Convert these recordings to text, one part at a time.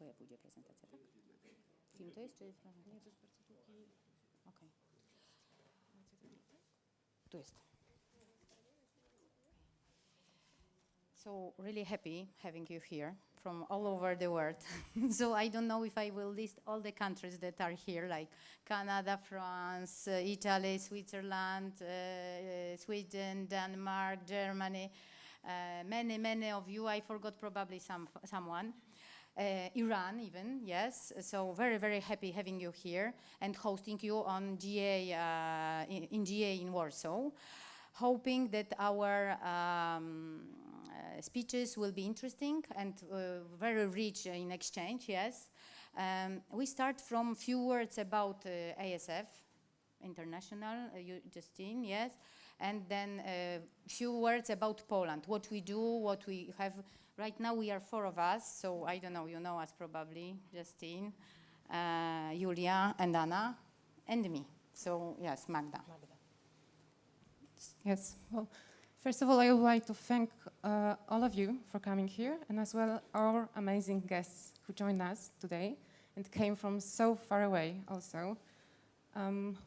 twoja pójdzie prezentacja, tak? Film to jest, czy prezentacja? Nie, to jest bardzo długi. Okej. Tu jest. So really happy having you here from all over the world. So I don't know if I will list all the countries that are here, like Canada, France, Italy, Switzerland, Sweden, Denmark, Germany. Many of you. I forgot probably someone. Iran even, yes. So very happy having you here and hosting you on GA, in GA in Warsaw. Hoping that our speeches will be interesting and very rich in exchange, yes. We start from few words about ASF International, Justyna, yes, and then a few words about Poland, what we do, what we have. Right now we are 4 of us, so I don't know, you know us probably, Justyna, Julia and Anna, and me. So yes, Magda. Yes, well, first of all, I would like to thank all of you for coming here, and as well our amazing guests who joined us today and came from so far away also.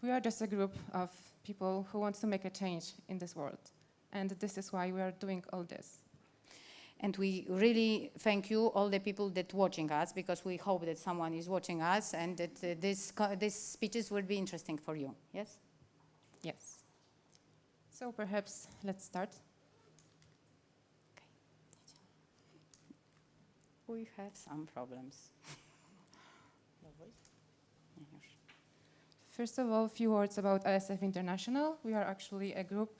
We are just a group of people who want to make a change in this world, and this is why we are doing all this. And we really thank you, all the people that watching us, because we hope that someone is watching us and that these speeches will be interesting for you, yes? Yes. So perhaps let's start. Okay. We have some problems. First of all, a few words about ASF International. We are actually a group,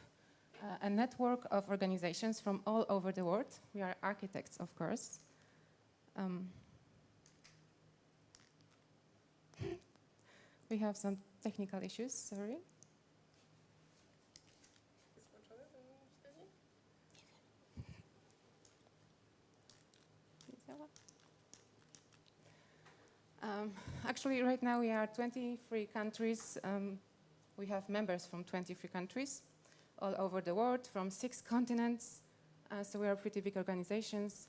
a network of organizations from all over the world. We are architects, of course. We have some technical issues, sorry. Actually, right now we are 23 countries. We have members from 23 countries all over the world, from 6 continents. So we are pretty big organizations.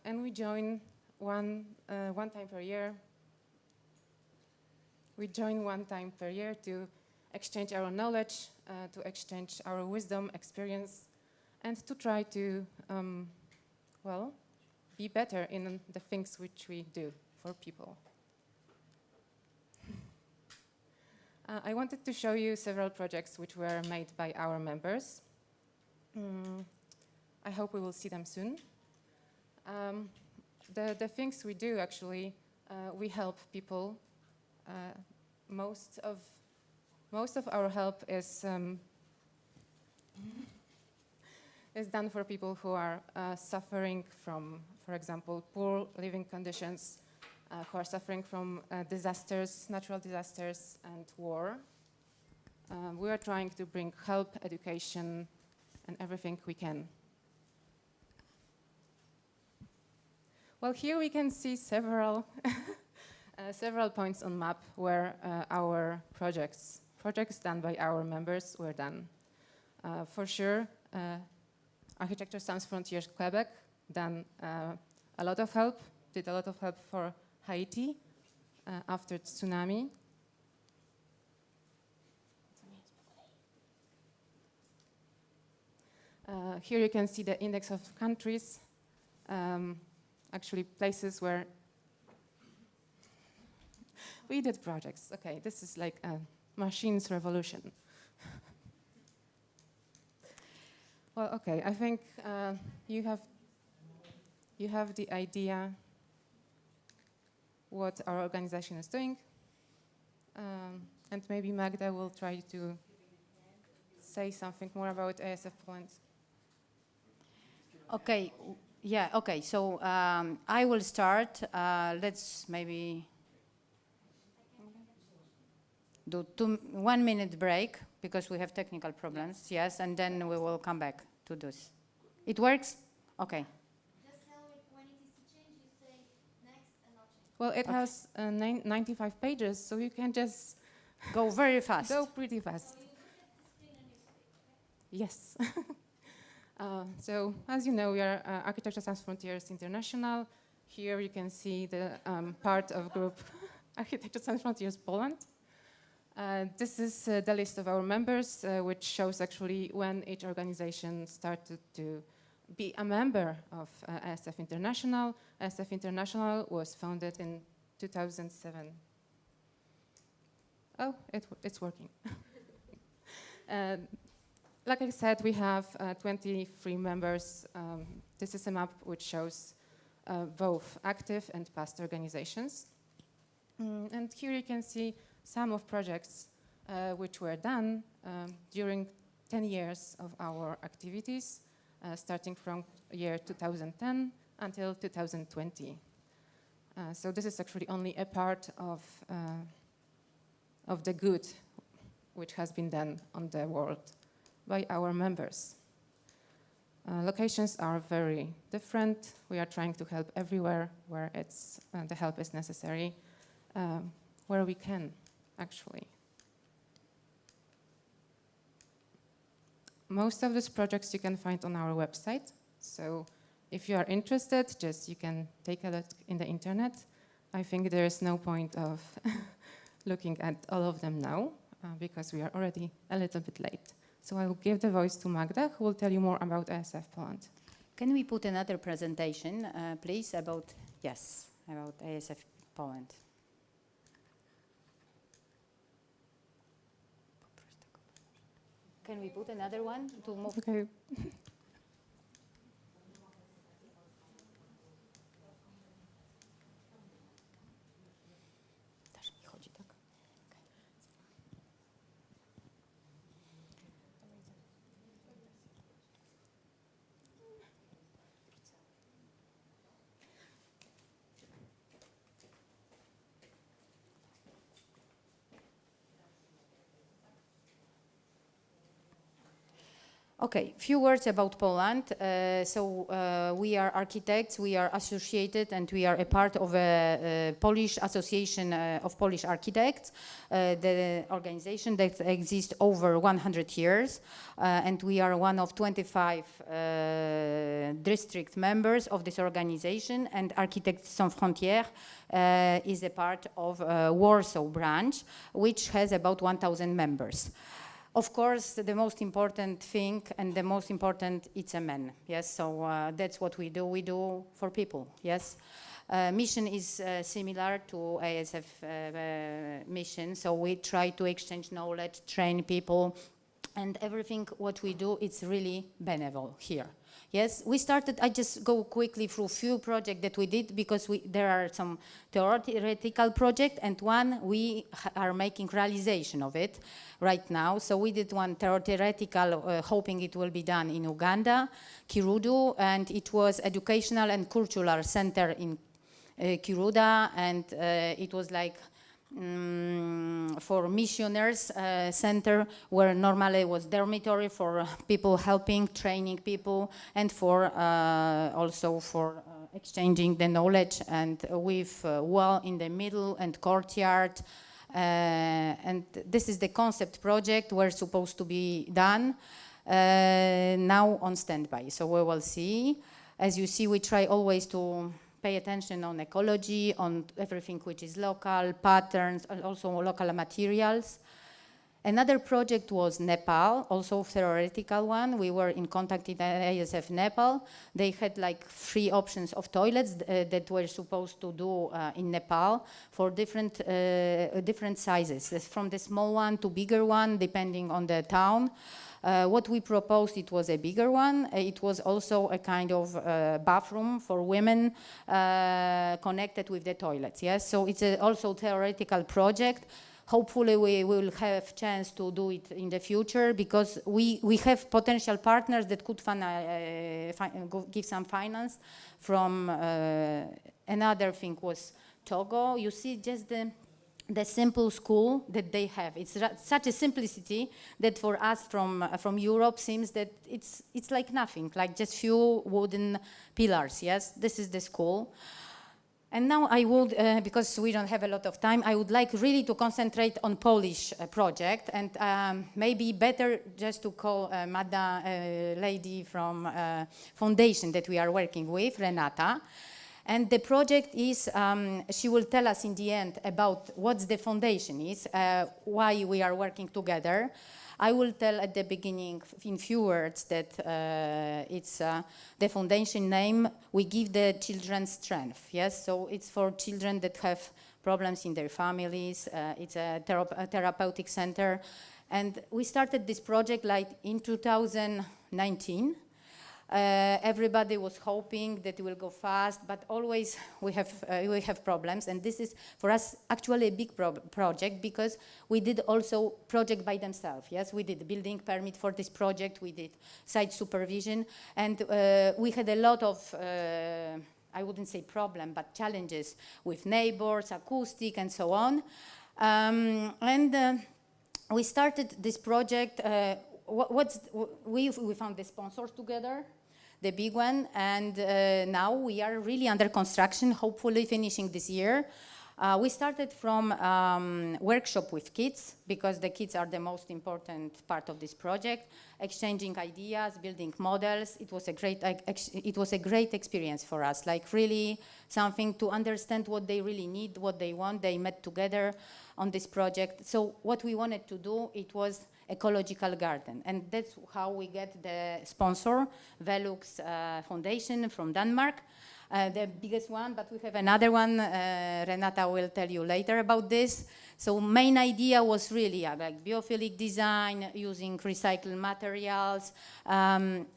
And we join one time per year. We join 1 time per year to exchange our knowledge, to exchange our wisdom, experience, and to try to, well, be better in the things which we do for people. I wanted to show you several projects which were made by our members. I hope we will see them soon. The things we do, actually, we help people. Most of our help is done for people who are suffering from, for example, poor living conditions, who are suffering from disasters, natural disasters, and war. We are trying to bring help, education, and everything we can. Well, here we can see several points on map where our projects done by our members were done. For sure, Architecture Sans Frontières Quebec done a lot of help, did a lot of help for Haiti after tsunami. Here you can see the index of countries, actually places where we did projects. Okay, this is like a machines revolution. Well, okay, I think you have the idea what our organization is doing. And maybe Magda will try to say something more about ASF Poland. Okay, yeah, okay, so I will start. Let's maybe do 1 minute break because we have technical problems, yes, and then we will come back to this. It works? Okay. Just tell me when it is to change, you say next and not change. Well, it has 95 pages, so you can just go very fast. Go pretty fast. So you look at the screen and you speak, okay? Yes. So, as you know, we are Architecture Sans Frontières International. Here you can see the part of group Architecture Sans Frontiers Poland. This is the list of our members, which shows actually when each organization started to be a member of ASF International. ASF International was founded in 2007. Oh, it's working. Like I said, we have 23 members. This is a map which shows both active and past organizations. And here you can see some of projects which were done during 10 years of our activities, starting from year 2010 until 2020. So this is actually only a part of the good which has been done on the world by our members. Locations are very different. We are trying to help everywhere where the help is necessary, where we can, actually. Most of these projects you can find on our website. So if you are interested, you can take a look in the internet. I think there is no point of looking at all of them now, because we are already a little bit late. So I will give the voice to Magda, who will tell you more about ASF Poland. Can we put another presentation, please, about ASF Poland? Can we put another one to move? Okay. Okay, few words about Poland. We are architects, we are associated, and we are a part of a Polish Association of Polish Architects, the organization that exists over 100 years, and we are one of 25 district members of this organization, and Architectes Sans Frontières is a part of Warsaw branch, which has about 1,000 members. Of course, the most important thing and the most important, it's a man, yes? So that's what we do. We do for people, yes? Mission is similar to ASF mission. So we try to exchange knowledge, train people, and everything what we do, it's really benevolent here. Yes, we started, I just go quickly through few projects that we did because there are some theoretical projects and one we are making realization of it right now. So we did one theoretical, hoping it will be done in Uganda, Kirudu, and it was educational and cultural center in Kiruda, and it was like for missionaries center where normally was dormitory for people helping, training people, and for also for exchanging the knowledge, and with wall in the middle and courtyard. And this is the concept project we're supposed to be done now on standby. So we will see. As you see, we try always to pay attention on ecology, on everything which is local, patterns, and also local materials. Another project was Nepal, also theoretical one. We were in contact with ASF Nepal. They had like 3 options of toilets that were supposed to do in Nepal for different sizes, from the small one to bigger one, depending on the town. What we proposed, it was a bigger one. It was also a kind of bathroom for women connected with the toilets, yes? So it's also a theoretical project. Hopefully we will have chance to do it in the future because we have potential partners that could give some finance from another thing was Togo. You see just the simple school that they have. It's such a simplicity that for us from Europe seems that it's like nothing, like just few wooden pillars, yes? This is the school. And now I would, because we don't have a lot of time, I would like really to concentrate on Polish project, and maybe better just to call Madam lady from foundation that we are working with, Renata. And the project is, she will tell us in the end about what the foundation is, why we are working together. I will tell at the beginning in few words that it's the foundation name, we give the children strength, yes? So it's for children that have problems in their families. It's a therapeutic center. And we started this project like in 2019. Everybody was hoping that it will go fast, but always we have problems. And this is for us actually a big project, because we did also project by themselves. Yes, we did building permit for this project, we did site supervision, and we had a lot of I wouldn't say problem, but challenges with neighbors, acoustic, and so on. We started this project. We found the sponsors together, the big one, and now we are really under construction, hopefully finishing this year. We started from workshop with kids, because the kids are the most important part of this project, exchanging ideas, building models. It was a great experience for us, like really something to understand what they really need, what they want. They met together on this project. So what we wanted to do, it was ecological garden, and that's how we get the sponsor, Velux Foundation from Denmark, the biggest one, but we have another one. Renata will tell you later about this. So main idea was really like biophilic design, using recycled materials,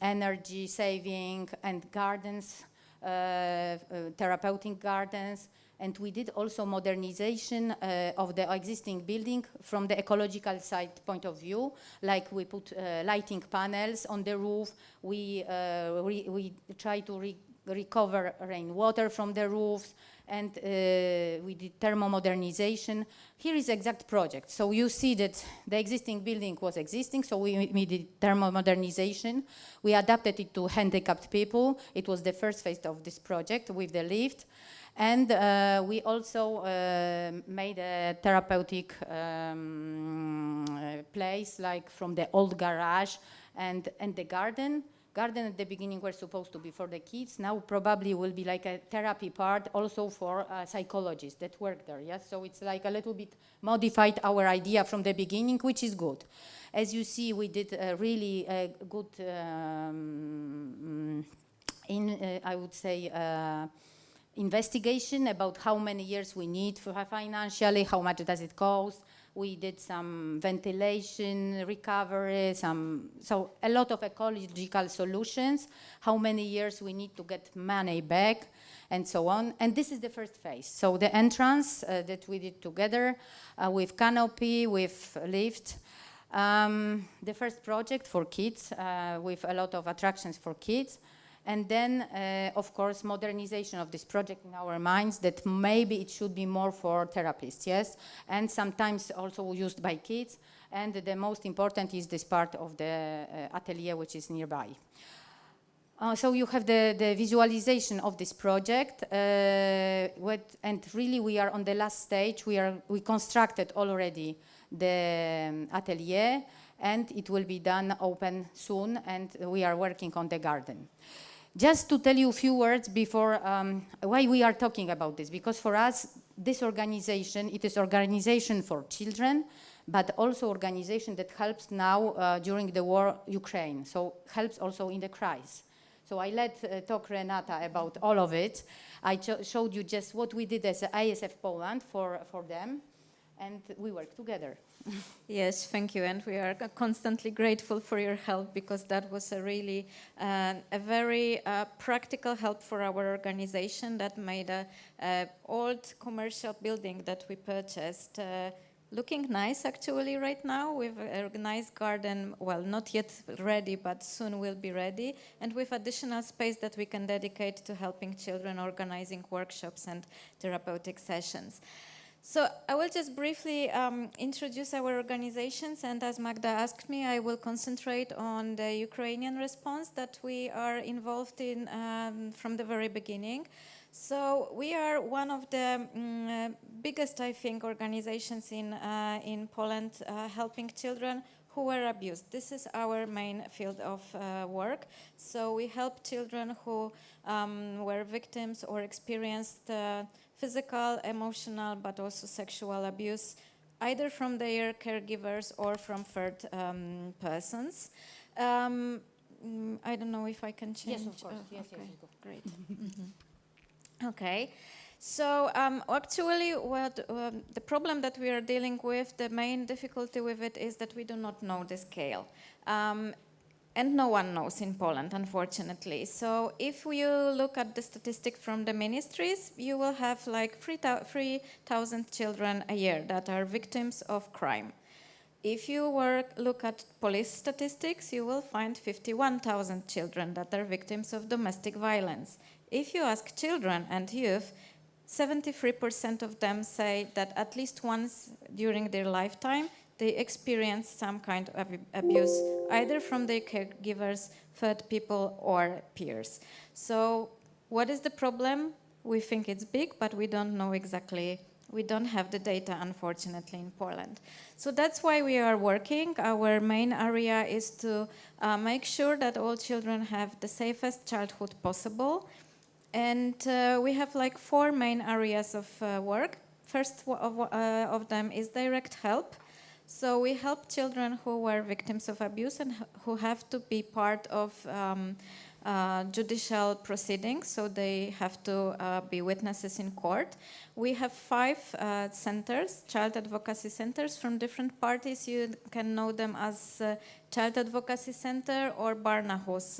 energy saving, and gardens, therapeutic gardens. And we did also modernization of the existing building from the ecological side point of view. Like we put lighting panels on the roof. We try to recover rainwater from the roofs, and we did thermo-modernization. Here is exact project. So you see that the existing building was existing, so we did thermo-modernization. We adapted it to handicapped people. It was the first phase of this project with the lift. And we also made a therapeutic place, like from the old garage and the garden. Garden at the beginning were supposed to be for the kids. Now probably will be like a therapy part also for psychologists that work there. Yes, so it's like a little bit modified our idea from the beginning, which is good. As you see, we did a really good, I would say, investigation about how many years we need for financially, how much does it cost. We did some ventilation, recovery, so a lot of ecological solutions, how many years we need to get money back, and so on. And this is the first phase. So the entrance that we did together with canopy, with lift. The first project for kids with a lot of attractions for kids. And then, of course, modernization of this project in our minds, that maybe it should be more for therapists, yes? And sometimes also used by kids. And the most important is this part of the atelier, which is nearby. So you have the visualization of this project. And really, we are on the last stage. We constructed already the atelier, and it will be done open soon, and we are working on the garden. Just to tell you a few words before why we are talking about this, because for us, this organization, it is organization for children, but also organization that helps now during the war Ukraine, so helps also in the crisis. So I let talk Renata about all of it. I showed you just what we did as ASF Poland for them, and we work together. Yes, thank you, and we are constantly grateful for your help, because that was a really a very practical help for our organization that made a old commercial building that we purchased looking nice actually right now, with a nice garden, well, not yet ready, but soon will be ready, and with additional space that we can dedicate to helping children, organizing workshops and therapeutic sessions. So I will just briefly introduce our organizations, and as Magda asked me, I will concentrate on the Ukrainian response that we are involved in from the very beginning. So we are one of the biggest, I think, organizations in Poland helping children who who were abused. This is our main field of work. So we help children who were victims or experienced physical, emotional, but also sexual abuse, either from their caregivers or from third persons. I don't know if I can change. Yes, of course. Yes, okay. yes, go. Great. Okay. So actually, the problem that we are dealing with, the main difficulty with it is that we do not know the scale. And no one knows in Poland, unfortunately. So if you look at the statistic from the ministries, you will have like 3,000 children a year that are victims of crime. If you look at police statistics, you will find 51,000 children that are victims of domestic violence. If you ask children and youth, 73% of them say that at least once during their lifetime, they experience some kind of abuse, either from their caregivers, third people, or peers. So what is the problem? We think it's big, but we don't know exactly. We don't have the data, unfortunately, in Poland. So that's why we are working. Our main area is to make sure that all children have the safest childhood possible. And we have like 4 main areas of work. First of them is direct help. So we help children who were victims of abuse and who have to be part of judicial proceedings, so they have to be witnesses in court. We have 5 centers, child advocacy centers from different parties. You can know them as Child Advocacy Center or Barnahus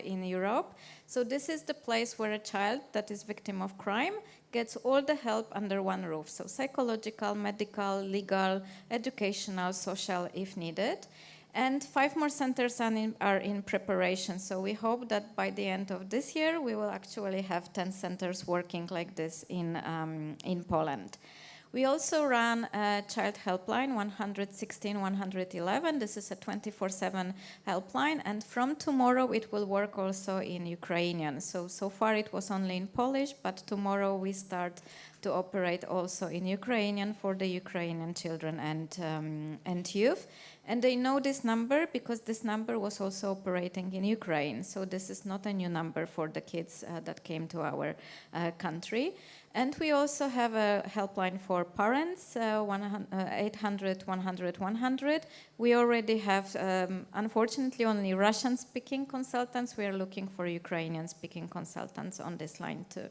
in Europe. So this is the place where a child that is victim of crime gets all the help under one roof. So psychological, medical, legal, educational, social if needed. And 5 more centers are in preparation. So we hope that by the end of this year, we will actually have 10 centers working like this in Poland. We also run a child helpline, 116 111. This is a 24/7 helpline. And from tomorrow, it will work also in Ukrainian. So far it was only in Polish, but tomorrow we start to operate also in Ukrainian for the Ukrainian children and youth. And they know this number because this number was also operating in Ukraine. So this is not a new number for the kids that came to our country. And we also have a helpline for parents, 800 100 100. We already have, unfortunately, only Russian-speaking consultants. We are looking for Ukrainian-speaking consultants on this line too.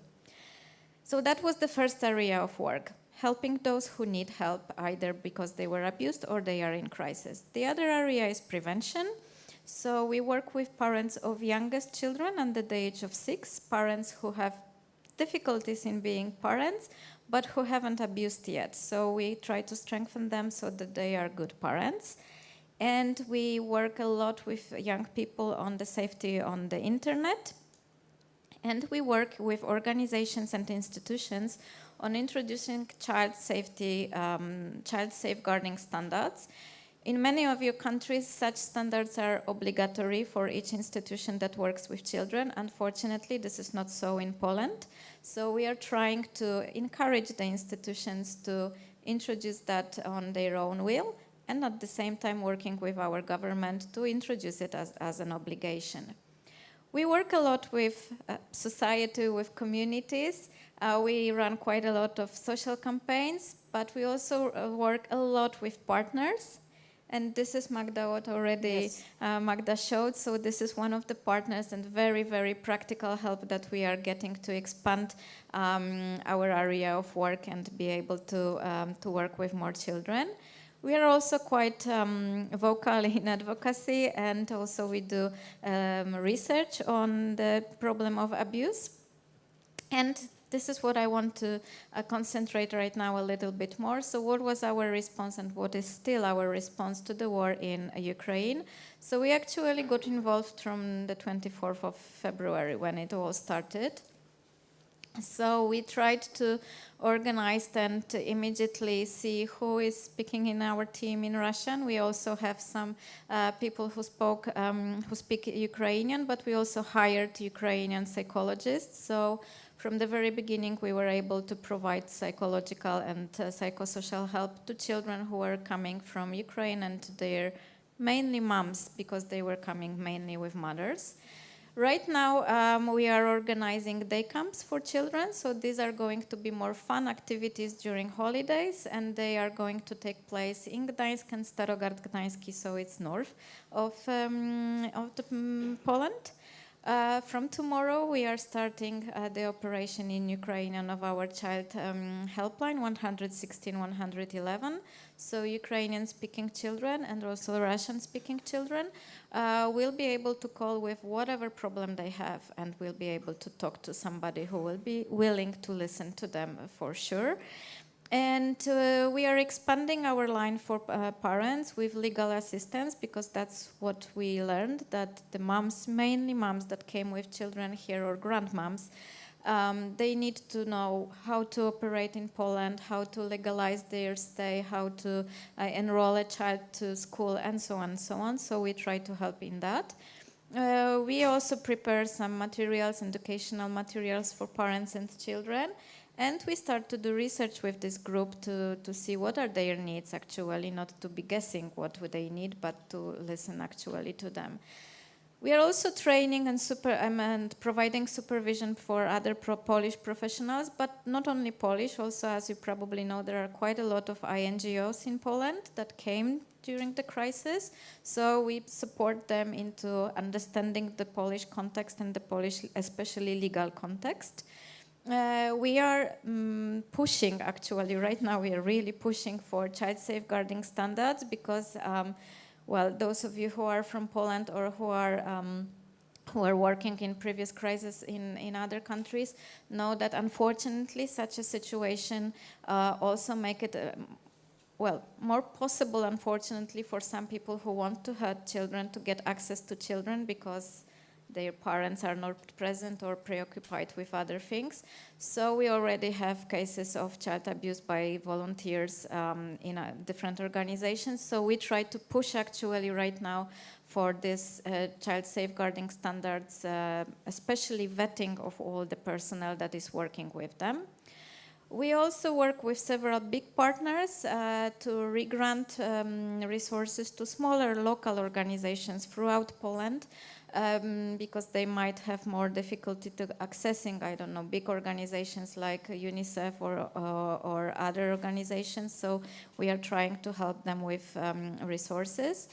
So that was the first area of work, helping those who need help, either because they were abused or they are in crisis. The other area is prevention. So we work with parents of youngest children under the age of 6, parents who have difficulties in being parents, but who haven't abused yet. So we try to strengthen them so that they are good parents. And we work a lot with young people on the safety on the internet. And we work with organizations and institutions on introducing child safety, child safeguarding standards. In many of your countries, such standards are obligatory for each institution that works with children. Unfortunately, this is not so in Poland. So we are trying to encourage the institutions to introduce that on their own will, and at the same time working with our government to introduce it as an obligation. We work a lot with society, with communities. We run quite a lot of social campaigns, but we also work a lot with partners. And this is Magda, what already Magda showed. So this is one of the partners and very, very practical help that we are getting to expand our area of work and be able to work with more children. We are also quite vocal in advocacy, and also we do research on the problem of abuse. And this is what I want to concentrate right now a little bit more. So what was our response and what is still our response to the war in Ukraine? So we actually got involved from the 24th of February when it all started. So we tried to organize and to immediately see who is speaking in our team in Russian. We also have some people who speak Ukrainian, but we also hired Ukrainian psychologists. So from the very beginning, we were able to provide psychological and psychosocial help to children who were coming from Ukraine and their mainly moms, because they were coming mainly with mothers. Right now, we are organizing day camps for children, so these are going to be more fun activities during holidays, and they are going to take place in Gdańsk and Starogard Gdański, so it's north of Poland. From tomorrow, we are starting the operation in Ukrainian of our child helpline 116-111. So Ukrainian-speaking children and also Russian-speaking children will be able to call with whatever problem they have, and will be able to talk to somebody who will be willing to listen to them for sure. And we are expanding our line for parents with legal assistance, because that's what we learned, that the moms, mainly moms that came with children here, or grandmoms, they need to know how to operate in Poland, how to legalize their stay, how to enroll a child to school, and so on and so on. So we try to help in that. We also prepare some materials, educational materials for parents and children. And we start to do research with this group to see what are their needs actually, not to be guessing what would they need, but to listen actually to them. We are also training and providing supervision for other Polish professionals, but not only Polish, also, as you probably know, there are quite a lot of NGOs in Poland that came during the crisis. So we support them into understanding the Polish context and the Polish, especially legal context. We are pushing, actually, right now we are really pushing for child safeguarding standards, because, well, those of you who are from Poland or who are working in previous crises in other countries know that unfortunately such a situation also make it well, more possible, unfortunately, for some people who want to hurt children to get access to children because their parents are not present or preoccupied with other things. So we already have cases of child abuse by volunteers in different organizations. So we try to push actually right now for this child safeguarding standards, especially vetting of all the personnel that is working with them. We also work with several big partners to re-grant resources to smaller local organizations throughout Poland, because they might have more difficulty to accessing, I don't know, big organizations like UNICEF or other organizations. So we are trying to help them with resources.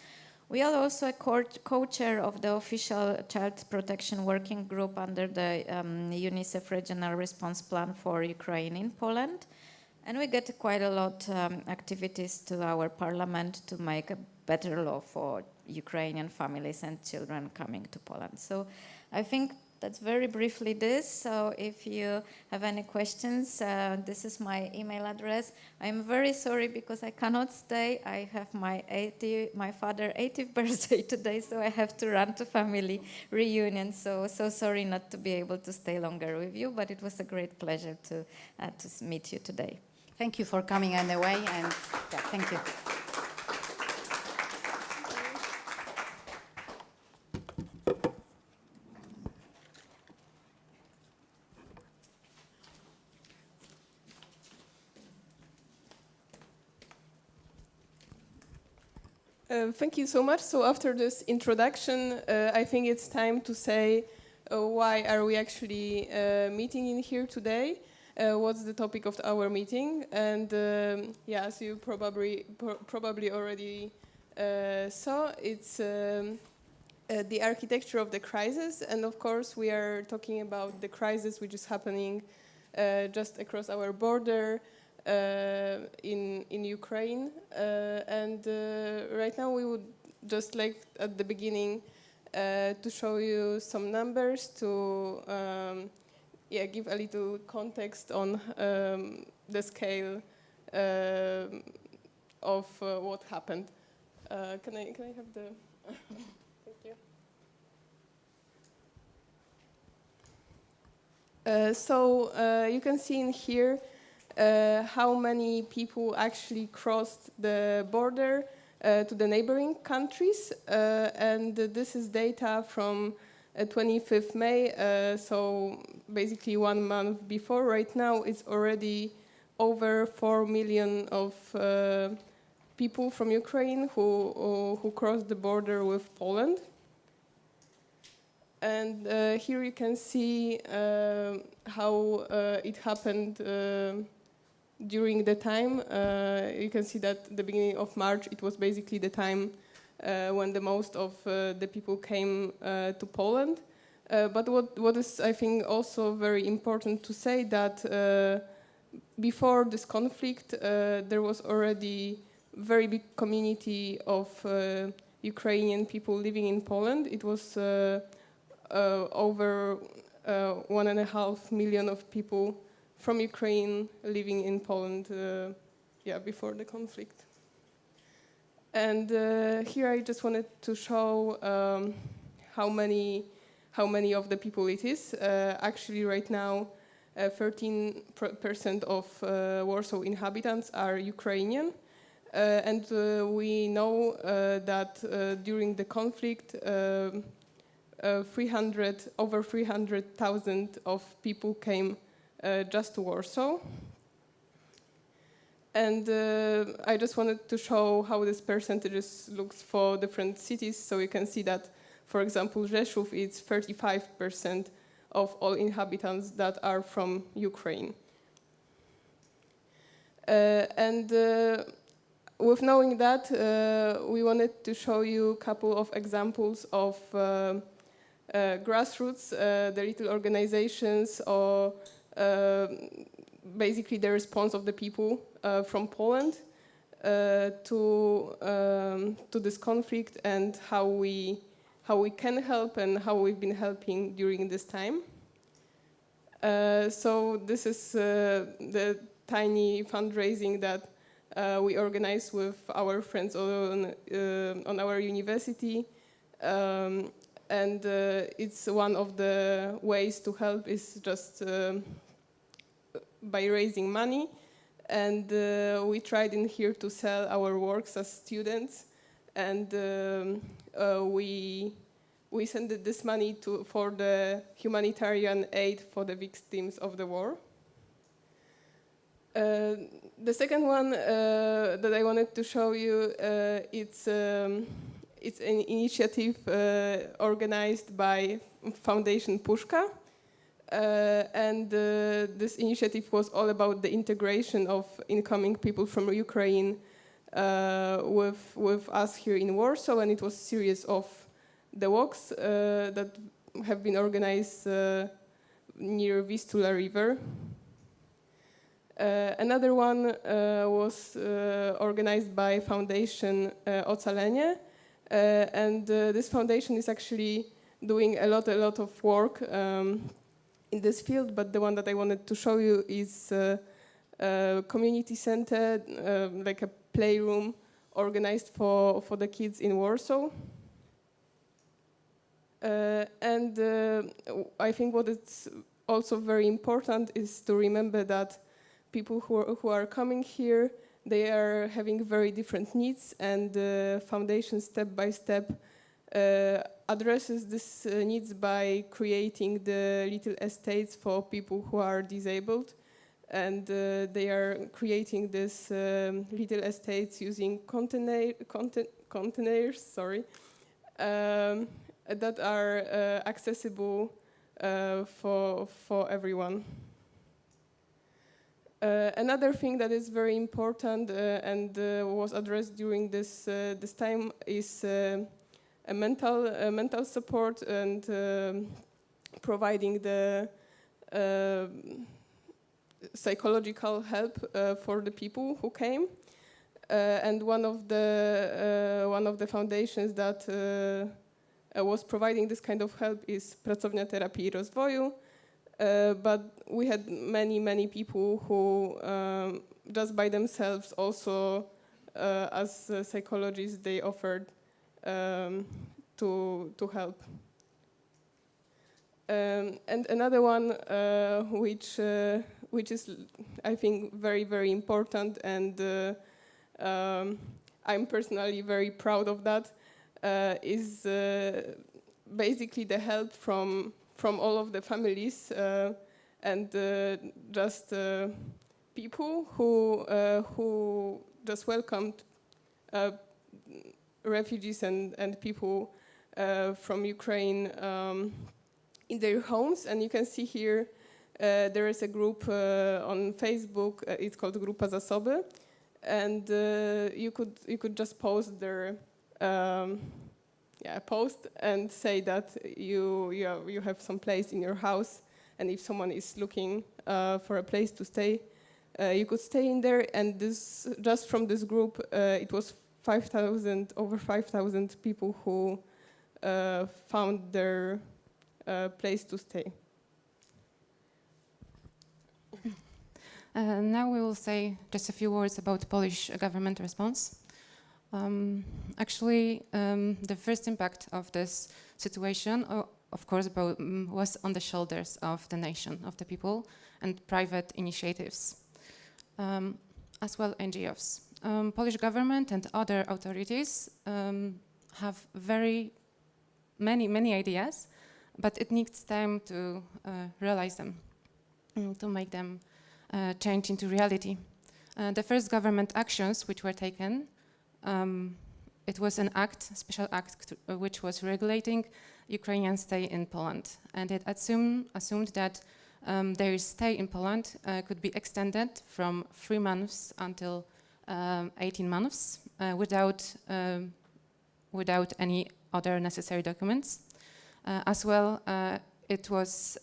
We are also a co-chair of the official child protection working group under the UNICEF Regional Response Plan for Ukraine in Poland. And we get quite a lot activities to our parliament to make a better law for Ukrainian families and children coming to Poland. So I think that's very briefly this. So if you have any questions, this is my email address. I'm very sorry because I cannot stay. I have my father's 80th birthday today, so I have to run to family reunion. So sorry not to be able to stay longer with you, but it was a great pleasure to meet you today. Thank you for coming anyway, and yeah, thank you. Thank you so much. So after this introduction, I think it's time to say why are we actually meeting in here today? What's the topic of our meeting? And yeah, as you probably already saw, it's the architecture of the crisis. And of course, we are talking about the crisis which is happening just across our border, in Ukraine, and right now we would just like at the beginning to show you some numbers to give a little context on the scale of what happened. Can I have the? Thank you. So you can see in here how many people actually crossed the border to the neighboring countries. And this is data from 25th May, so basically 1 month before. Right now it's already over 4 million of people from Ukraine who crossed the border with Poland. And here you can see how it happened during the time. You can see that the beginning of March, it was basically the time when the most of the people came to Poland. But what is, I think, also very important to say that before this conflict, there was already very big community of Ukrainian people living in Poland. It was over 1.5 million of people from Ukraine living in Poland, before the conflict. And here I just wanted to show how many of the people it is. Actually, right now, 13% of Warsaw inhabitants are Ukrainian. And we know that during the conflict, over 300,000 of people came just to Warsaw. And I just wanted to show how this percentages looks for different cities. So you can see that, for example, Rzeszów is 35% of all inhabitants that are from Ukraine. With knowing that, we wanted to show you a couple of examples of grassroots, the little organizations, or basically the response of the people from Poland to this conflict, and how we can help and how we've been helping during this time. So this is the tiny fundraising that we organize with our friends on our university. And it's one of the ways to help is just by raising money. And we tried in here to sell our works as students. And we sent this money for the humanitarian aid for the victims of the war. The second one that I wanted to show you, it's an initiative organized by Foundation Puszka. And this initiative was all about the integration of incoming people from Ukraine with us here in Warsaw, and it was a series of the walks that have been organized near Vistula River. Another one was organized by Foundation Ocalenie, and this foundation is actually doing a lot of work in this field, but the one that I wanted to show you is a community center, like a playroom organized for the kids in Warsaw. And I think what is also very important is to remember that people who are coming here, they are having very different needs, and the foundation step by step addresses these needs by creating the little estates for people who are disabled. And they are creating these little estates using containers, that are accessible for everyone. Another thing that is very important and was addressed during this time is a mental support and providing the psychological help for the people who came. And one of the foundations that was providing this kind of help is Pracownia Terapii i Rozwoju. But we had many people who just by themselves also as psychologists they offered to help. And another one which is I think very important, and I'm personally very proud of that, is basically the help from all of the families and just people who just welcomed refugees and people from Ukraine in their homes. And you can see here there is a group on Facebook. It's called Grupa Zasoby, and you could just post their post and say that you have some place in your house, and if someone is looking for a place to stay, you could stay in there. And this, just from this group, it was over 5,000 people who found their place to stay. Now we will say just a few words about Polish government response. Actually, the first impact of this situation, of course, was on the shoulders of the nation, of the people, and private initiatives, as well NGOs. Polish government and other authorities have very many ideas, but it needs time to realize them, to make them change into reality. The first government actions which were taken, it was an act, a special act, which was regulating Ukrainian stay in Poland, and it assumed that their stay in Poland could be extended from 3 months until 18 months without any other necessary documents. As well, it was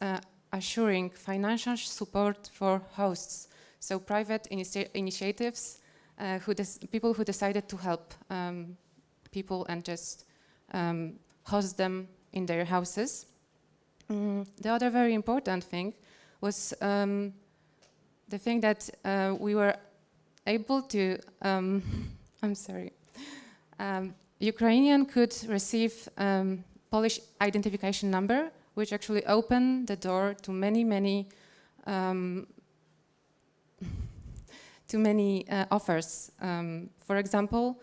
assuring financial support for hosts, so private initiatives, people who decided to help people and just host them in their houses. The other very important thing was the thing that we were able to, Ukrainian could receive Polish identification number, which actually opened the door to many offers. For example,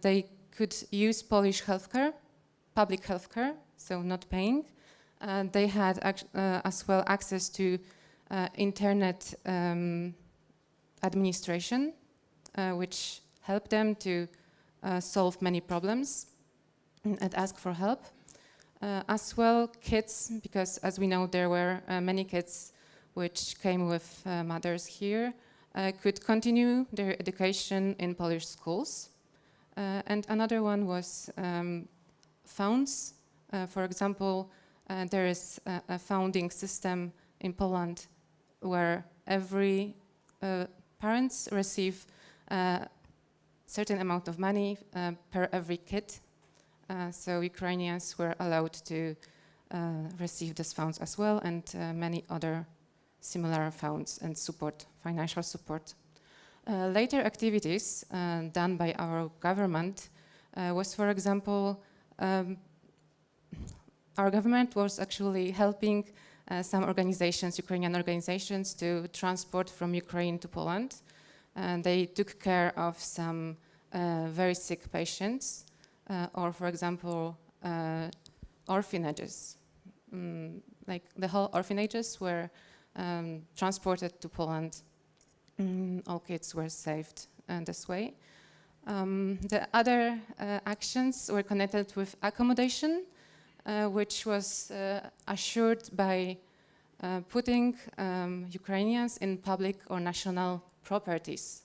they could use Polish healthcare, public healthcare, so not paying. They had as well access to internet administration, which helped them to solve many problems and ask for help. As well, kids, because as we know there were many kids which came with mothers here, could continue their education in Polish schools. And another one was funds. For example, there is a founding system in Poland where every parents receive a certain amount of money per every kid. So Ukrainians were allowed to receive these funds as well, and many other similar funds and support, financial support. Later activities done by our government was, for example, our government was actually helping some organizations, Ukrainian organizations, to transport from Ukraine to Poland. And they took care of some very sick patients, or for example, orphanages. Like the whole orphanages were transported to Poland. All kids were saved this way. The other actions were connected with accommodation, which was assured by putting Ukrainians in public or national properties,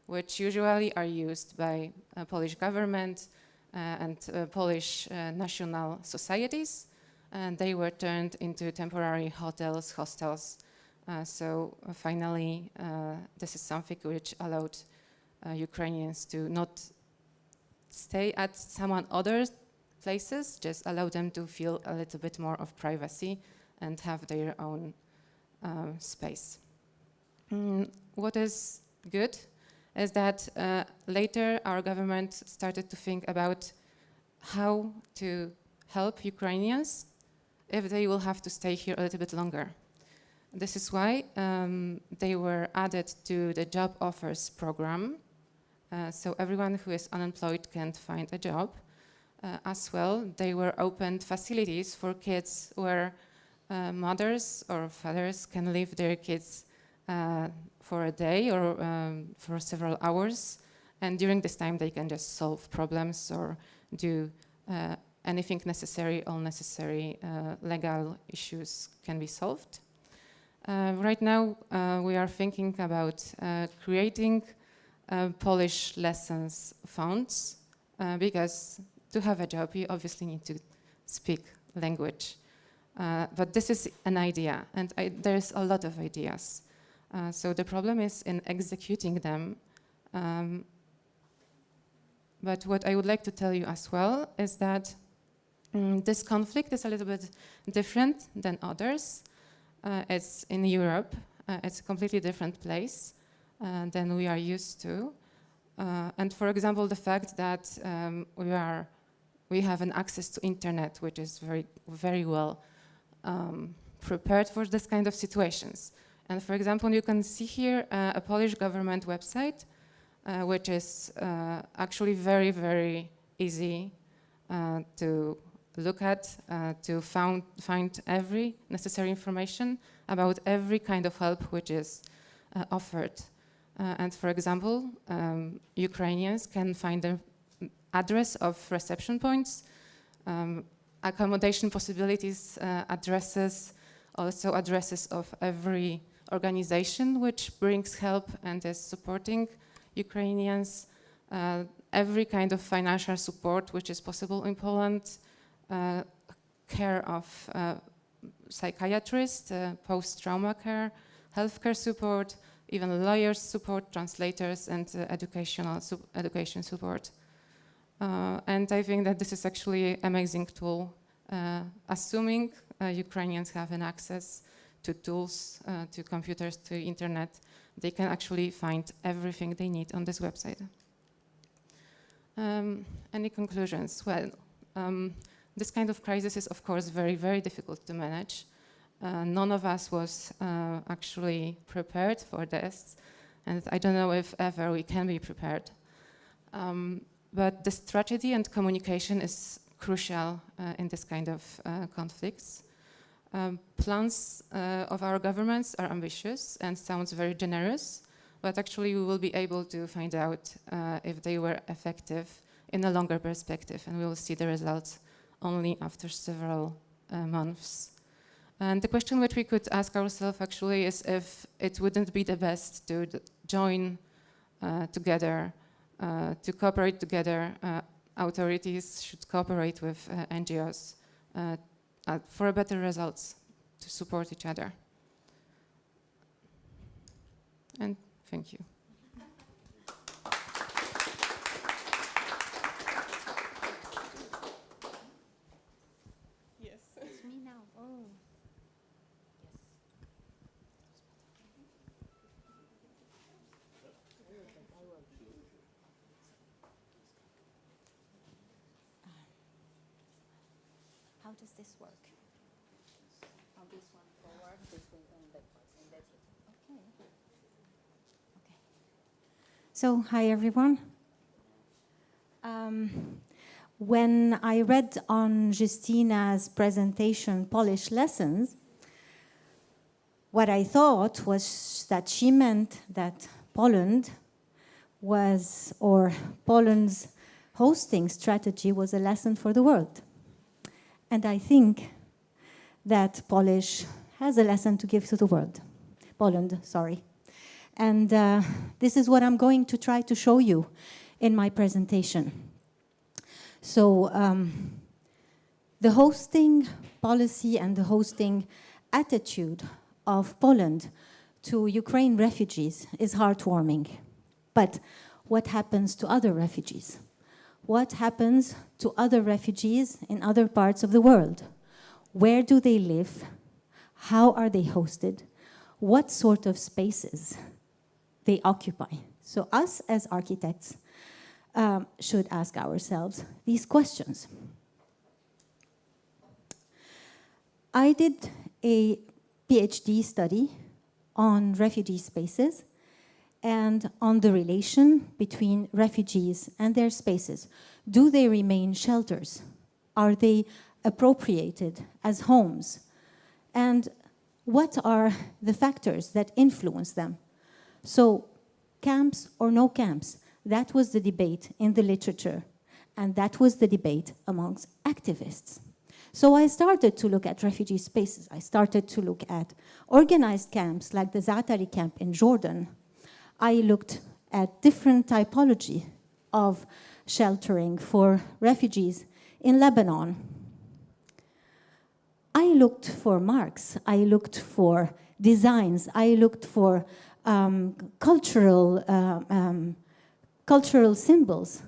which usually are used by Polish government and Polish national societies, and they were turned into temporary hotels, hostels. So finally, this is something which allowed Ukrainians to not stay at someone other's places, just allow them to feel a little bit more of privacy and have their own space. What is good is that later our government started to think about how to help Ukrainians if they will have to stay here a little bit longer. This is why they were added to the job offers program. So everyone who is unemployed can find a job. As well, they were opened facilities for kids where mothers or fathers can leave their kids for a day or for several hours And during this time, they can just solve problems or do anything necessary, all necessary legal issues can be solved. Right now, we are thinking about creating Polish lessons funds because to have a job, you obviously need to speak language. But this is an idea, and there's a lot of ideas. So the problem is in executing them. But what I would like to tell you as well is that this conflict is a little bit different than others. It's in Europe. It's a completely different place than we are used to. And for example, the fact that we have an access to internet, which is very well prepared for this kind of situations. And for example, you can see here a Polish government website, which is actually very easy to look at, to find every necessary information about every kind of help which is offered. And for example, Ukrainians can find the address of reception points, accommodation possibilities, addresses, also addresses of every organization which brings help and is supporting Ukrainians, every kind of financial support which is possible in Poland, care of psychiatrists, post-trauma care, healthcare support, even lawyers support, translators, and education support. And I think that this is actually an amazing tool, assuming Ukrainians have an access to tools, to computers, to internet. They can actually find everything they need on this website. Any conclusions? Well, this kind of crisis is, of course, very difficult to manage. None of us was actually prepared for this, and I don't know if ever we can be prepared. But the strategy and communication is crucial in this kind of conflicts. Plans of our governments are ambitious and sounds very generous, but actually we will be able to find out if they were effective in a longer perspective, and we will see the results only after several months. And the question which we could ask ourselves actually is if it wouldn't be the best to join together, to cooperate together. Authorities should cooperate with NGOs for better results, to support each other. And thank you. Yes. It's me now. Oh. How does this work? Oh, this one forward, this one backwards, and that's it. Okay. Okay. So, hi everyone. When I read on Justyna's presentation, Polish lessons, what I thought was that she meant that Poland was, or Poland's hosting strategy was a lesson for the world. And I think that Polish has a lesson to give to the world. Poland, sorry. And this is what I'm going to try to show you in my presentation. So the hosting policy and the hosting attitude of Poland to Ukraine refugees is heartwarming. But what happens to other refugees? What happens to other refugees in other parts of the world? Where do they live? How are they hosted? What sort of spaces they occupy? So us as architects should ask ourselves these questions. I did a PhD study on refugee spaces and on the relation between refugees and their spaces. Do they remain shelters? Are they appropriated as homes? And what are the factors that influence them? So camps or no camps? That was the debate in the literature, and that was the debate amongst activists. So I started to look at refugee spaces. I started to look at organized camps like the Zaatari camp in Jordan. I looked at different typology of sheltering for refugees in Lebanon. I looked for marks, I looked for designs, I looked for cultural symbols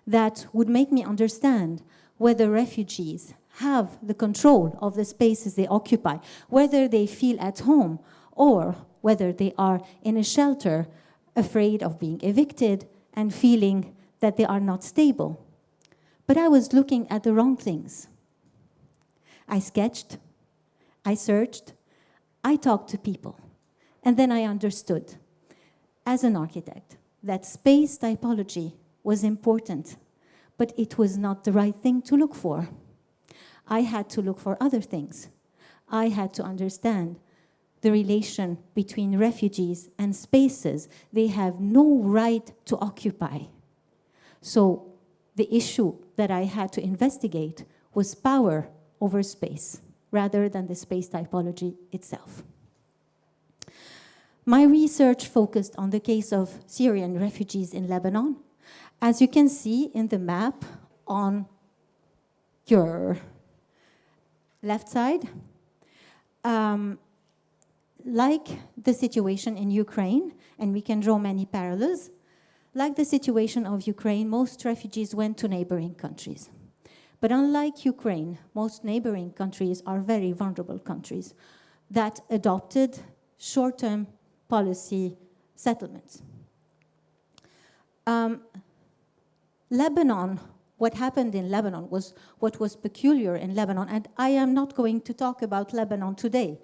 that would make me understand whether refugees have the control of the spaces they occupy, whether they feel at home, or whether they are in a shelter afraid of being evicted and feeling that they are not stable. But I was looking at the wrong things. I sketched, I searched, I talked to people, and then I understood, as an architect, that space typology was important, but it was not the right thing to look for. I had to look for other things. I had to understand the relation between refugees and spaces they have no right to occupy. So the issue that I had to investigate was power over space, rather than the space typology itself. My research focused on the case of Syrian refugees in Lebanon. As you can see in the map on your left side, like the situation in Ukraine, and we can draw many parallels, like the situation of Ukraine, most refugees went to neighboring countries. But unlike Ukraine, most neighboring countries are very vulnerable countries that adopted short-term policy settlements. Lebanon, what happened in Lebanon was what was peculiar in Lebanon, and I am not going to talk about Lebanon today.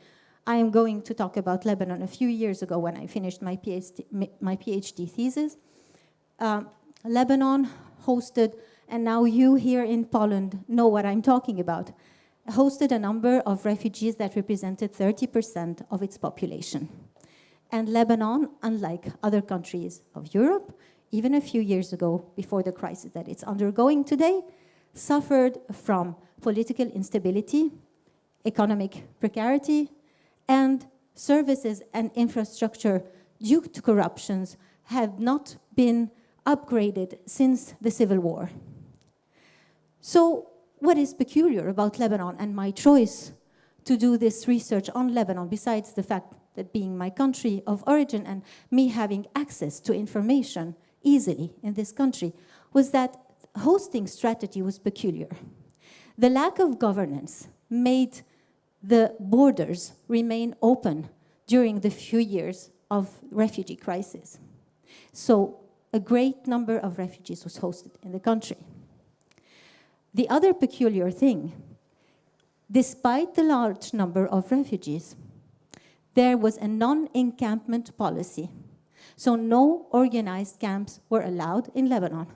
I am going to talk about Lebanon a few years ago when I finished my PhD thesis. Lebanon hosted, and now you here in Poland know what I'm talking about, hosted a number of refugees that represented 30% of its population. And Lebanon, unlike other countries of Europe, even a few years ago, before the crisis that it's undergoing today, suffered from political instability, economic precarity, and services and infrastructure due to corruptions have not been upgraded since the civil war. So what is peculiar about Lebanon and my choice to do this research on Lebanon, besides the fact that being my country of origin and me having access to information easily in this country, was that hosting strategy was peculiar. The lack of governance made the borders remain open during the few years of refugee crisis. So a great number of refugees was hosted in the country. The other peculiar thing, despite the large number of refugees, there was a non-encampment policy. So no organized camps were allowed in Lebanon.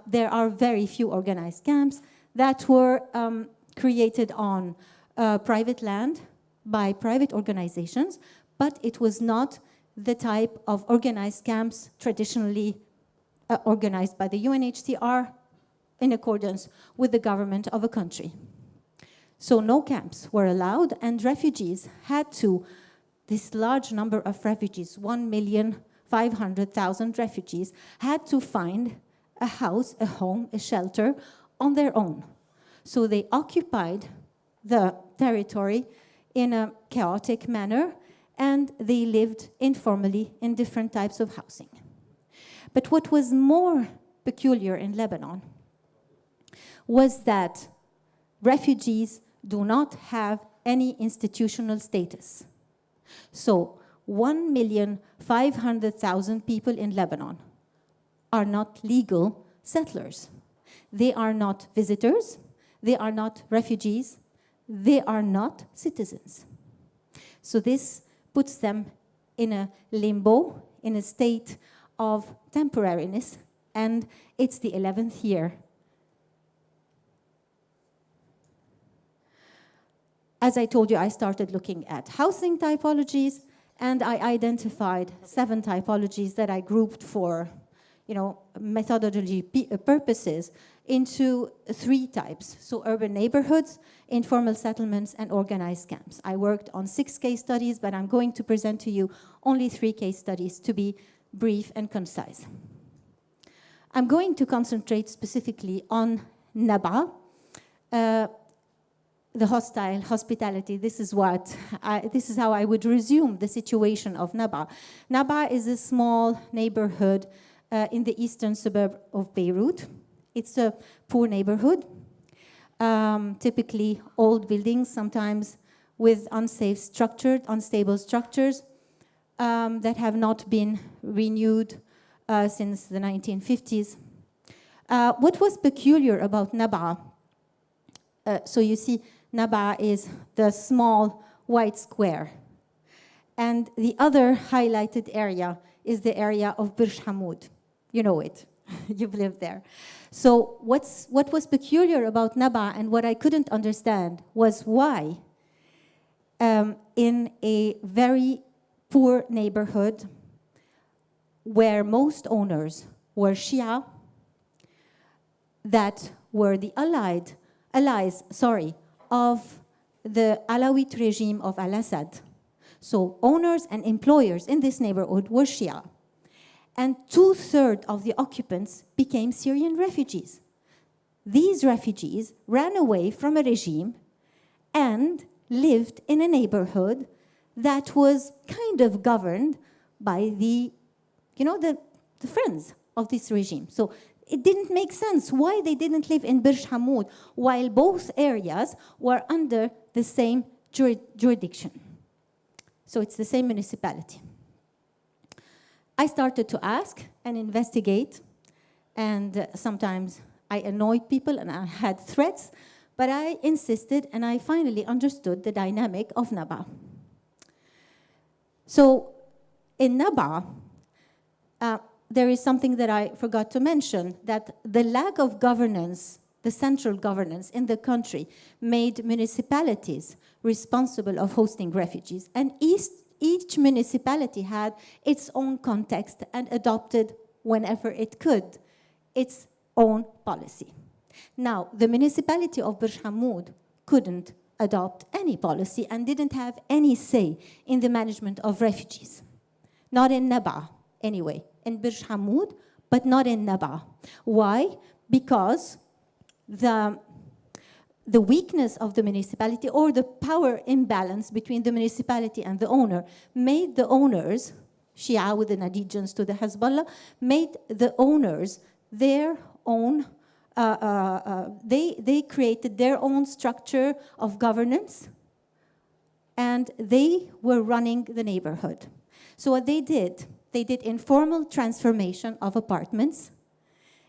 There are very few organized camps that were created on private land by private organizations, but it was not the type of organized camps traditionally organized by the UNHCR in accordance with the government of a country. So no camps were allowed, and refugees had to, this large number of refugees, 1,500,000 refugees, had to find a house, a home, a shelter on their own. So they occupied the territory in a chaotic manner, and they lived informally in different types of housing. But what was more peculiar in Lebanon was that refugees do not have any institutional status. So 1,500,000 people in Lebanon are not legal settlers. They are not visitors, they are not refugees, they are not citizens. So this puts them in a limbo, in a state of temporariness, and it's the 11th year. As I told you, I started looking at housing typologies, and I identified 7 typologies that I grouped for, methodology purposes into 3 types. So urban neighborhoods, informal settlements, and organized camps. I worked on 6 case studies, but I'm going to present to you only 3 case studies to be brief and concise. I'm going to concentrate specifically on Naba, the hostile hospitality. This is how I would resume the situation of Naba. Naba is a small neighborhood in the eastern suburb of Beirut. It's a poor neighborhood, typically old buildings, sometimes with unstable structures that have not been renewed since the 1950s. What was peculiar about Naba? So you see, Naba is the small white square. And the other highlighted area is the area of Burj Hamoud. You know it. You've lived there. So what was peculiar about Naba and what I couldn't understand was why in a very poor neighborhood where most owners were Shia, that were the allies of the Alawite regime of Al-Assad. So owners and employers in this neighborhood were Shia. And 2/3 of the occupants became Syrian refugees. These refugees ran away from a regime and lived in a neighborhood that was kind of governed by the friends of this regime. So it didn't make sense why they didn't live in Burj Hamoud while both areas were under the same jurisdiction. So it's the same municipality. I started to ask and investigate, and sometimes I annoyed people and I had threats, but I insisted and I finally understood the dynamic of Naba. So in Naba, there is something that I forgot to mention, that the lack of governance, the central governance in the country, made municipalities responsible of hosting refugees. And each municipality had its own context and adopted, whenever it could, its own policy. Now, the municipality of Burj Hamoud couldn't adopt any policy and didn't have any say in the management of refugees. Not in Naba, anyway. In Burj Hamoud, but not in Naba. Why? Because the weakness of the municipality, or the power imbalance between the municipality and the owner, made the owners, Shia with the Nadijans to the Hezbollah, made the owners their own, they created their own structure of governance, and they were running the neighborhood. So what they did informal transformation of apartments,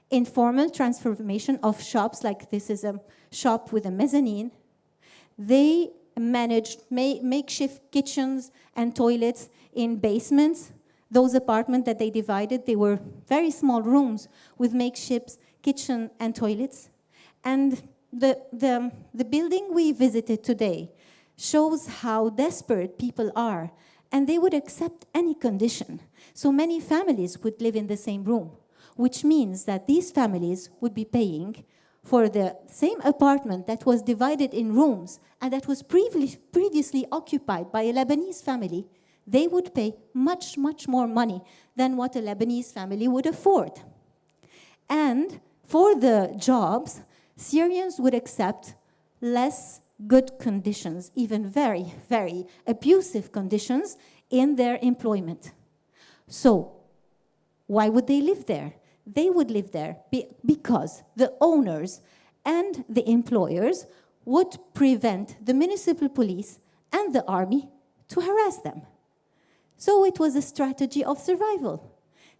informal transformation of shops, like this is a shop with a mezzanine. They managed makeshift kitchens and toilets in basements. Those apartments that they divided, they were very small rooms with makeshift kitchen and toilets. And the building we visited today shows how desperate people are, and they would accept any condition. So many families would live in the same room, which means that these families would be paying for the same apartment that was divided in rooms and that was previously occupied by a Lebanese family. They would pay much, much more money than what a Lebanese family would afford. And for the jobs, Syrians would accept less good conditions, even very, very abusive conditions in their employment. So why would they live there? They would live there because the owners and the employers would prevent the municipal police and the army to harass them. So it was a strategy of survival.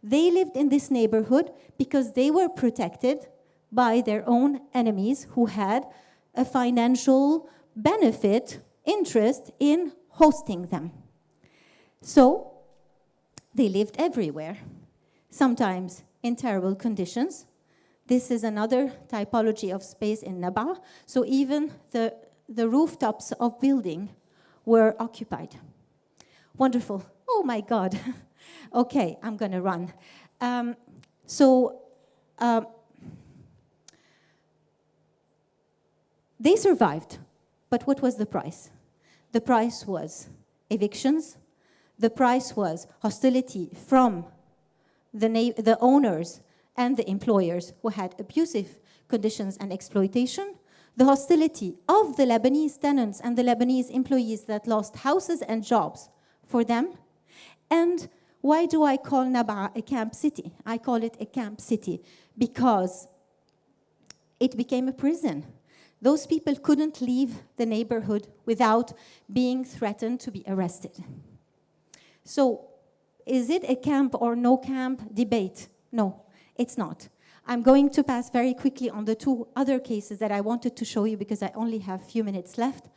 They lived in this neighborhood because they were protected by their own enemies who had a financial benefit, interest in hosting them. So they lived everywhere, sometimes in terrible conditions. This is another typology of space in Naba. So even the rooftops of building were occupied. Wonderful. Oh my God. Okay, I'm going to run. So they survived, but what was the price? The price was evictions. The price was hostility from the owners and the employers who had abusive conditions and exploitation. The hostility of the Lebanese tenants and the Lebanese employees that lost houses and jobs for them. And why do I call Nab'a a camp city? I call it a camp city because it became a prison. Those people couldn't leave the neighborhood without being threatened to be arrested. So, is it a camp or no camp debate? No, it's not. I'm going to pass very quickly on the two other cases that I wanted to show you because I only have a few minutes left.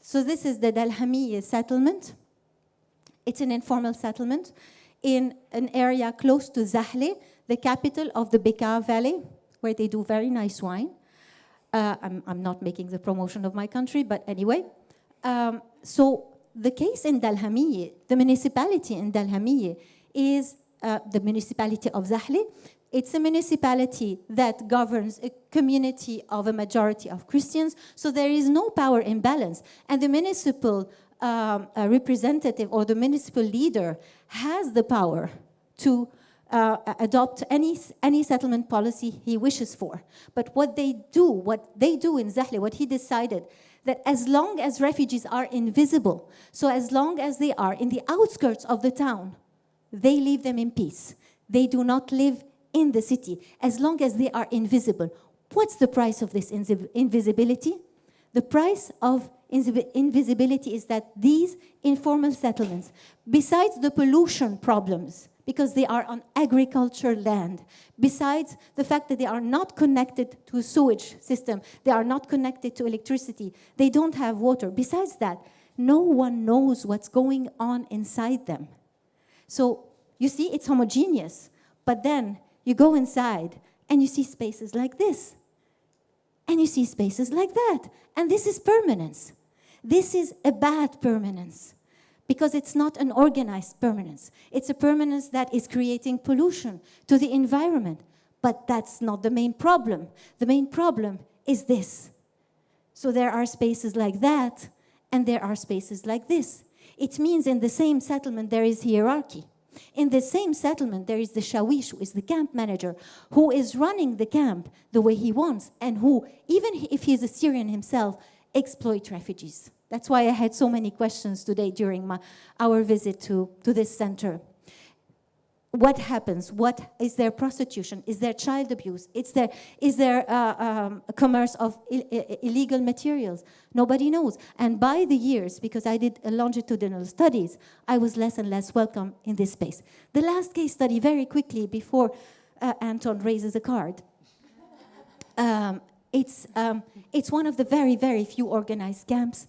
So this is the Dalhamiya settlement. It's an informal settlement in an area close to Zahle, the capital of the Bekaa Valley, where they do very nice wine. I'm not making the promotion of my country, but anyway. So the case in Dalhamiya, the municipality in Dalhamiya is the municipality of Zahle. It's a municipality that governs a community of a majority of Christians, so there is no power imbalance. And the municipal representative or the municipal leader has the power to adopt any settlement policy he wishes for. But what they do in Zahle, what he decided, that as long as refugees are invisible, so as long as they are in the outskirts of the town, they leave them in peace. They do not live in the city, as long as they are invisible. What's the price of this invisibility? The price of invisibility is that these informal settlements, besides the pollution problems, because they are on agriculture land, besides the fact that they are not connected to a sewage system, they are not connected to electricity, they don't have water. Besides that, no one knows what's going on inside them. So, you see, it's homogeneous, but then you go inside and you see spaces like this, and you see spaces like that, and this is permanence. This is a bad permanence, because it's not an organized permanence. It's a permanence that is creating pollution to the environment. But that's not the main problem. The main problem is this. So there are spaces like that, and there are spaces like this. It means in the same settlement there is hierarchy. In the same settlement there is the shawish, who is the camp manager, who is running the camp the way he wants, and who, even if he is a Syrian himself, exploit refugees. That's why I had so many questions today during our visit to this center. What happens? What is there prostitution? Is there child abuse? Is there commerce of illegal materials? Nobody knows. And by the years, because I did longitudinal studies, I was less and less welcome in this space. The last case study, very quickly, before Anton raises a card. It's one of the very, very few organized camps,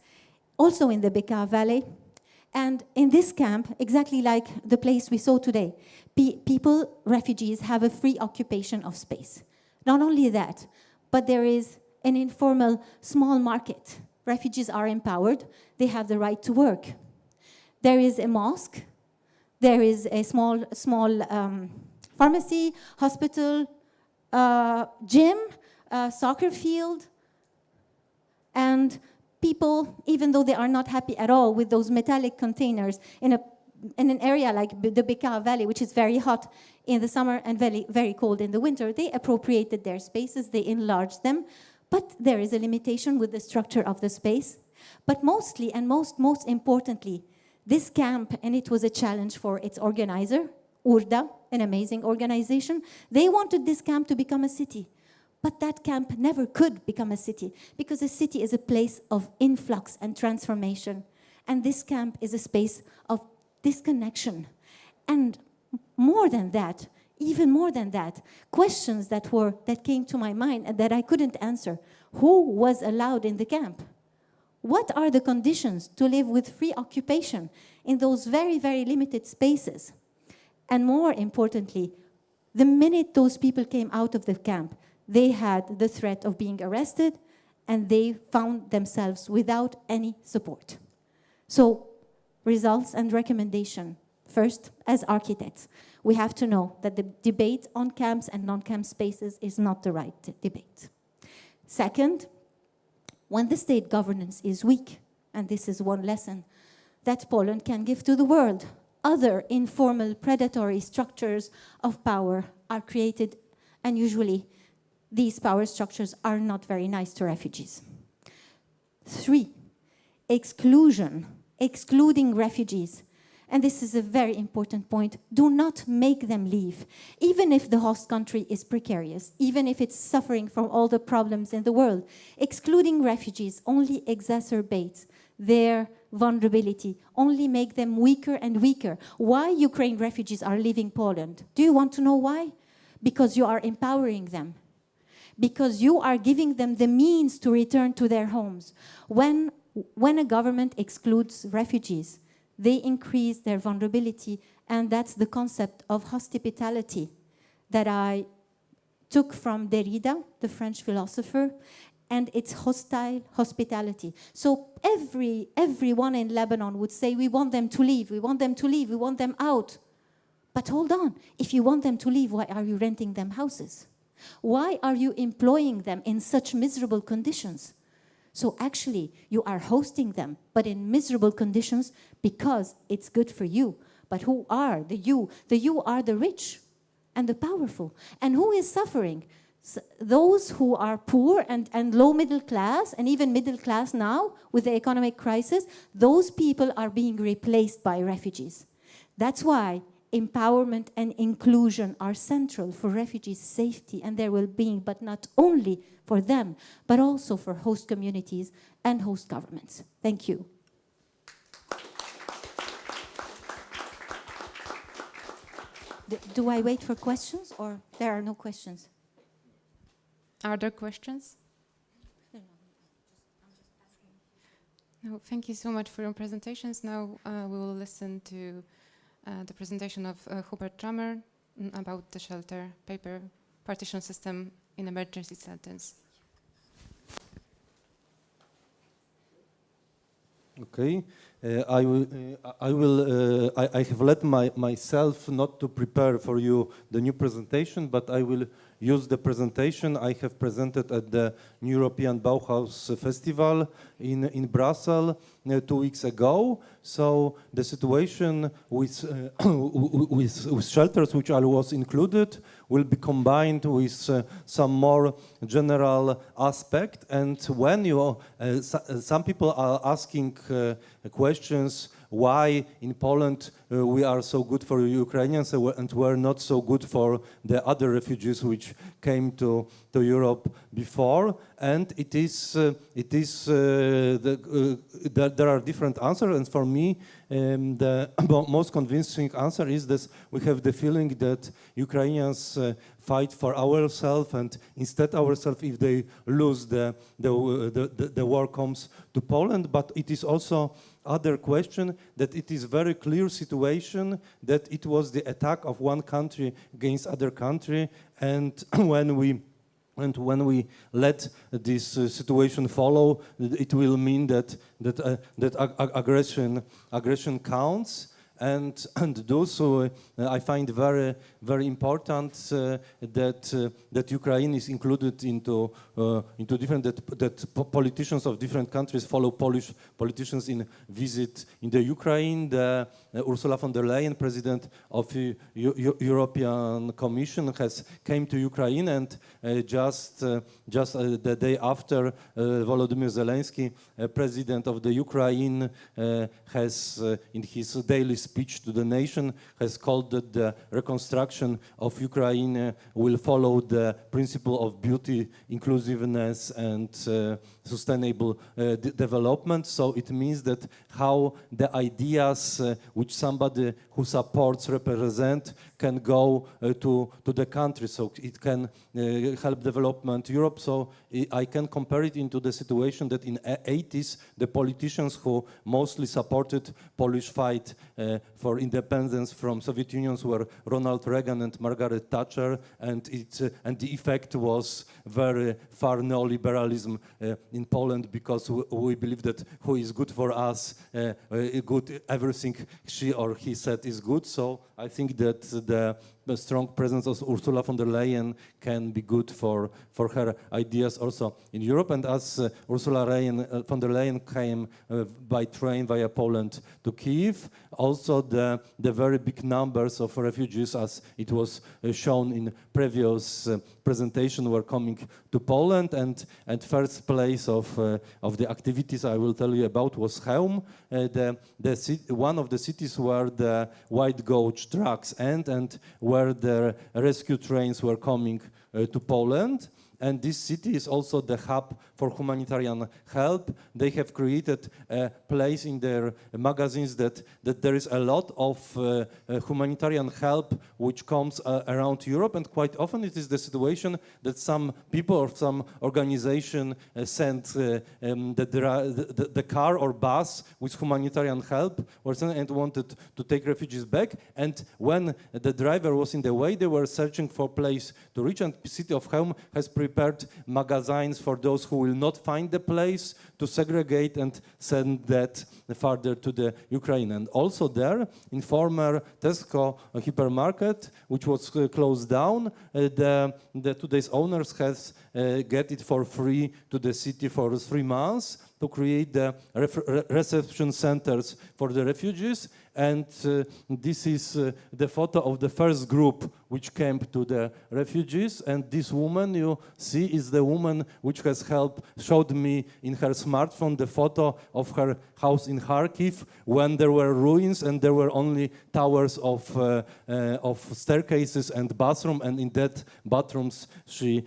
also in the Bekaa Valley. And in this camp, exactly like the place we saw today, people, refugees, have a free occupation of space. Not only that, but there is an informal small market. Refugees are empowered. They have the right to work. There is a mosque. There is a small pharmacy, hospital, gym, soccer field, and people, even though they are not happy at all with those metallic containers in an area like the Bekaa Valley, which is very hot in the summer and very, very cold in the winter, they appropriated their spaces, they enlarged them, but there is a limitation with the structure of the space. But mostly, and most importantly, this camp, and it was a challenge for its organizer, Urda, an amazing organization, they wanted this camp to become a city. But that camp never could become a city, because a city is a place of influx and transformation. And this camp is a space of disconnection. And more than that, even more than that, questions that came to my mind and that I couldn't answer. Who was allowed in the camp? What are the conditions to live with free occupation in those very, very limited spaces? And more importantly, the minute those people came out of the camp, they had the threat of being arrested, and they found themselves without any support. So, results and recommendation. First, as architects, we have to know that the debate on camps and non-camp spaces is not the right debate. Second, when the state governance is weak, and this is one lesson that Poland can give to the world, other informal predatory structures of power are created, and usually these power structures are not very nice to refugees. 3, excluding refugees. And this is a very important point. Do not make them leave. Even if the host country is precarious, even if it's suffering from all the problems in the world, excluding refugees only exacerbates their vulnerability, only make them weaker and weaker. Why Ukraine refugees are leaving Poland? Do you want to know why? Because you are empowering them. Because you are giving them the means to return to their homes. When a government excludes refugees, they increase their vulnerability, and that's the concept of hospitality that I took from Derrida, the French philosopher, and it's hostile hospitality. So everyone in Lebanon would say, we want them to leave, we want them to leave, we want them out. But hold on, if you want them to leave, why are you renting them houses? Why are you employing them in such miserable conditions? So actually, you are hosting them, but in miserable conditions because it's good for you. But who are the you? The you are the rich and the powerful. And who is suffering? Those who are poor and low middle class, and even middle class now with the economic crisis, those people are being replaced by refugees. That's why empowerment and inclusion are central for refugees' safety and their well-being, but not only for them, but also for host communities and host governments. Thank you. Do I wait for questions, or there are no questions? Are there questions? No, thank you so much for your presentations. Now we will listen to the presentation of Hubert Trammer about the SHELTER paper, partition system in emergency settings. Okay, I have let myself not to prepare for you the new presentation, but I will use the presentation I have presented at the New European Bauhaus Festival in Brussels 2 weeks ago. So the situation with shelters, which I was included, will be combined with some more general aspect. And when you, some people are asking questions, why in Poland we are so good for Ukrainians and we're not so good for the other refugees which came to Europe before. And there are different answers, and for me the most convincing answer is this: we have the feeling that Ukrainians fight for ourselves, and instead ourselves, if they lose, the war comes to Poland. But it is also other question that it is very clear situation that it was the attack of one country against other country, and when we let this situation follow, it will mean that aggression counts. And those I find very important that Ukraine is included into different that politicians of different countries follow Polish politicians in visit in the Ukraine. Ursula von der Leyen, president of the European Commission, came to Ukraine, and just the day after, Volodymyr Zelensky, president of the Ukraine, has in his daily speech to the nation has called that the reconstruction of Ukraine will follow the principle of beauty, inclusiveness, and sustainable development. So it means that how the ideas which somebody who supports represent can go to the country, so it can help development Europe. So I can compare it into the situation that in 80s the politicians who mostly supported Polish fight for independence from Soviet Union were Ronald Reagan and Margaret Thatcher, and the effect was very far neoliberalism in Poland, because we believe that who is good for us, good, everything she or he said is good. So I think that the strong presence of Ursula von der Leyen can be good for her ideas also in Europe. And as Ursula von der Leyen came by train via Poland to Kyiv, also the very big numbers of refugees, as it was shown in previous presentation, were coming to Poland. And first place of the activities I will tell you about was Chełm, one of the cities where the White Gouge trucks and where the rescue trains were coming to Poland. And this city is also the hub for humanitarian help. They have created a place in their magazines that there is a lot of humanitarian help which comes around Europe, and quite often it is the situation that some people or some organization send the car or bus with humanitarian help and wanted to take refugees back. And when the driver was in the way, they were searching for a place to reach, and the city of Chełm has prepared magazines for those who will not find the place to segregate and send that further to the Ukraine. And also there, in former Tesco hypermarket, which was closed down, the today's owners has get it for free to the city for 3 months to create the reception centers for the refugees. And this is the photo of the first group which came to the refugees. And this woman you see is the woman which has showed me in her smartphone the photo of her house in Kharkiv when there were ruins and there were only towers of staircases and bathroom. And in that bathrooms she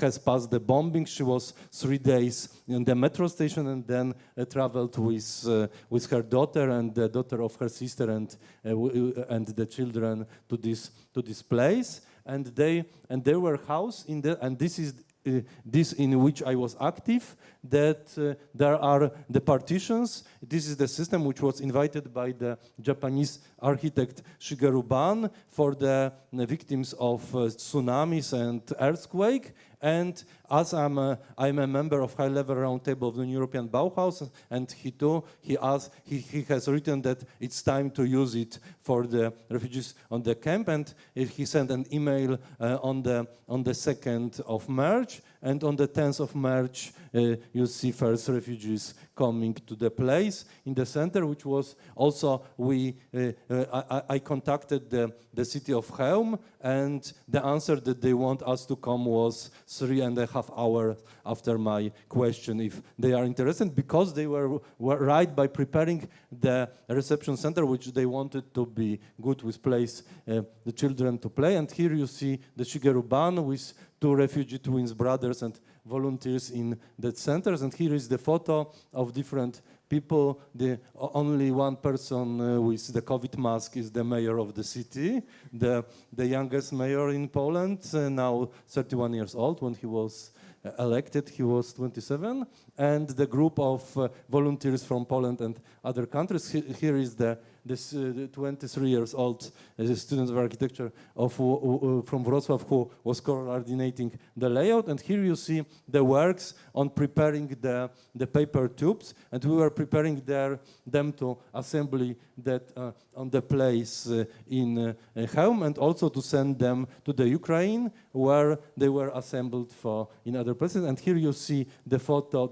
has passed the bombing. She was 3 days in the metro station and then traveled with her daughter and the daughter of her sister and the children to this place. And they were housed in the, and this is this in which I was active, that there are the partitions. This is the system which was invited by the Japanese architect Shigeru Ban for the victims of tsunamis and earthquake. And as I'm a member of high-level roundtable of the European Bauhaus, and he has written that it's time to use it for the refugees on the camp, and he sent an email on the 2nd of March, and on the 10th of March you see first refugees coming to the place in the center, which was also I contacted the city of Chełm, and the answer that they want us to come was 3.5 hours after my question if they are interested, because they were right by preparing the reception center, which they wanted to be good with place the children to play. And here you see the Shigeru Ban with 2 refugee twins brothers and volunteers in that centers. And here is the photo of different people. The only one person with the COVID mask is the mayor of the city, the youngest mayor in Poland, now 31 years old. When he was elected, he was 27. And the group of volunteers from Poland and other countries. Here is the 23 years old student of architecture from Wrocław who was coordinating the layout. And here you see the works on preparing the paper tubes, and we were preparing them to assembly that on the place in Chełm, and also to send them to the Ukraine, where they were assembled in other places. And here you see the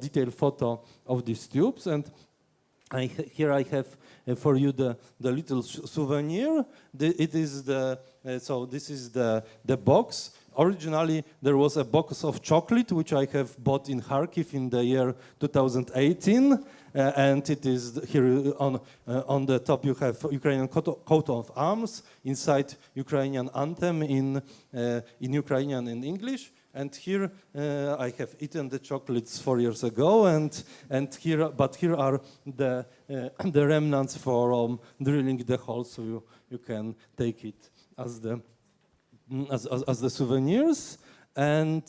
detailed photo of these tubes. And here I have for you the little souvenir. So this is the box. Originally, there was a box of chocolate which I have bought in Kharkiv in the year 2018, and it is here on the top. You have Ukrainian coat of arms, inside Ukrainian anthem in Ukrainian and English. And here I have eaten the chocolates 4 years ago, and here are the remnants from drilling the hole, so you can take it as the souvenirs. And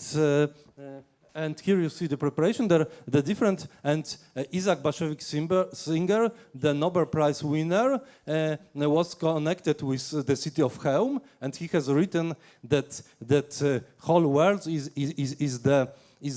And here you see the preparation, the different, and Isaac Bashevich Singer, the Nobel Prize winner, was connected with the city of Chełm, and he has written that whole world is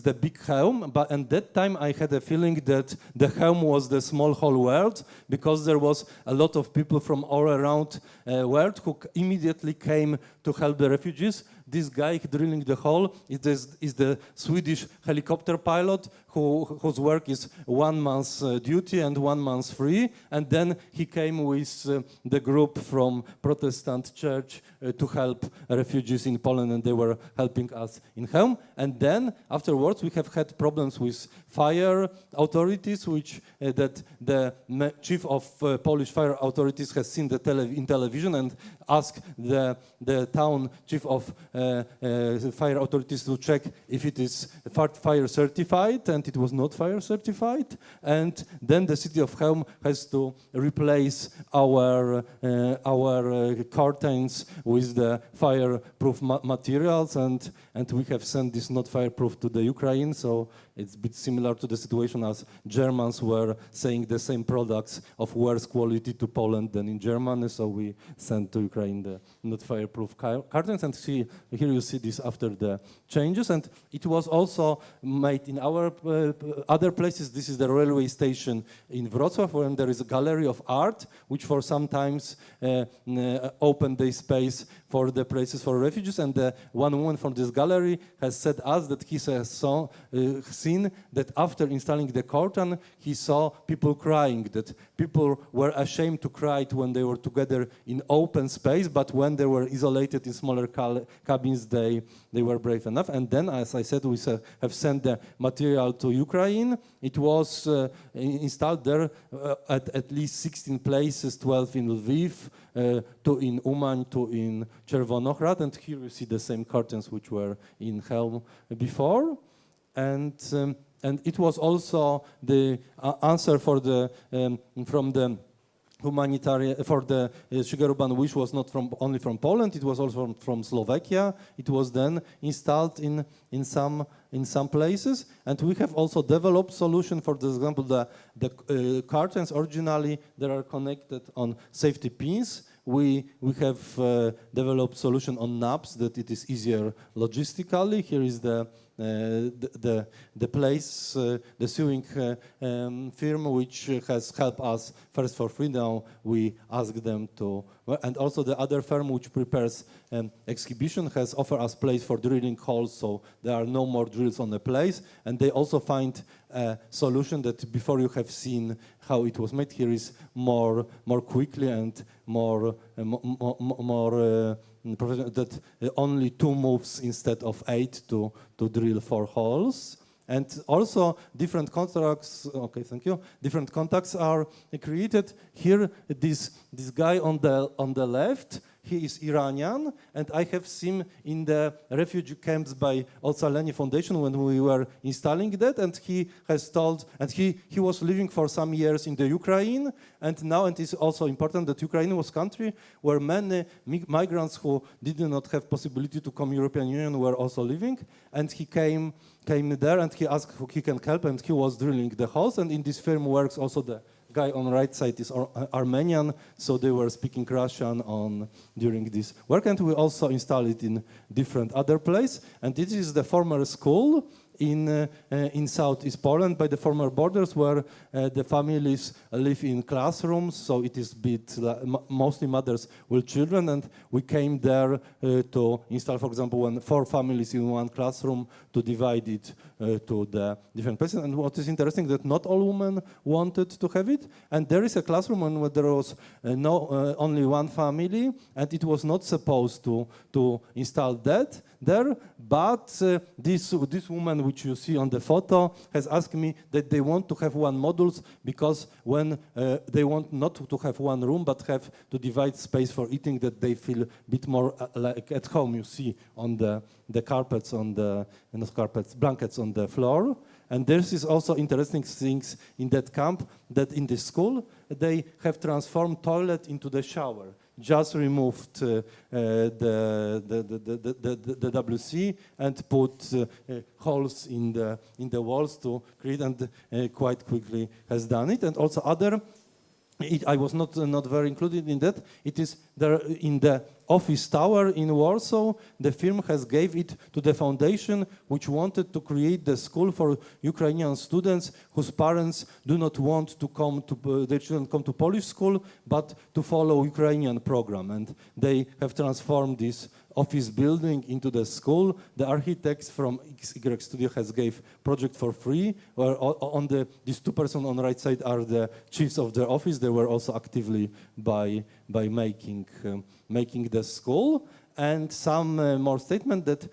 the big Chełm, but at that time I had a feeling that the Chełm was the small whole world, because there was a lot of people from all around world who immediately came to help the refugees. This guy drilling the hole is the Swedish helicopter pilot whose work is 1 month's duty and 1 month free. And then he came with the group from Protestant church to help refugees in Poland, and they were helping us in Chełm. And then afterwards we have had problems with fire authorities, which that the chief of Polish fire authorities has seen in television and asked the town chief of fire authorities to check if it is fire certified, and it was not fire certified. And then the city of Chełm has to replace our curtains with the fireproof materials, and we have sent this not fireproof to the Ukraine. So it's a bit similar to the situation as Germans were saying the same products of worse quality to Poland than in Germany. So we sent to Ukraine the not fireproof curtains. And here you see this after the changes. And it was also made in our other places. This is the railway station in Wrocław, where there is a gallery of art, which for sometimes opened the space for the places for refugees. And one woman from this gallery has said us that he has seen that after installing the curtain, he saw people crying, that people were ashamed to cry when they were together in open space, but when they were isolated in smaller cabins, they were brave enough. And then, as I said, we have sent the material to Ukraine. It was installed there at least 16 places, 12 in Lviv, 2 in Umań, 2 in Czerwonogród, and here you see the same curtains which were in Chełm before. And it was also the answer for from the humanitarian for the Shigeru Ban, which was not only from Poland, it was also from Slovakia. It was then installed in some places, and we have also developed solution. For example, the curtains originally they are connected on safety pins. We have developed solution on knobs that it is easier logistically. Here is the place, the sewing firm, which has helped us first for free. Now we ask them to, and also the other firm which prepares exhibition has offered us place for drilling holes, so there are no more drills on the place. And they also find a solution that before you have seen how it was made, here is more quickly and more that only 2 moves instead of 8 to drill 4 holes. And also different contracts. Okay, thank you. Different contacts are created. Here, this guy on the left, he is Iranian, and I have seen in the refugee camps by Ocalenie Foundation when we were installing that, and he has told, and he was living for some years in the Ukraine, and now it is also important that Ukraine was country where many migrants who did not have possibility to come European Union were also living, and he came there and he asked who he can help, and he was drilling the holes. And in this firm works also the guy on the right side is Armenian, so they were speaking Russian during this work. And we also installed it in different other places. And this is the former school in Southeast Poland by the former borders, where the families live in classrooms, so it is mostly mothers with children, and we came there to install, for example, 4 families in one classroom, to divide it to the different places. And what is interesting that not all women wanted to have it, and there is a classroom where there was only one family, and it was not supposed to install that there, but this woman which you see on the photo has asked me that they want to have 1 modules, because when they want not to have 1 room but have to divide space for eating, that they feel a bit more like at home. You see on the carpets blankets on the floor. And there is also interesting things in that camp, that in the school they have transformed toilet into the shower. just removed the WC and put holes in the walls to create, and quite quickly has done it. And also other, I was not very included in that. It is there in the office tower in Warsaw. The firm has gave it to the foundation which wanted to create the school for Ukrainian students whose parents do not want to come to their children come to Polish school, but to follow Ukrainian program. And they have transformed this office building into the school. The architects from XY Studio has gave project for free. Where on these two persons on the right side are the chiefs of the office. They were also actively by making the school. And some more statement that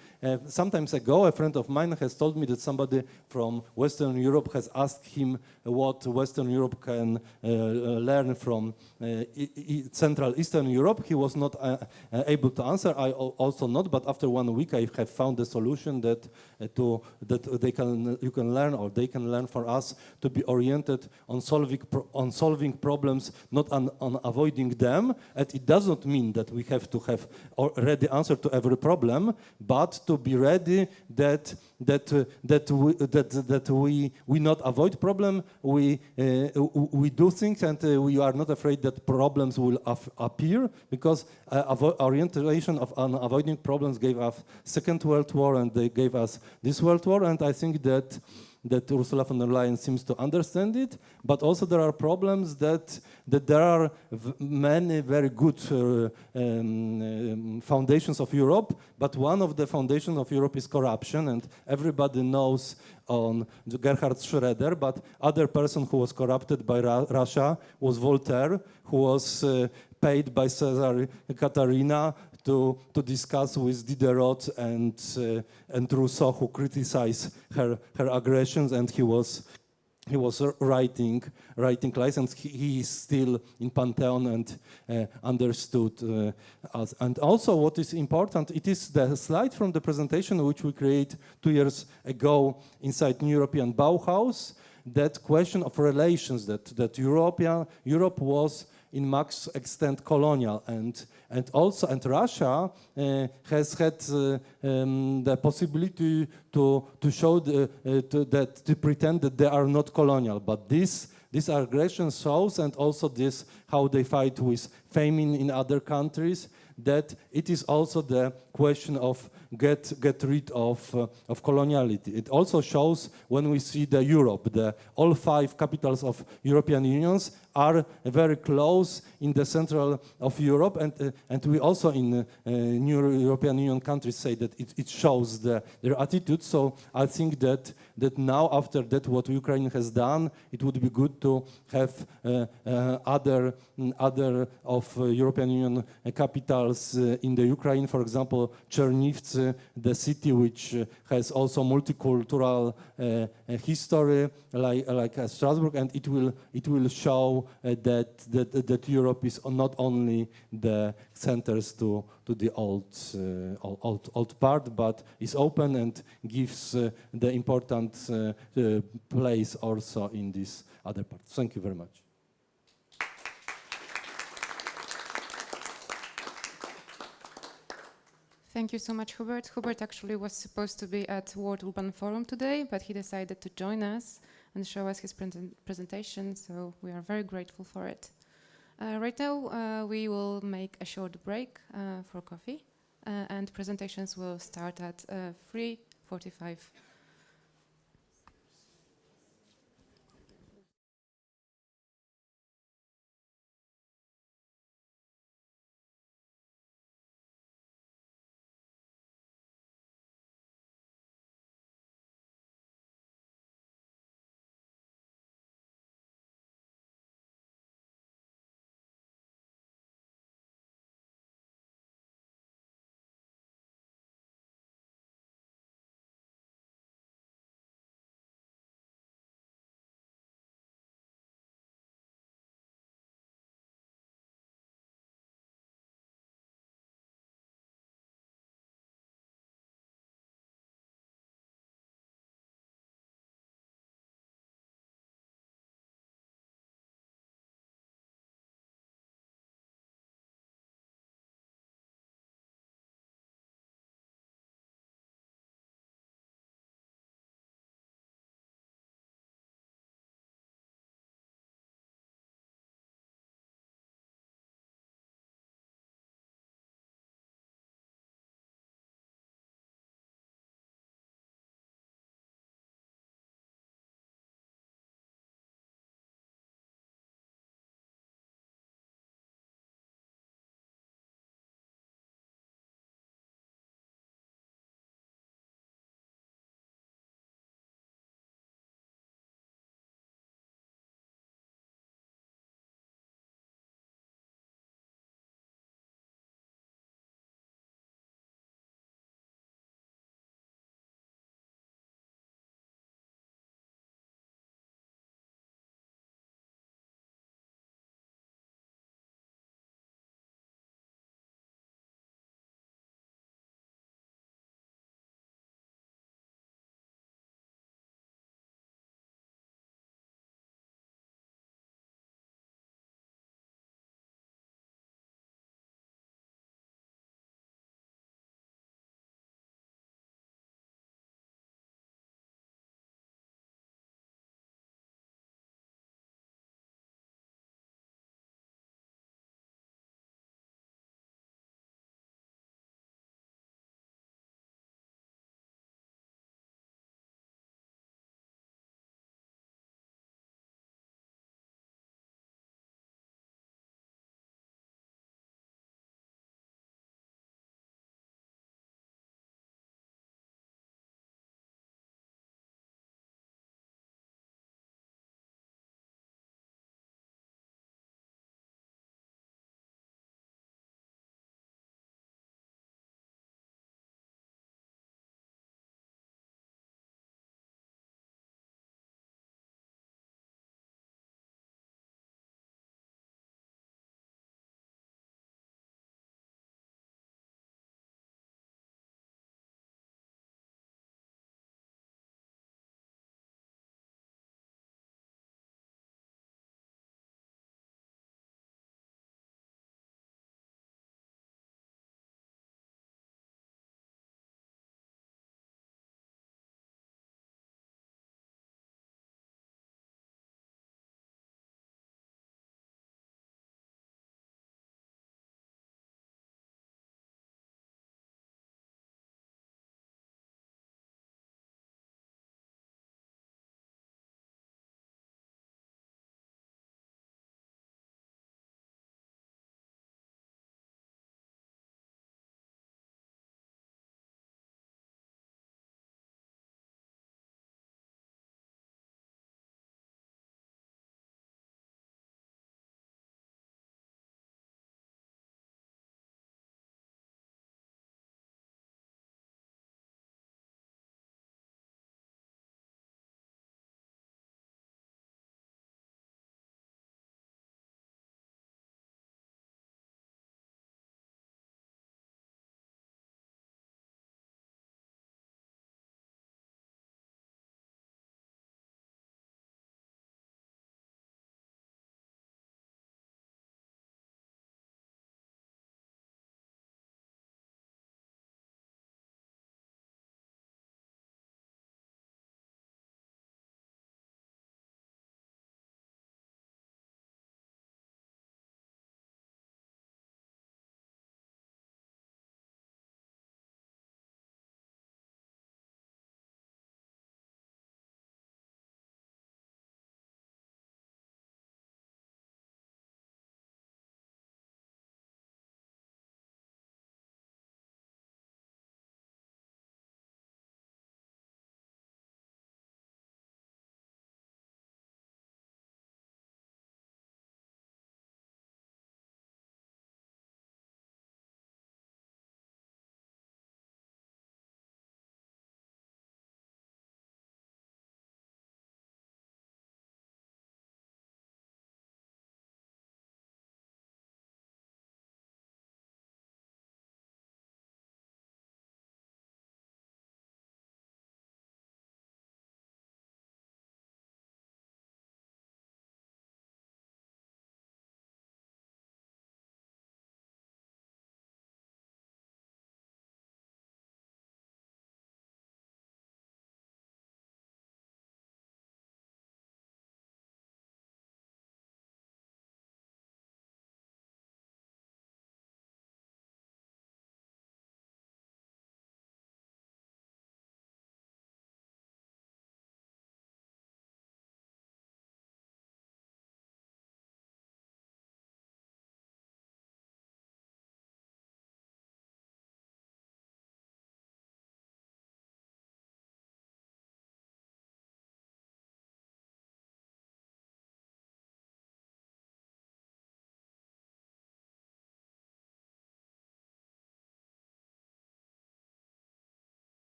sometimes ago a friend of mine has told me that somebody from Western Europe has asked him what Western Europe can learn from Central Eastern Europe. He was not able to answer. I also not, but after 1 week I have found a solution that they can learn for us to be oriented on solving problems, not on avoiding them. And it does not mean that we have to have ready answer to every problem, but to be ready that we not avoid problem. We do things, and we are not afraid that problems will appear, because orientation on avoiding problems gave us Second World War, and they gave us this World War. And I think that Ursula von der Leyen seems to understand it, but also there are problems that there are many very good foundations of Europe, but one of the foundations of Europe is corruption, and everybody knows on Gerhard Schroeder, but other person who was corrupted by Russia was Voltaire, who was paid by Caesar Katarina to discuss with Diderot and Rousseau, who criticized her aggressions, and he was writing license. He is still in Pantheon and understood us. And also what is important, it is the slide from the presentation which we created 2 years ago inside New European Bauhaus, that question of relations, that Europe was in max extent colonial, and Russia has had the possibility to show to pretend that they are not colonial, but this aggression shows, and also this how they fight with famine in other countries, that it is also the question of get rid of coloniality. It also shows when we see the Europe, all 5 capitals of European Unions are very close in the central of Europe, and we also in new European Union countries say that it shows their attitude. So I think that now, after that, what Ukraine has done, it would be good to have other of European Union capitals in the Ukraine. For example, Chernivtsi, the city which has also multicultural history, like Strasbourg, and it will show that Europe is not only the centers to the old part, but is open and gives the important place also in this other part. Thank you very much. Thank you so much, Hubert. Hubert actually was supposed to be at World Urban Forum today, but he decided to join us and show us his presentation, so we are very grateful for it. Right now, we will make a short break for coffee, and presentations will start at 3:45.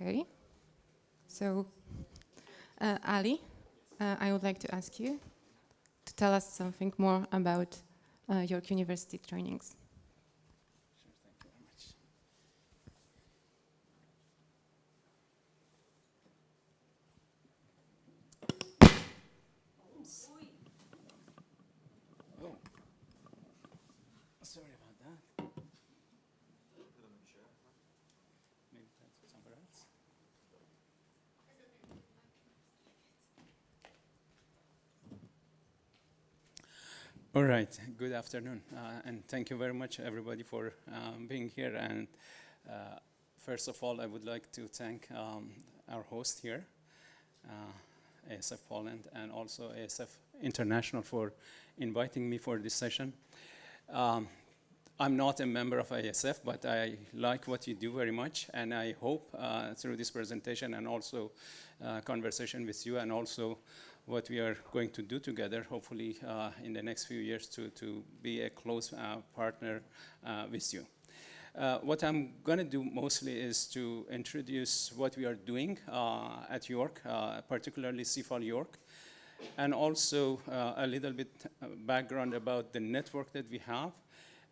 Okay. So, Ali, I would like to ask you to tell us something more about York University trainings. Sure, thank you very much. Oh, sorry about that. Maybe that's somewhere else. All right, good afternoon, and thank you very much, everybody, for being here. And first of all, I would like to thank our host here, ASF Poland, and also ASF International for inviting me for this session. I'm not a member of ASF, but I like what you do very much, and I hope through this presentation and also conversation with you, and also what we are going to do together, hopefully in the next few years, to be a close partner with you. What I'm going to do mostly is to introduce what we are doing at York, particularly CFAL York, and also a little bit background about the network that we have,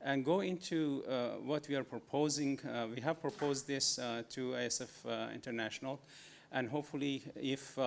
and go into what we are proposing. We have proposed this to ASF International, and hopefully if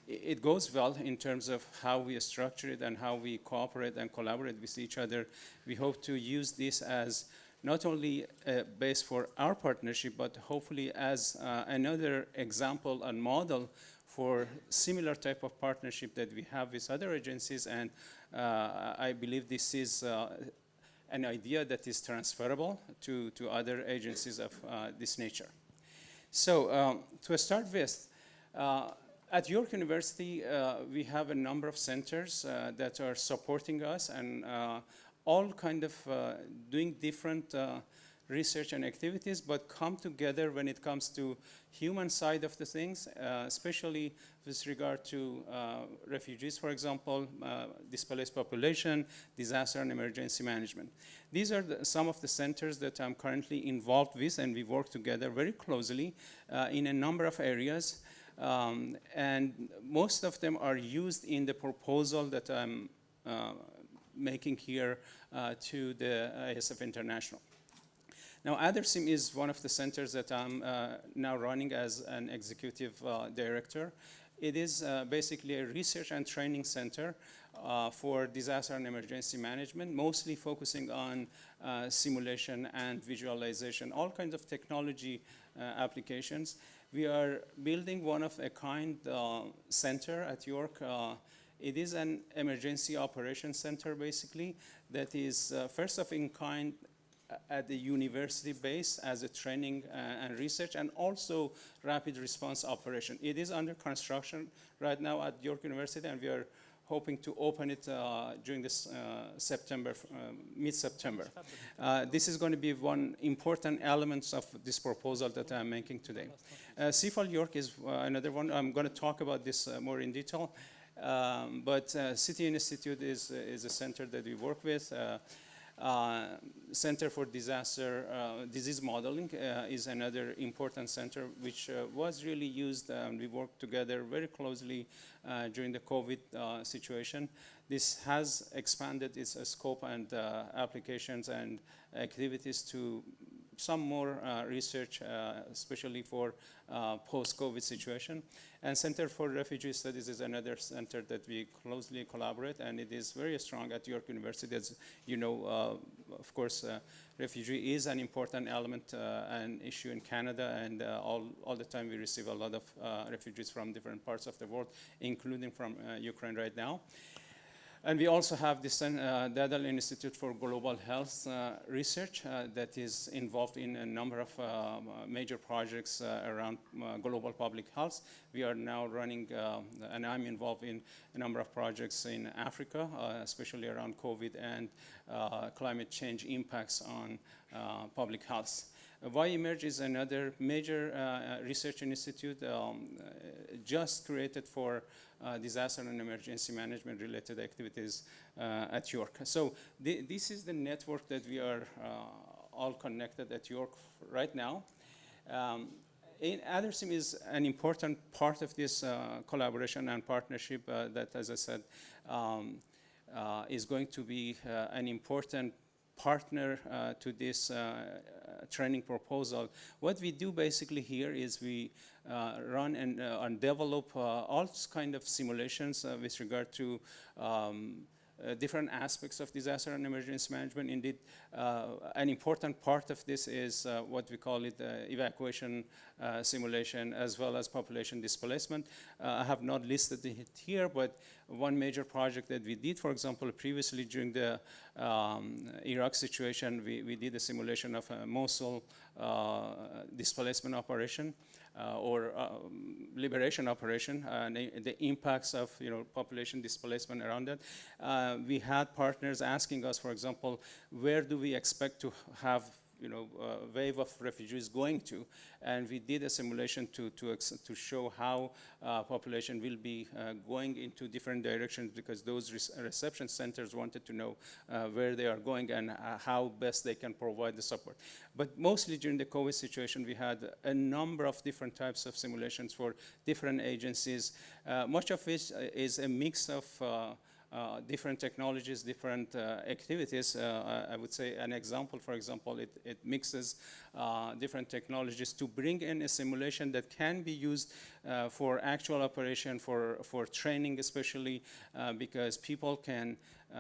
it goes well in terms of how we structure it and how we cooperate and collaborate with each other, we hope to use this as not only a base for our partnership, but hopefully as another example and model for similar type of partnership that we have with other agencies. And I believe this is an idea that is transferable to other agencies of this nature. So to start with, at York University, we have a number of centers that are supporting us, and all kind of doing different research and activities, but come together when it comes to human side of the things, especially with regard to refugees, for example, displaced population, disaster and emergency management. These are some of the centers that I'm currently involved with, and we work together very closely in a number of areas. And most of them are used in the proposal that I'm making here to the ASF International. Now, ADERSIM is one of the centers that I'm now running as an executive director. It is basically a research and training center for disaster and emergency management, mostly focusing on simulation and visualization, all kinds of technology applications. We are building one-of-a-kind center at York. It is an emergency operations center, basically, that is first of its kind at the university base as a training and research, and also rapid response operation. It is under construction right now at York University, and we are hoping to open it during this September, mid-September. This is going to be one important element of this proposal that I'm making today. CFAL York is another one. I'm going to talk about this more in detail. But City Institute is a center that we work with. Center for Disease Modeling is another important center which was really used, and we worked together very closely during the COVID situation. This has expanded its scope and applications and activities to some more research, especially for post-COVID situation. And Center for Refugee Studies is another center that we closely collaborate, and it is very strong at York University. As you know, of course, refugee is an important element and issue in Canada, and all the time we receive a lot of refugees from different parts of the world, including from Ukraine right now. And we also have this Dadal Institute for Global Health Research that is involved in a number of major projects around global public health. We are now running, and I'm involved in a number of projects in Africa, especially around COVID and climate change impacts on public health. YEmerge is another major research institute just created for disaster and emergency management related activities at York. So this is the network that we are all connected at York right now. ADRSIM is an important part of this collaboration and partnership that, as I said, is going to be an important partner to this training proposal. What we do basically here is we run and develop all kind of simulations with regard to different aspects of disaster and emergency management. Indeed, an important part of this is what we call it evacuation simulation, as well as population displacement. I have not listed it here, but one major project that we did, for example, previously during the Iraq situation, we did a simulation of a Mosul displacement operation. Or liberation operation, and the impacts of population displacement around it. We had partners asking us, for example, where do we expect to have a wave of refugees going to, and we did a simulation to show how population will be going into different directions, because those reception centers wanted to know where they are going and how best they can provide the support. But mostly during the COVID situation, we had a number of different types of simulations for different agencies. Much of it is a mix of different technologies, different activities. I would say an example, for example, it mixes different technologies to bring in a simulation that can be used for actual operation, for training especially, because people can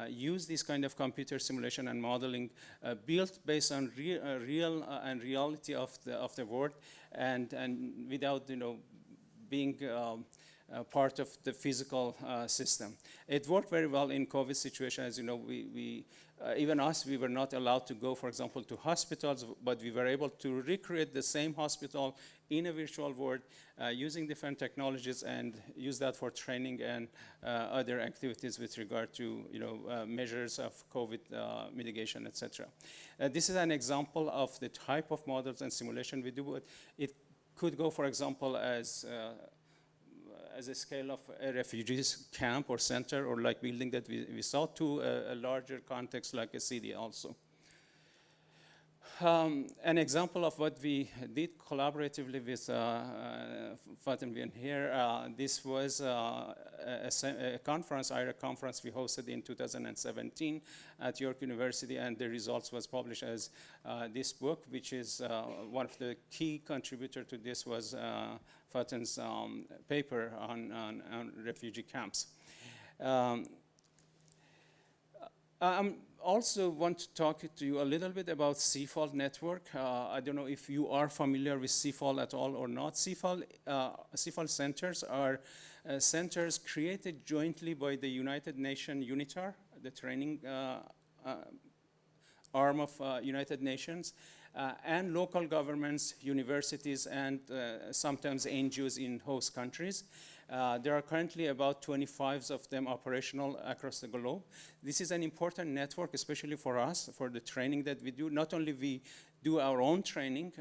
use this kind of computer simulation and modeling built based on real and reality of the world, and without being part of the physical system. It worked very well in COVID situation. As you know, even us, we were not allowed to go, for example, to hospitals, but we were able to recreate the same hospital in a virtual world using different technologies, and use that for training and other activities with regard to measures of COVID mitigation, etc. This is an example of the type of models and simulation we do. It could go, for example, as a scale of a refugees camp or center, or like building that we saw, to a larger context like a city also. An example of what we did collaboratively with Fatim here, this was a conference, IRA conference we hosted in 2017 at York University, and the results was published as this book, which is one of the key contributor to this was Fatim's paper on refugee camps. I also want to talk to you a little bit about CFAL network. I don't know if you are familiar with CFAL at all or not. CFAL centers are centers created jointly by the United Nations UNITAR, the training arm of United Nations, and local governments, universities, and sometimes NGOs in host countries. There are currently about 25 of them operational across the globe. This is an important network, especially for us, for the training that we do. Not only we do our own training,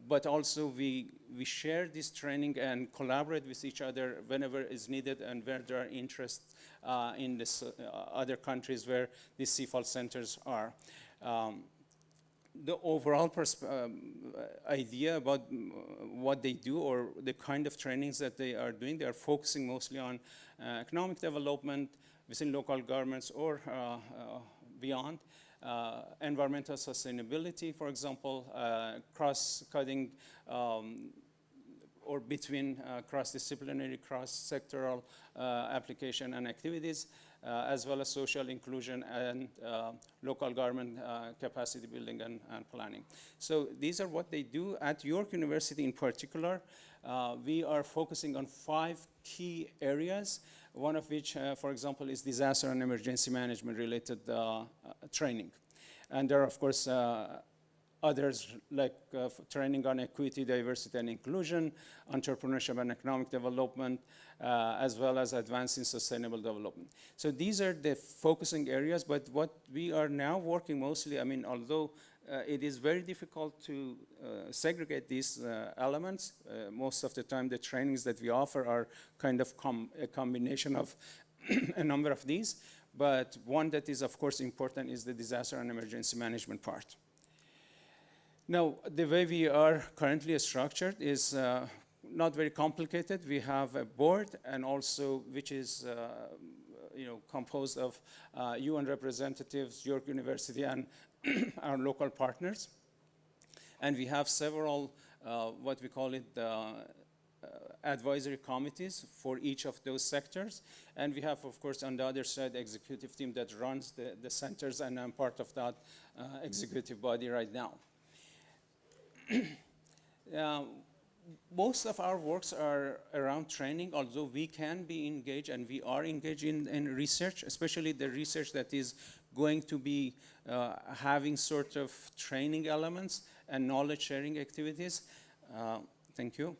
but also we share this training and collaborate with each other whenever is needed, and where there are interests in this, other countries where these CFAL centers are. The overall idea about what they do, or the kind of trainings that they are doing, they are focusing mostly on economic development within local governments or beyond, environmental sustainability, for example, cross-cutting or between cross-disciplinary, cross-sectoral application and activities, as well as social inclusion and local government capacity building and planning. So these are what they do. At York University in particular, we are focusing on 5 key areas, one of which, for example, is disaster and emergency management related training. And there are, of course, others like training on equity, diversity, and inclusion, entrepreneurship and economic development, as well as advancing sustainable development. So these are the focusing areas, but what we are now working mostly, I mean, although it is very difficult to segregate these elements, most of the time the trainings that we offer are kind of a combination of a number of these, but one that is, of course, important is the disaster and emergency management part. Now, the way we are currently structured is not very complicated. We have a board, and also which is composed of UN representatives, York University, and our local partners. And we have several, what we call it, advisory committees for each of those sectors. And we have, of course, on the other side, the executive team that runs the centers, and I'm part of that executive body right now. Most of our works are around training, although we can be engaged, and we are engaged in research, especially the research that is going to be having sort of training elements and knowledge sharing activities. Thank you.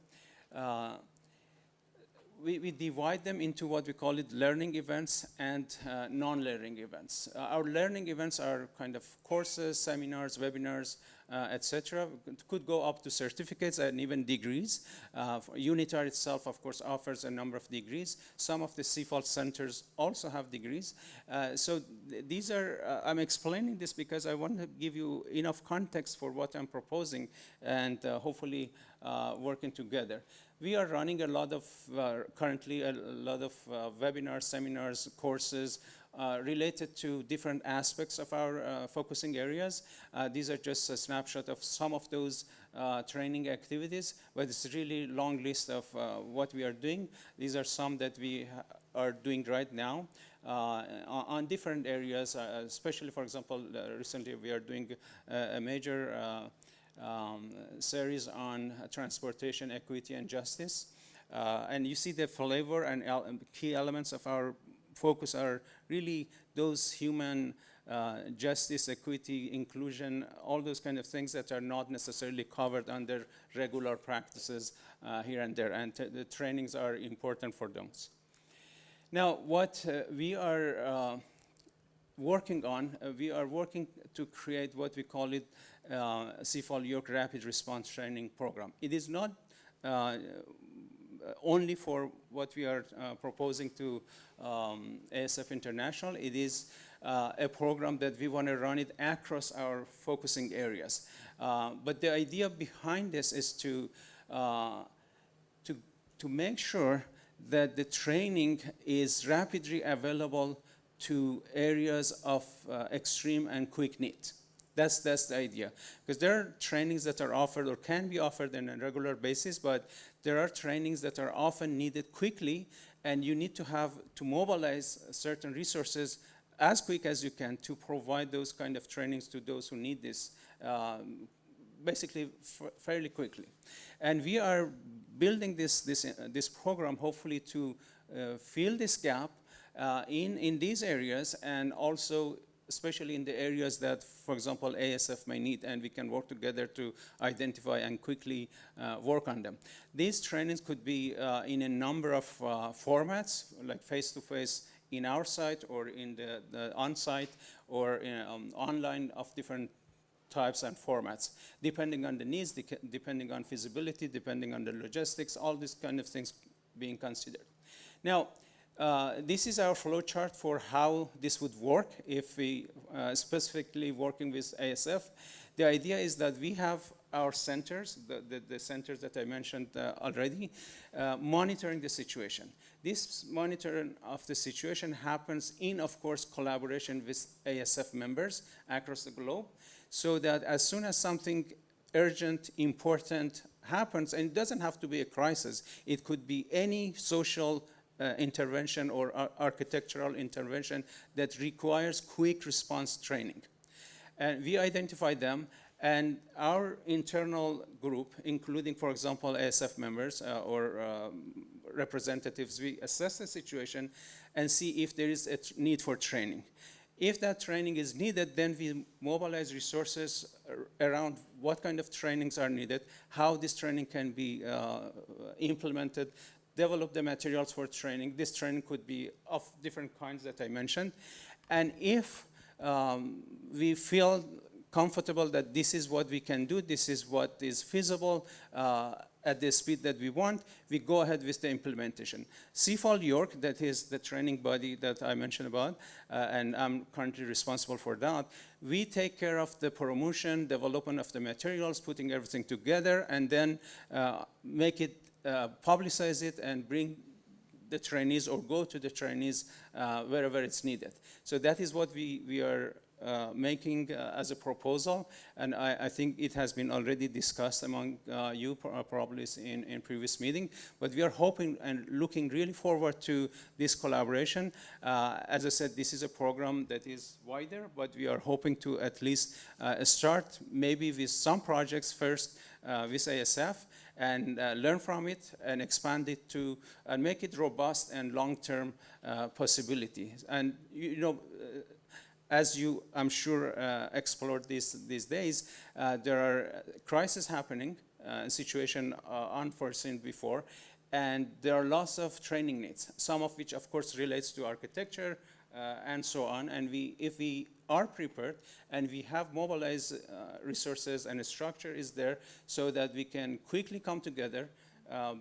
We divide them into what we call it learning events and non-learning events. Our learning events are kind of courses, seminars, webinars, etc. It could go up to certificates and even degrees. UNITAR itself, of course, offers a number of degrees. Some of the CFAL centers also have degrees. So these are, I'm explaining this because I want to give you enough context for what I'm proposing, and hopefully working together. We are running a lot of, currently, a lot of webinars, seminars, courses related to different aspects of our focusing areas. These are just a snapshot of some of those training activities, but it's a really long list of what we are doing. These are some that we are doing right now on different areas, especially, for example, recently we are doing a major series on transportation, equity, and justice. And you see the flavor and key elements of our focus are really those human justice, equity, inclusion, all those kind of things that are not necessarily covered under regular practices here and there. And the trainings are important for those. Now, what we are working on, we are working to create what we call it CFAL York Rapid Response Training Program. It is not only for what we are proposing to ASF International. It is a program that we want to run it across our focusing areas. But the idea behind this is to make sure that the training is rapidly available to areas of extreme and quick need. That's the idea. Because there are trainings that are offered or can be offered on a regular basis, but there are trainings that are often needed quickly, and you need to mobilize certain resources as quick as you can to provide those kind of trainings to those who need this, basically fairly quickly. And we are building this program hopefully to fill this gap in these areas, and also especially in the areas that, for example, ASF may need, and we can work together to identify and quickly work on them. These trainings could be in a number of formats, like face-to-face in our site, or in the on-site, or online of different types and formats, depending on the needs, depending on feasibility, depending on the logistics, all these kind of things being considered. Now, this is our flow chart for how this would work if we specifically working with ASF. The idea is that we have our centers, the centers that I mentioned already, monitoring the situation. This monitoring of the situation happens in, of course, collaboration with ASF members across the globe, so that as soon as something urgent, important happens, and it doesn't have to be a crisis, it could be any social intervention or architectural intervention that requires quick response training. And we identify them, and our internal group, including, for example, ASF members or representatives, we assess the situation and see if there is a need for training. If that training is needed, then we mobilize resources around what kind of trainings are needed, how this training can be implemented, develop the materials for training. This training could be of different kinds that I mentioned. And if we feel comfortable that this is what we can do, this is what is feasible, at the speed that we want, we go ahead with the implementation. CFAL York, that is the training body that I mentioned about, and I'm currently responsible for that. We take care of the promotion, development of the materials, putting everything together, and then make it, publicize it, and bring the trainees or go to the trainees wherever it's needed. So that is what we are making as a proposal, and I think it has been already discussed among you probably in previous meeting, but we are hoping and looking really forward to this collaboration. As I said, this is a program that is wider, but we are hoping to at least start maybe with some projects first with ASF, and learn from it and expand it to and make it robust and long-term possibility. And you know, as you, I'm sure, explored these days, there are crises happening, situation unforeseen before, and there are lots of training needs, some of which, of course, relates to architecture and so on. And if we are prepared and we have mobilized resources and a structure is there so that we can quickly come together,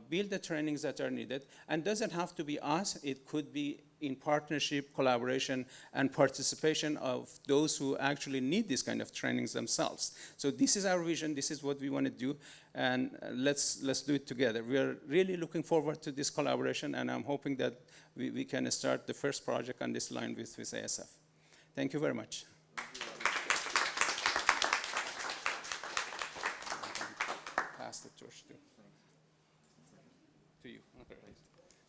build the trainings that are needed, and doesn't have to be us, it could be in partnership, collaboration, and participation of those who actually need this kind of trainings themselves. So this is our vision, this is what we want to do, and let's do it together. We are really looking forward to this collaboration, and I'm hoping that we can start the first project on this line with ASF. Thank you very much. Pass the torch to you. Okay.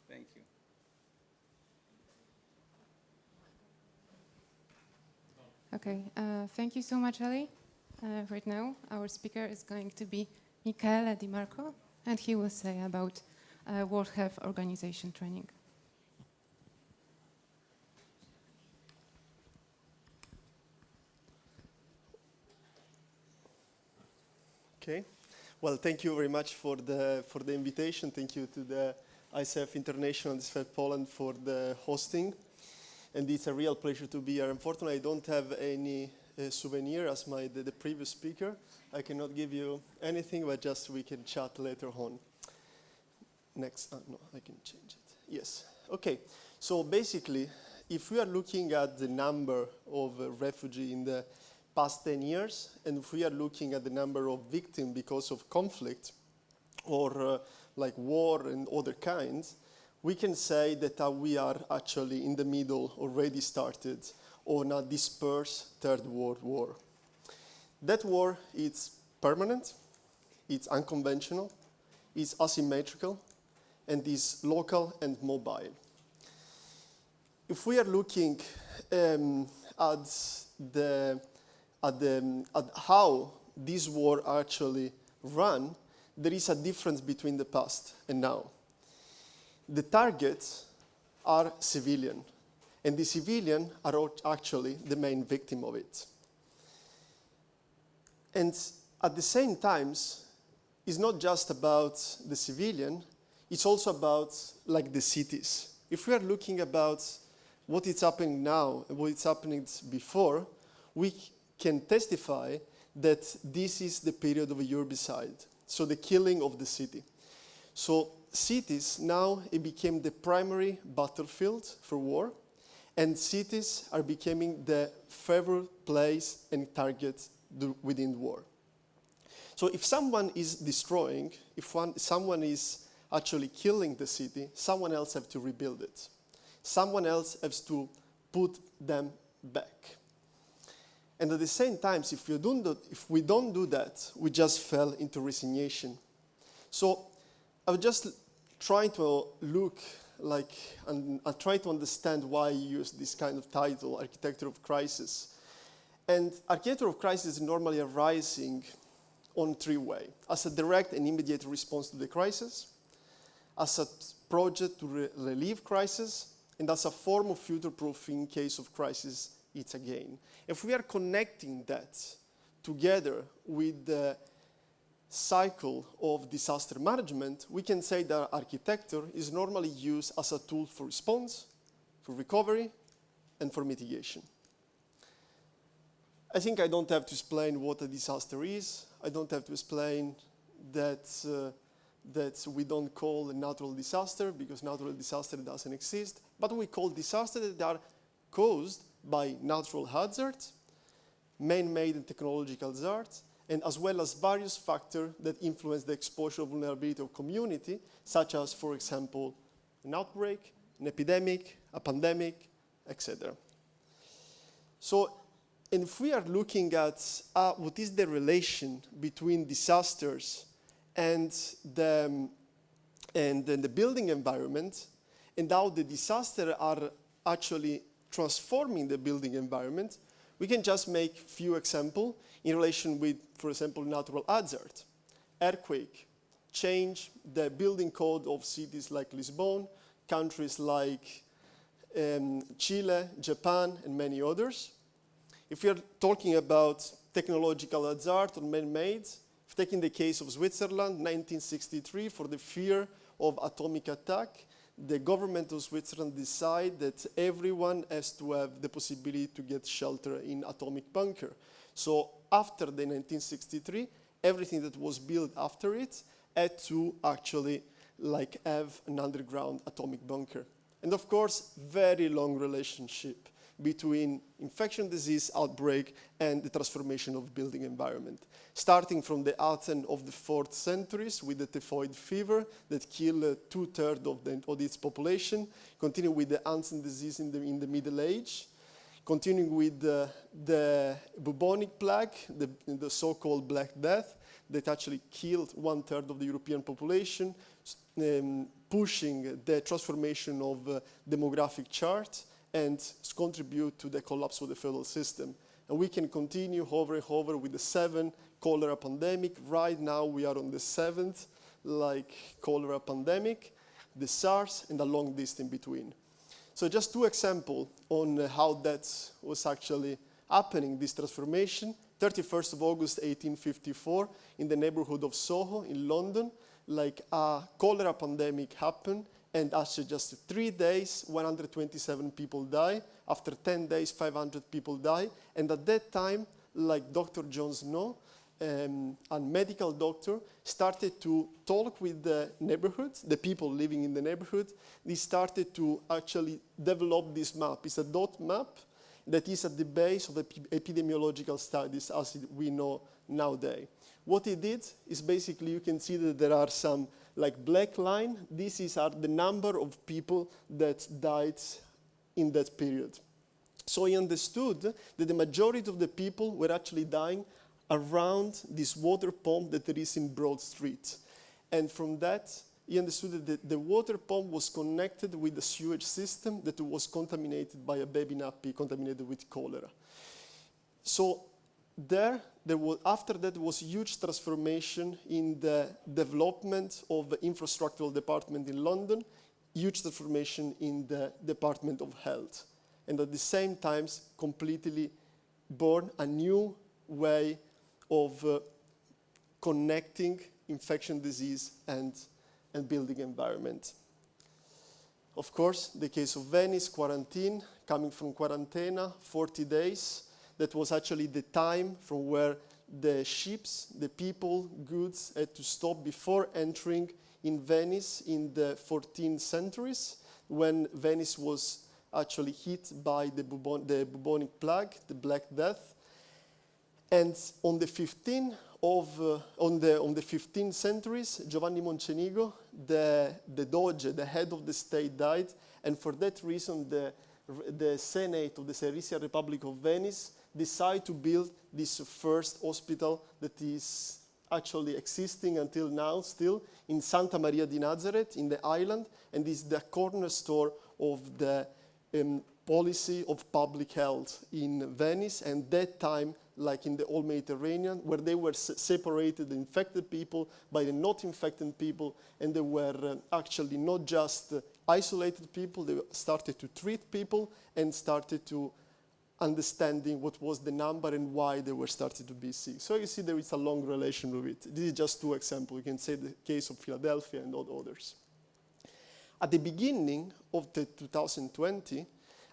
Thank you. Okay, thank you so much, Ali. Right now, our speaker is going to be Michele Di Marco, and he will say about World Health Organization training. Okay. Well, thank you very much for the invitation. Thank you to the ASF International and Poland for the hosting. And it's a real pleasure to be here. Unfortunately, I don't have any souvenir as the previous speaker. I cannot give you anything, but just we can chat later on. Next, no, I can change it. Yes. Okay. So basically, if we are looking at the number of refugees in the past 10 years, and if we are looking at the number of victims because of conflict or like war and other kinds, we can say that we are actually in the middle, already started, on a dispersed Third World War. That war is permanent, it's unconventional, it's asymmetrical, and is local and mobile. If we are looking at how this war actually ran, there is a difference between the past and now. The targets are civilian, and the civilian are actually the main victim of it. And at the same time, it's not just about the civilian, it's also about like the cities. If we are looking about what is happening now and what is happening before, we can testify that this is the period of a urbicide, so the killing of the city. So cities now it became the primary battlefield for war, and cities are becoming the favorite place and target within war. So if someone is destroying, if someone is actually killing the city, someone else has to rebuild it. Someone else has to put them back. And at the same time, if we don't do that, we just fell into resignation. So I was just trying to look like, and I try to understand why I use this kind of title, Architecture of Crisis. And Architecture of Crisis is normally arising on three ways: as a direct and immediate response to the crisis, as a project to relieve crisis, and as a form of future-proofing in case of crisis it's again. If we are connecting that together with the cycle of disaster management, we can say that architecture is normally used as a tool for response, for recovery, and for mitigation. I think I don't have to explain what a disaster is. I don't have to explain that that we don't call a natural disaster because natural disaster doesn't exist, but we call disasters that are caused by natural hazards, man-made and technological hazards, and as well as various factors that influence the exposure of vulnerability of community, such as, for example, an outbreak, an epidemic, a pandemic, etc. So, and if we are looking at what is the relation between disasters and the building environment, and how the disasters are actually transforming the building environment, we can just make few examples in relation with, for example, natural hazard. Earthquake change the building code of cities like Lisbon, countries like Chile, Japan, and many others. If we are talking about technological hazard or man-made, taking the case of Switzerland, 1963, for the fear of atomic attack, the government of Switzerland decided that everyone has to have the possibility to get shelter in atomic bunker. So after the 1963, everything that was built after it had to actually have an underground atomic bunker. And of course, very long relationship between infection disease outbreak and the transformation of building environment. Starting from the Athens of the 4th centuries with the typhoid fever that killed 2/3 of its population, continuing with the Hansen disease in the Middle Age, continuing with the bubonic plague, the so-called Black Death, that actually killed 1/3 of the European population, pushing the transformation of demographic chart and contribute to the collapse of the feudal system. And we can continue over and over with the 7th cholera pandemic. Right now we are on the 7th cholera pandemic, the SARS, and a long distance between. So just 2 examples on how that was actually happening, this transformation. 31st of August 1854, in the neighborhood of Soho in London, a cholera pandemic happened, and after just 3 days, 127 people die. After 10 days, 500 people die. And at that time, Dr. John Snow, a medical doctor, started to talk with the neighborhood, the people living in the neighborhood. They started to actually develop this map. It's a dot map that is at the base of the epidemiological studies as we know nowadays. What he did is basically, you can see that there are some black line. These are the number of people that died in that period. So he understood that the majority of the people were actually dying around this water pump that there is in Broad Street. And from that, he understood that the water pump was connected with the sewage system that was contaminated by a baby nappy, contaminated with cholera. So after that was huge transformation in the development of the infrastructural department in London, huge transformation in the Department of Health. And at the same time, completely born a new way of connecting infection disease and building environment. Of course, the case of Venice, quarantine, coming from quarantena, 40 days. That was actually the time from where the ships, the people, goods had to stop before entering in Venice in the 14th centuries, when Venice was actually hit by the bubonic plague, the Black Death. And on the 15th centuries, Giovanni Moncenigo, the Doge, the head of the state, died, and for that reason, the Senate of the Serisia Republic of Venice decided to build this first hospital that is actually existing until now still in Santa Maria di Nazareth in the island, and is the cornerstone of the policy of public health in Venice, and that time in the whole Mediterranean, where they were separated the infected people by the not infected people, and they were actually not just isolated people, they started to treat people and started to understanding what was the number and why they were starting to be sick. So you see there is a long relation with it. This is just 2 examples. You can say the case of Philadelphia and all others. At the beginning of the 2020,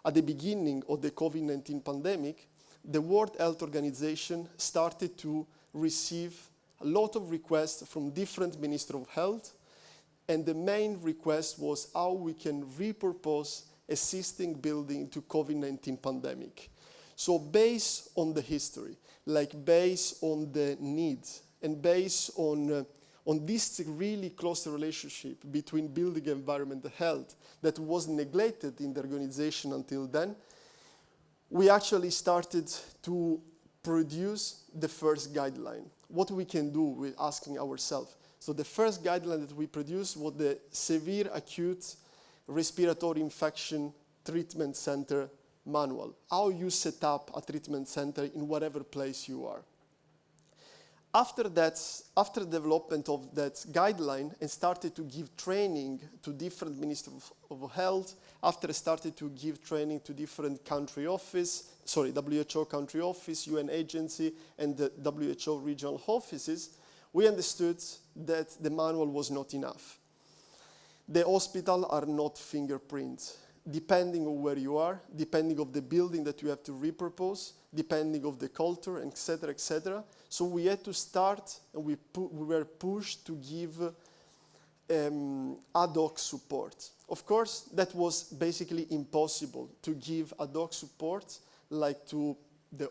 at the beginning of the COVID-19 pandemic, the World Health Organization started to receive a lot of requests from different ministers of health And the main request was how we can repurpose existing building to COVID-19 pandemic. So based on the history, like based on the needs, and based on this really close relationship between building environment and health that was neglected in the organization until then, we actually started to produce the first guideline. What we can do with asking ourselves. So the first guideline that we produced was the Severe Acute Respiratory Infection Treatment Center Manual. How you set up a treatment center in whatever place you are. After that, after development of that guideline and started to give training to different ministers of health, after I started to give training to different country office, WHO country office, UN agency, and the WHO regional offices, we understood that the manual was not enough. The hospitals are not fingerprints. Depending on where you are, depending on the building that you have to repurpose, depending on the culture, etc., etc. So we had to start, and we were pushed to give ad hoc support. Of course, that was basically impossible to give ad hoc support like to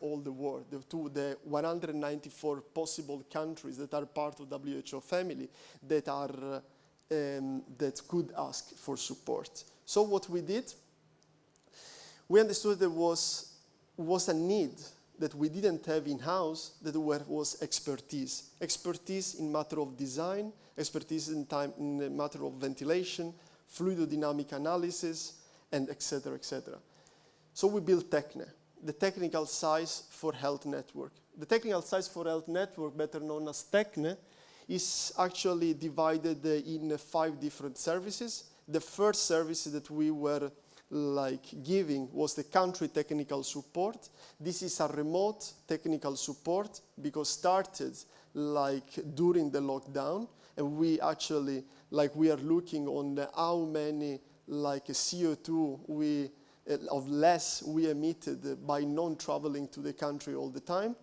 all the world, to the 194 possible countries that are part of WHO family that are that could ask for support. So what we did, we understood there was a need that we didn't have in-house, that was expertise. Expertise in matter of design, expertise in the matter of ventilation, fluidodynamic analysis, and etc., etc. So we built TECNE, the Technical Size for Health Network. The Technical Size for Health Network, better known as TECNE, is actually divided in 5 different services. The first service that we were giving was the country technical support. This is a remote technical support because started during the lockdown, and we actually we are looking on how many CO2 of less we emitted by non-traveling to the country all the time,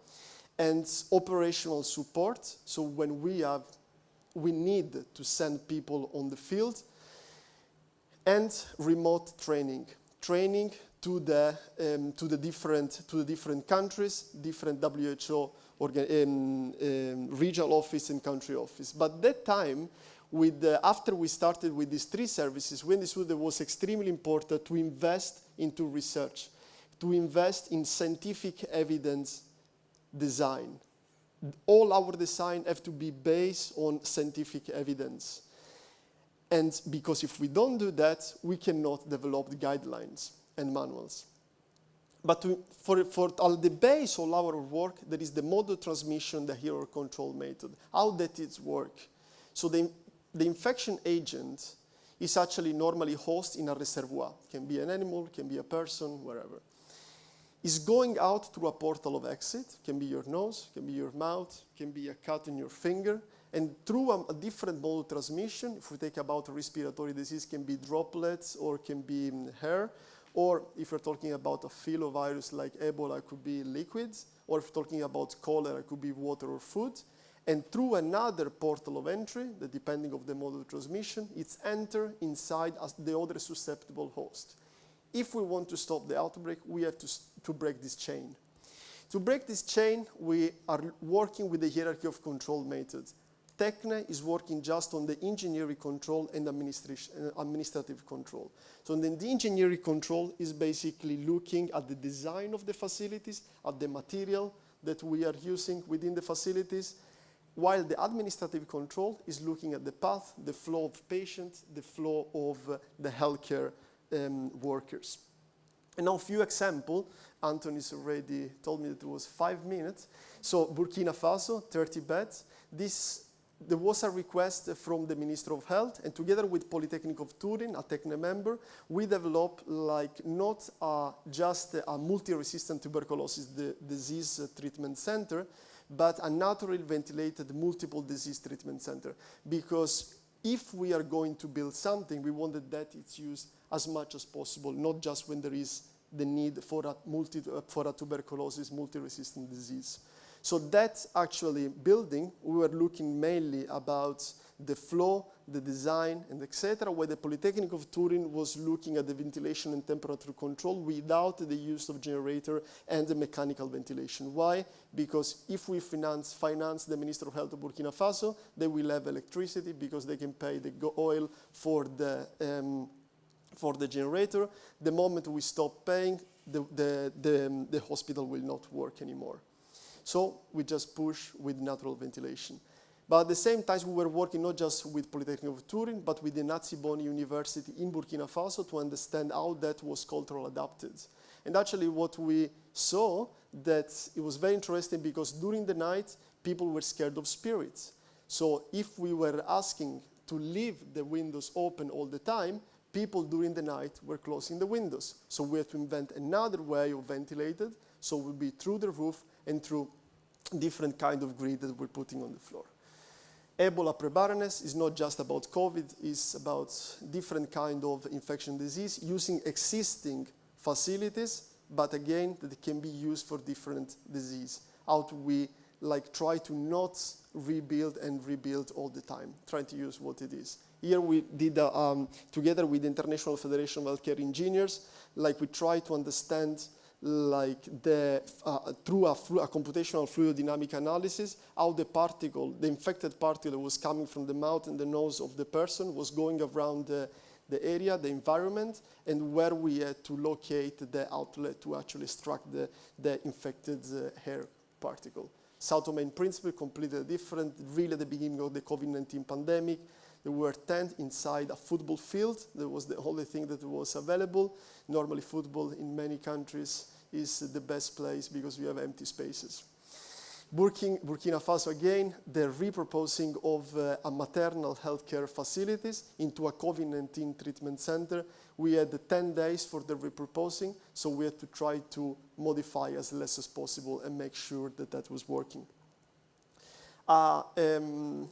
and operational support. So when we need to send people on the field, and remote training to the different countries, different WHO regional office and country office. But that time, after we started with these 3 services, we understood it was extremely important to invest into research, to invest in scientific evidence design. All our design have to be based on scientific evidence. And because if we don't do that, we cannot develop the guidelines and manuals. But for the base of our work, there is the mode of transmission, the hero control method. How that it works. So the infection agent is actually normally hosted in a reservoir. Can be an animal, can be a person, wherever. It's going out through a portal of exit. Can be your nose, can be your mouth, can be a cut in your finger. And through a different mode of transmission, if we take about respiratory disease, can be droplets or can be hair, or if we're talking about a filovirus like Ebola, it could be liquids, or if we're talking about cholera, it could be water or food. And through another portal of entry, that depending on the mode of transmission, it's enter inside as the other susceptible host. If we want to stop the outbreak, we have to break this chain. To break this chain, we are working with the hierarchy of control methods. TECNE is working just on the engineering control and administrative control. So then the engineering control is basically looking at the design of the facilities, at the material that we are using within the facilities, while the administrative control is looking at the path, the flow of patients, the flow of the healthcare workers. And now a few examples. Anthony's already told me that it was 5 minutes. So Burkina Faso, 30 beds. There was a request from the Minister of Health, and together with Polytechnic of Turin, a TECNE member, we developed not just a multi-resistant tuberculosis disease treatment center, but a naturally ventilated multiple disease treatment center. Because if we are going to build something, we wanted that it's used as much as possible, not just when there is the need for a tuberculosis multi-resistant disease. So that actually building, we were looking mainly about the flow, the design, and etc., where the Polytechnic of Turin was looking at the ventilation and temperature control without the use of generator and the mechanical ventilation. Why? Because if we finance the Minister of Health of Burkina Faso, they will have electricity because they can pay the oil for the generator. The moment we stop paying, the hospital will not work anymore. So we just push with natural ventilation. But at the same time, we were working not just with Polytechnic of Turin, but with the Nazi-Boni University in Burkina Faso to understand how that was culturally adapted. And actually what we saw, that it was very interesting because during the night, people were scared of spirits. So if we were asking to leave the windows open all the time, people during the night were closing the windows. So we had to invent another way of ventilated, so it would be through the roof and through different kind of grid that we're putting on the floor. Ebola preparedness is not just about COVID, it's about different kind of infection disease using existing facilities, but again, that can be used for different disease. How do we try to not rebuild all the time, trying to use what it is. Here we did, together with the International Federation of Healthcare Engineers, we try to understand through a computational fluid dynamic analysis, how the infected particle that was coming from the mouth and the nose of the person was going around the area, the environment, and where we had to locate the outlet to actually extract the infected air particle. Sao Tome and Principe, completely different. Really at the beginning of the COVID-19 pandemic, there were tents inside a football field. That was the only thing that was available. Normally football in many countries is the best place because we have empty spaces. Burkina Faso, again, the repurposing of a maternal healthcare facilities into a COVID-19 treatment center. We had 10 days for the repurposing, so we had to try to modify as less as possible and make sure that that was working.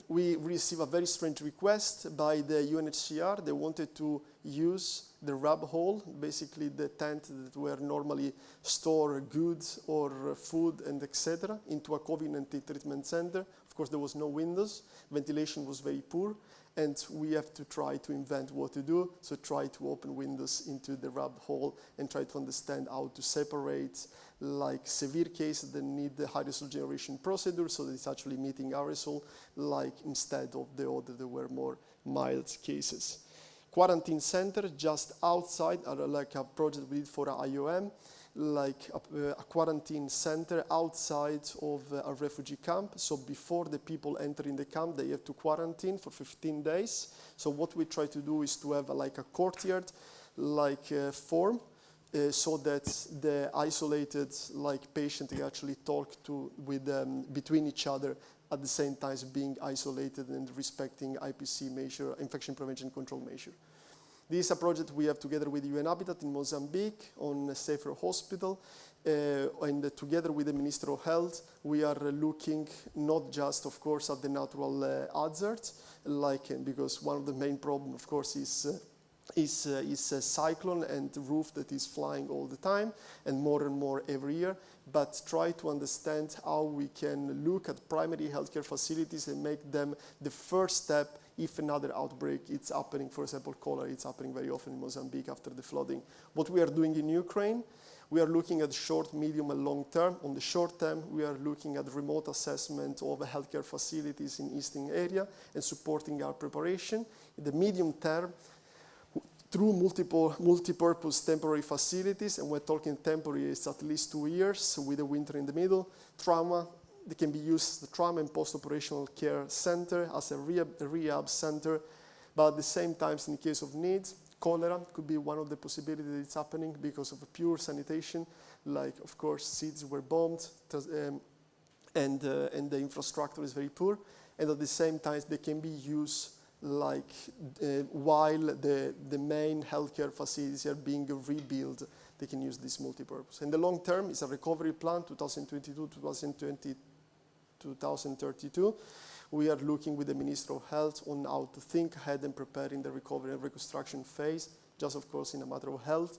We received a very strange request by the UNHCR. They wanted to use the rub hole, basically the tent that were normally store goods or food and etc., into a COVID-19 treatment center. Of course, there was no windows. Ventilation was very poor. And we have to try to invent what to do. So try to open windows into the rub hole and try to understand how to separate severe cases that need the aerosol generation procedure so that it's actually meeting aerosol instead of the other that were more mild cases. Quarantine center just outside, a project we did for IOM, a quarantine center outside of a refugee camp. So before the people enter in the camp, they have to quarantine for 15 days. So what we try to do is to have a courtyard form so that the isolated patient can actually talk between each other at the same time as being isolated and respecting IPC measure, infection prevention control measure. This is a project we have together with UN Habitat in Mozambique on a safer hospital. And together with the Minister of Health, we are looking not just, of course, at the natural hazards, because one of the main problems, of course, is a cyclone and roof that is flying all the time and more every year, but try to understand how we can look at primary healthcare facilities and make them the first step if another outbreak is happening. For example, cholera, it's happening very often in Mozambique after the flooding. What we are doing in Ukraine, we are looking at short, medium, and long term. On the short term, we are looking at remote assessment of healthcare facilities in eastern area and supporting our preparation. In the medium term, through multi-purpose temporary facilities, and we're talking temporary, it's at least 2 years with a winter in the middle. Trauma, they can be used as a trauma and post-operational care center, as a rehab center, but at the same time, in case of needs, cholera could be one of the possibilities that it's happening because of pure sanitation, of course, cities were bombed, and the infrastructure is very poor, and at the same time, they can be used while the main healthcare facilities are being rebuilt, they can use this multi-purpose. In the long term, it's a recovery plan, 2022. We are looking with the Minister of Health on how to think ahead and prepare in the recovery and reconstruction phase, just of course in a matter of health,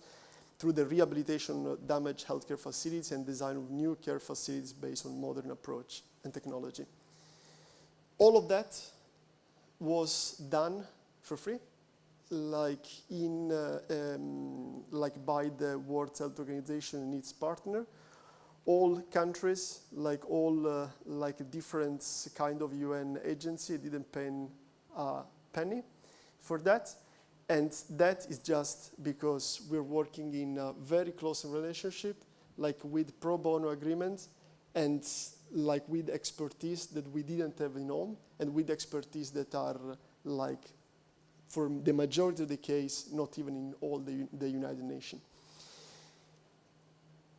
through the rehabilitation of damaged healthcare facilities and design of new care facilities based on modern approach and technology. All of that was done for free, like by the World Health Organization and its partner. All countries, like all like different kind of UN agency, didn't pay a penny for that. And that is just because we're working in a very close relationship, like with pro bono agreements, and like with expertise that we didn't have in home, and with expertise that are like, for the majority of the case, not even in all the United Nations.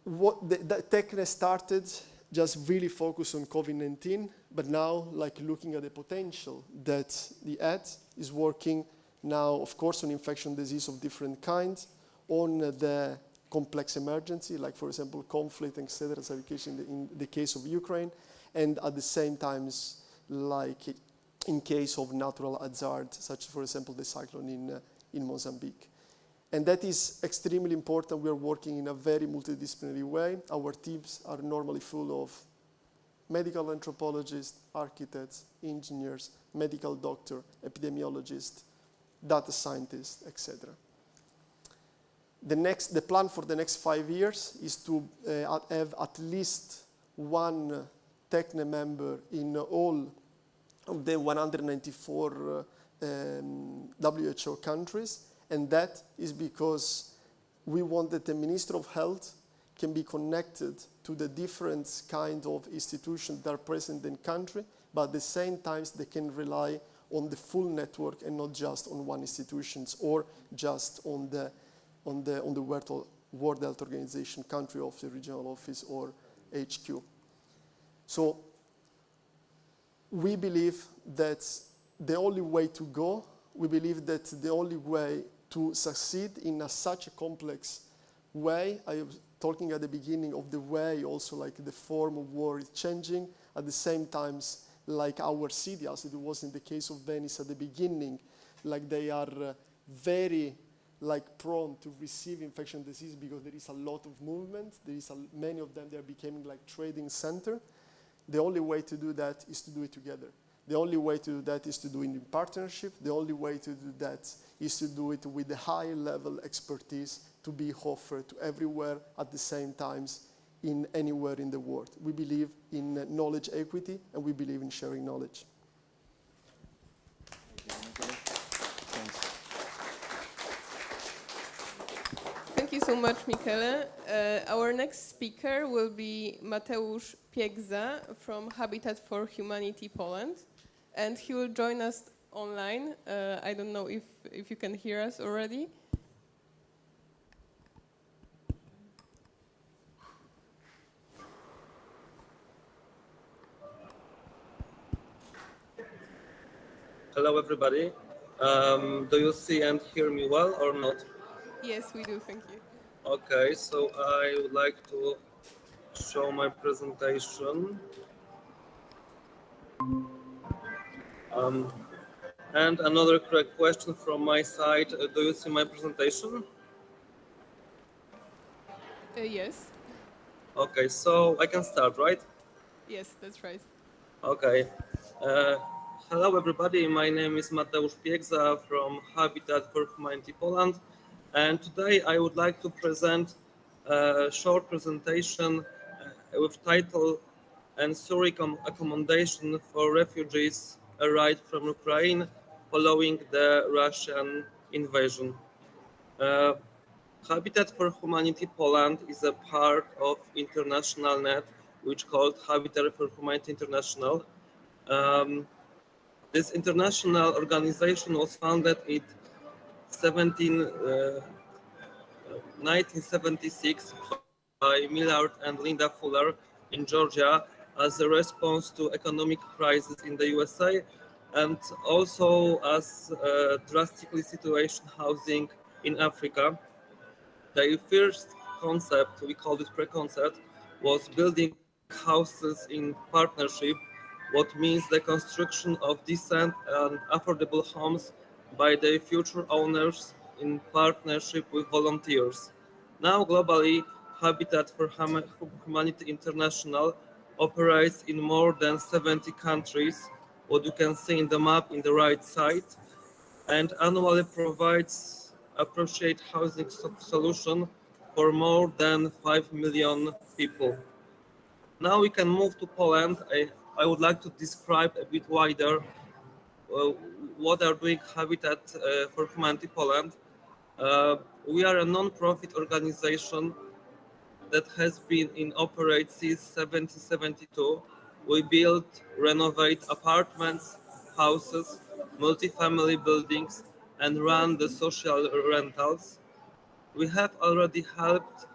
What the TechNet started just really focused on COVID-19, but now, like looking at the potential that the ad is working now, of course, on infection disease of different kinds, on the complex emergency, like for example, conflict, etc., in the case of Ukraine, and at the same time, like in case of natural hazard, such for example, the cyclone in Mozambique. And that is extremely important. We are working in a very multidisciplinary way. Our teams are normally full of medical anthropologists, architects, engineers, medical doctor, epidemiologists, data scientists, etc. The plan for the next 5 years is to have at least one TechNet member in all of the 194 WHO countries, and that is because we want that the Minister of Health can be connected to the different kind of institutions that are present in country, but at the same time they can rely on the full network and not just on one institution or just on the World Health Organization country office, regional office, or HQ. So we believe that the only way to go, we believe that the only way to succeed in such a complex way, I was talking at the beginning of the way also like the form of war is changing, at the same time like our city, as it was in the case of Venice at the beginning, like they are very like prone to receive infection disease because there is a lot of movement, many of them they are becoming like trading center. The only way to do that is to do it together. The only way to do that is to do it in partnership. The only way to do that is to do it with the high level expertise to be offered to everywhere at the same times in anywhere in the world. We believe in knowledge equity and we believe in sharing knowledge. Thank you so much, Michele. Our next speaker will be Mateusz Piegza from Habitat for Humanity Poland, and he will join us online. I don't know if you can hear us already. Hello, everybody. Do you see and hear me well or not? Yes, we do. Thank you. Okay, so I would like to show my presentation. And another correct question from my side. Do you see my presentation? Yes. Okay, so I can start, right? Yes, that's right. Okay. Hello, everybody. My name is Mateusz Piegza from Habitat for Humanity Poland. And today I would like to present a short presentation with title Ensuring Accommodation for Refugees Arrived from Ukraine Following the Russian Invasion. Habitat for Humanity Poland is a part of international net which called Habitat for Humanity International. This international organization was founded in 1976 by Millard and Linda Fuller in Georgia as a response to economic crisis in the USA and also as drastically situation housing in Africa. The first concept, we called it pre-concept, was building houses in partnership, what means the construction of decent and affordable homes by the future owners in partnership with volunteers. Now globally, Habitat for Humanity International operates in more than 70 countries what you can see in the map in the right side, and annually provides appropriate housing solution for more than 5 million people. Now we can move to Poland. I would like to describe a bit wider what are doing Habitat for Humanity Poland. We are a non-profit organization that has been in operate since 1772. We build, renovate apartments, houses, multifamily buildings, and run the social rentals. We have already helped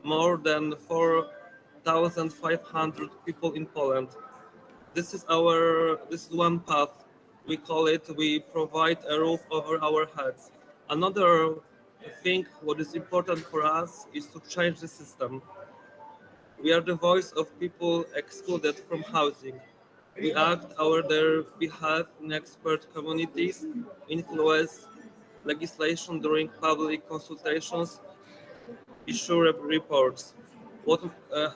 more than 4,500 people in Poland. This is one path. We call it, we provide a roof over our heads. Another thing, what is important for us is to change the system. We are the voice of people excluded from housing. We act on their behalf in expert communities, influence legislation during public consultations, issue reports.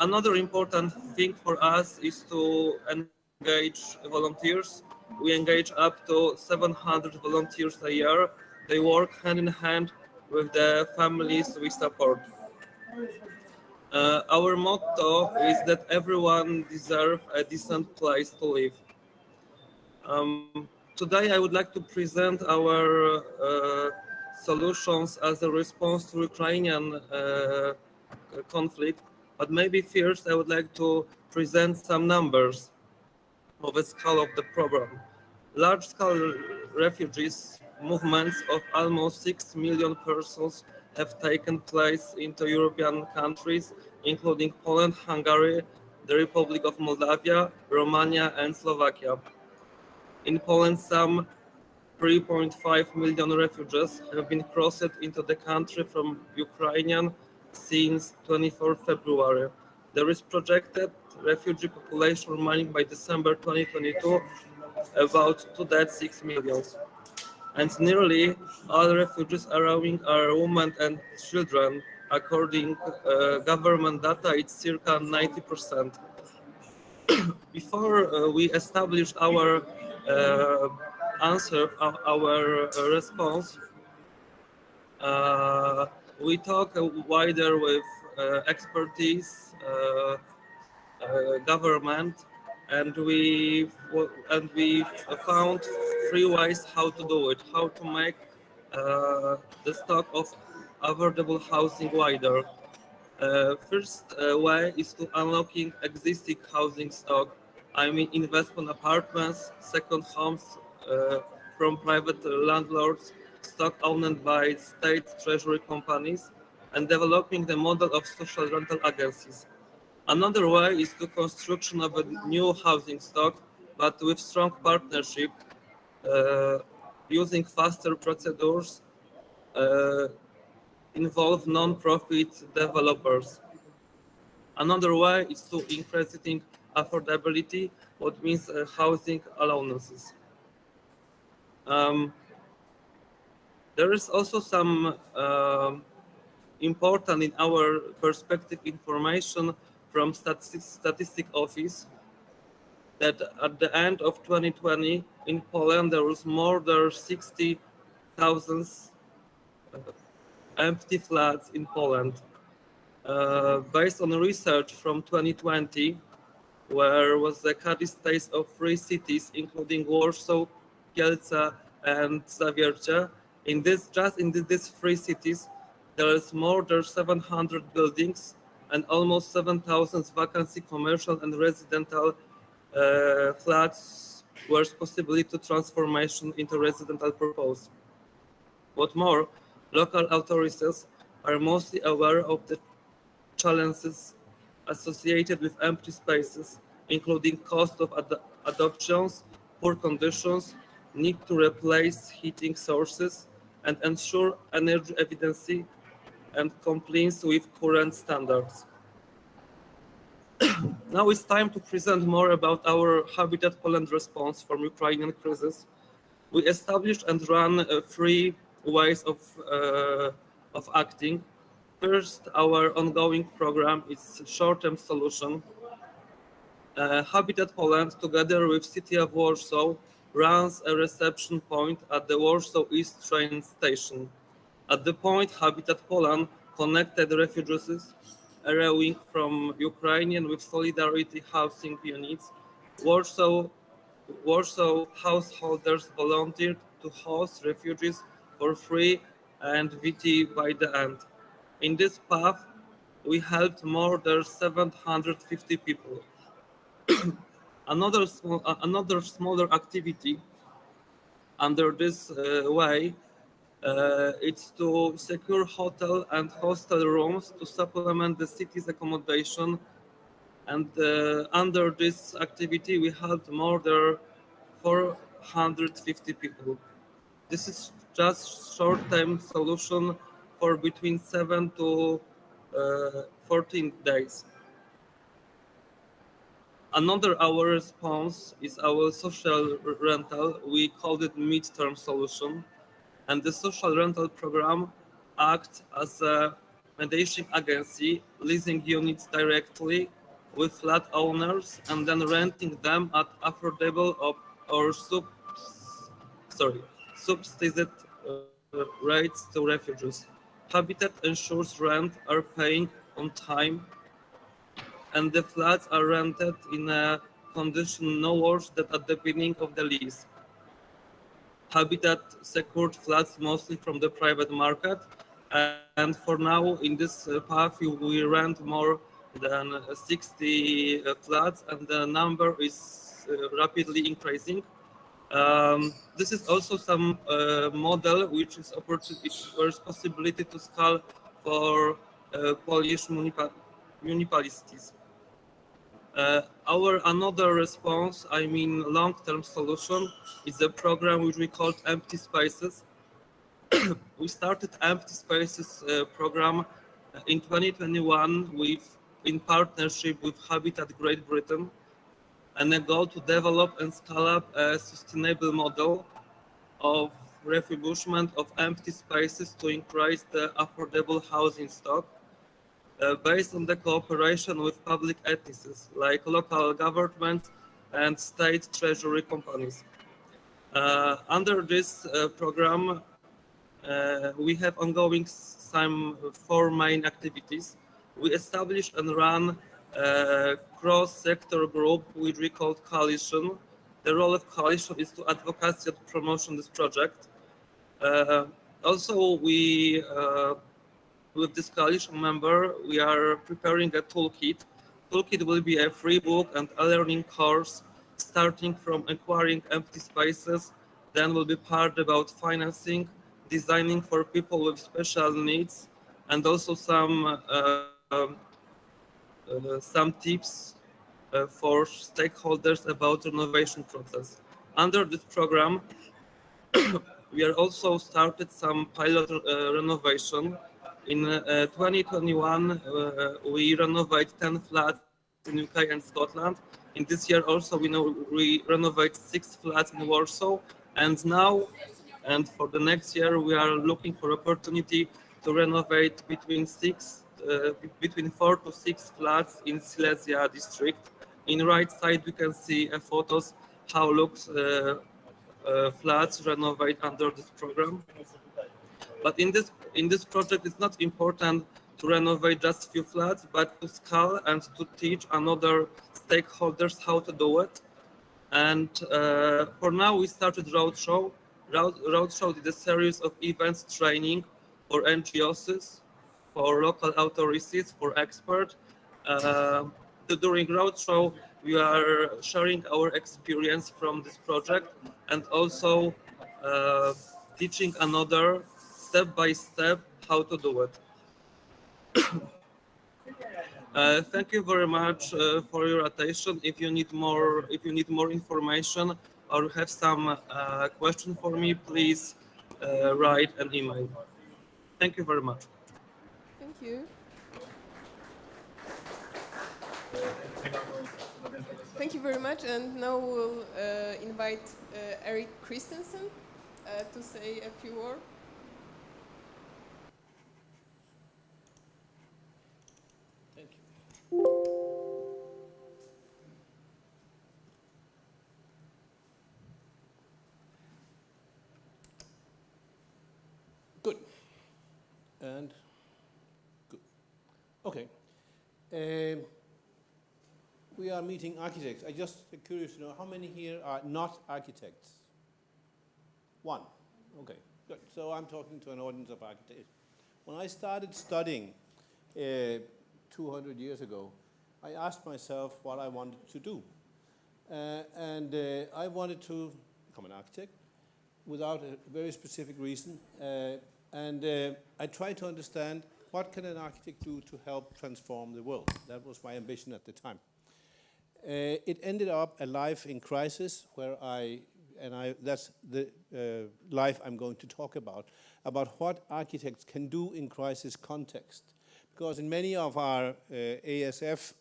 Another important thing for us is to engage volunteers. We engage up to 700 volunteers a year. They work hand in hand with the families we support. Our motto is that everyone deserves a decent place to live. Today I would like to present our solutions as a response to Ukrainian conflict, but maybe first I would like to present some numbers of the scale of the problem. Large-scale refugees movements of almost 6 million persons have taken place into European countries, including Poland, Hungary, the Republic of Moldavia, Romania, and Slovakia. In Poland, some 3.5 million refugees have been crossed into the country from Ukraine since 24 February. There is projected refugee population remaining by December 2022 about 2.6 million. And nearly all refugees arriving are women and children. According government data, it's circa 90%. Before we established our answer, our response, we talk wider with expertise, government, and we found 3 ways how to do it, how to make the stock of affordable housing wider. First way is to unlocking existing housing stock. I mean investment apartments, second homes from private landlords, stock owned by state treasury companies, and developing the model of social rental agencies. Another way is the construction of a new housing stock, but with strong partnership, using faster procedures, involve non-profit developers. Another way is to increasing affordability, what means housing allowances. There is also some important in our perspective information from Statistic Office that at the end of 2020 in Poland there was more than 60,000 empty flats in Poland. Based on research from 2020, where was the case of 3 cities, including Warsaw, Kielce, and Zawiercie. Just in these 3 cities, there is more than 700 buildings and almost 7,000 vacancy commercial and residential flats were possibility to transformation into residential purpose. What more, local authorities are mostly aware of the challenges associated with empty spaces, including cost of adoptions, poor conditions, need to replace heating sources, and ensure energy efficiency and compliance with current standards. Now it's time to present more about our Habitat Poland response from Ukrainian crisis. We established and run 3 ways of acting. First, our ongoing program is short-term solution. Habitat Poland, together with City of Warsaw, runs a reception point at the Warsaw East train station. At the point, Habitat Poland connected refugees arriving from Ukraine with solidarity housing units. Warsaw householders volunteered to host refugees for free and VT by the end. In this path, we helped more than 750 people. Another smaller activity under this way, it's to secure hotel and hostel rooms to supplement the city's accommodation. And under this activity, we helped more than 450 people. This is just short-term solution for between 7 to 14 days. Another our response is our social rental. We called it mid-term solution. And the social rental program acts as a mediation agency, leasing units directly with flat owners and then renting them at affordable or subsidized rates to refugees. Habitat ensures rent are paying on time, and the flats are rented in a condition no worse than at the beginning of the lease. Habitat secured flats mostly from the private market, and for now in this path we rent more than 60 flats, and the number is rapidly increasing. This is also some model which is opportunity, there's possibility to scale for Polish municipalities. Our another response, I mean long-term solution, is a program which we called Empty Spaces. We started Empty Spaces program in 2021 in partnership with Habitat Great Britain, and a goal to develop and scale up a sustainable model of refurbishment of empty spaces to increase the affordable housing stock. Based on the cooperation with public entities like local government and state treasury companies. Under this program, we have ongoing some 4 main activities. We established and run a cross-sector group which we call Coalition. The role of Coalition is to advocacy and promotion this project. Also, we with this coalition member, we are preparing a toolkit. Toolkit will be a free book and a learning course starting from acquiring empty spaces. Then will be part about financing, designing for people with special needs, and also some tips for stakeholders about renovation process. Under this program, we are also started some pilot renovation. In 2021, we renovate 10 flats in UK and Scotland. In this year also, we renovate 6 flats in Warsaw. And now, and for the next year, we are looking for opportunity to renovate between 4 to 6 flats in Silesia district. In right side, we can see photos how looks flats renovate under this program. But in this project, it's not important to renovate just few flats, but to scale and to teach another stakeholders how to do it. And for now, we started Roadshow. Roadshow is a series of events training for NGOs, for local authorities, for experts. During Roadshow, we are sharing our experience from this project and also teaching another step by step how to do it. Thank you very much for your attention. If you need more information or have some question for me, please write an email. Thank you very much. Thank you. Thank you very much. And now we'll invite Eric Christensen to say a few words. Okay. We are meeting architects. I'm just curious to know how many here are not architects? One. Okay, good. So I'm talking to an audience of architects. When I started studying 200 years ago, I asked myself what I wanted to do. I wanted to become an architect without a very specific reason. I tried to understand what can an architect do to help transform the world. That was my ambition at the time. It ended up a life in crisis where that's the life I'm going to talk about what architects can do in crisis context. Because in many of our ASF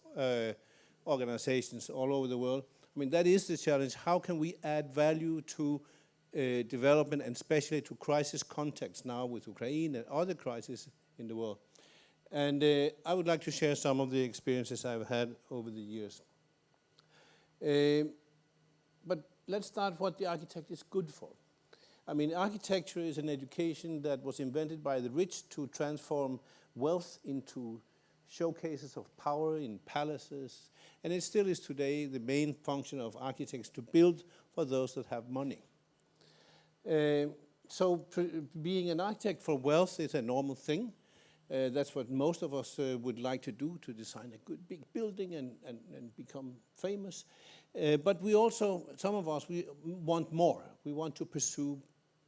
organizations all over the world, I mean, that is the challenge. How can we add value to development, and especially to crisis context now with Ukraine and other crises in the world? And I would like to share some of the experiences I've had over the years. But let's start what the architect is good for. I mean, architecture is an education that was invented by the rich to transform wealth into showcases of power in palaces. And it still is today the main function of architects to build for those that have money. So being an architect for wealth is a normal thing. That's what most of us would like to do, to design a good big building and become famous. But we also, some of us, we want more. We want to pursue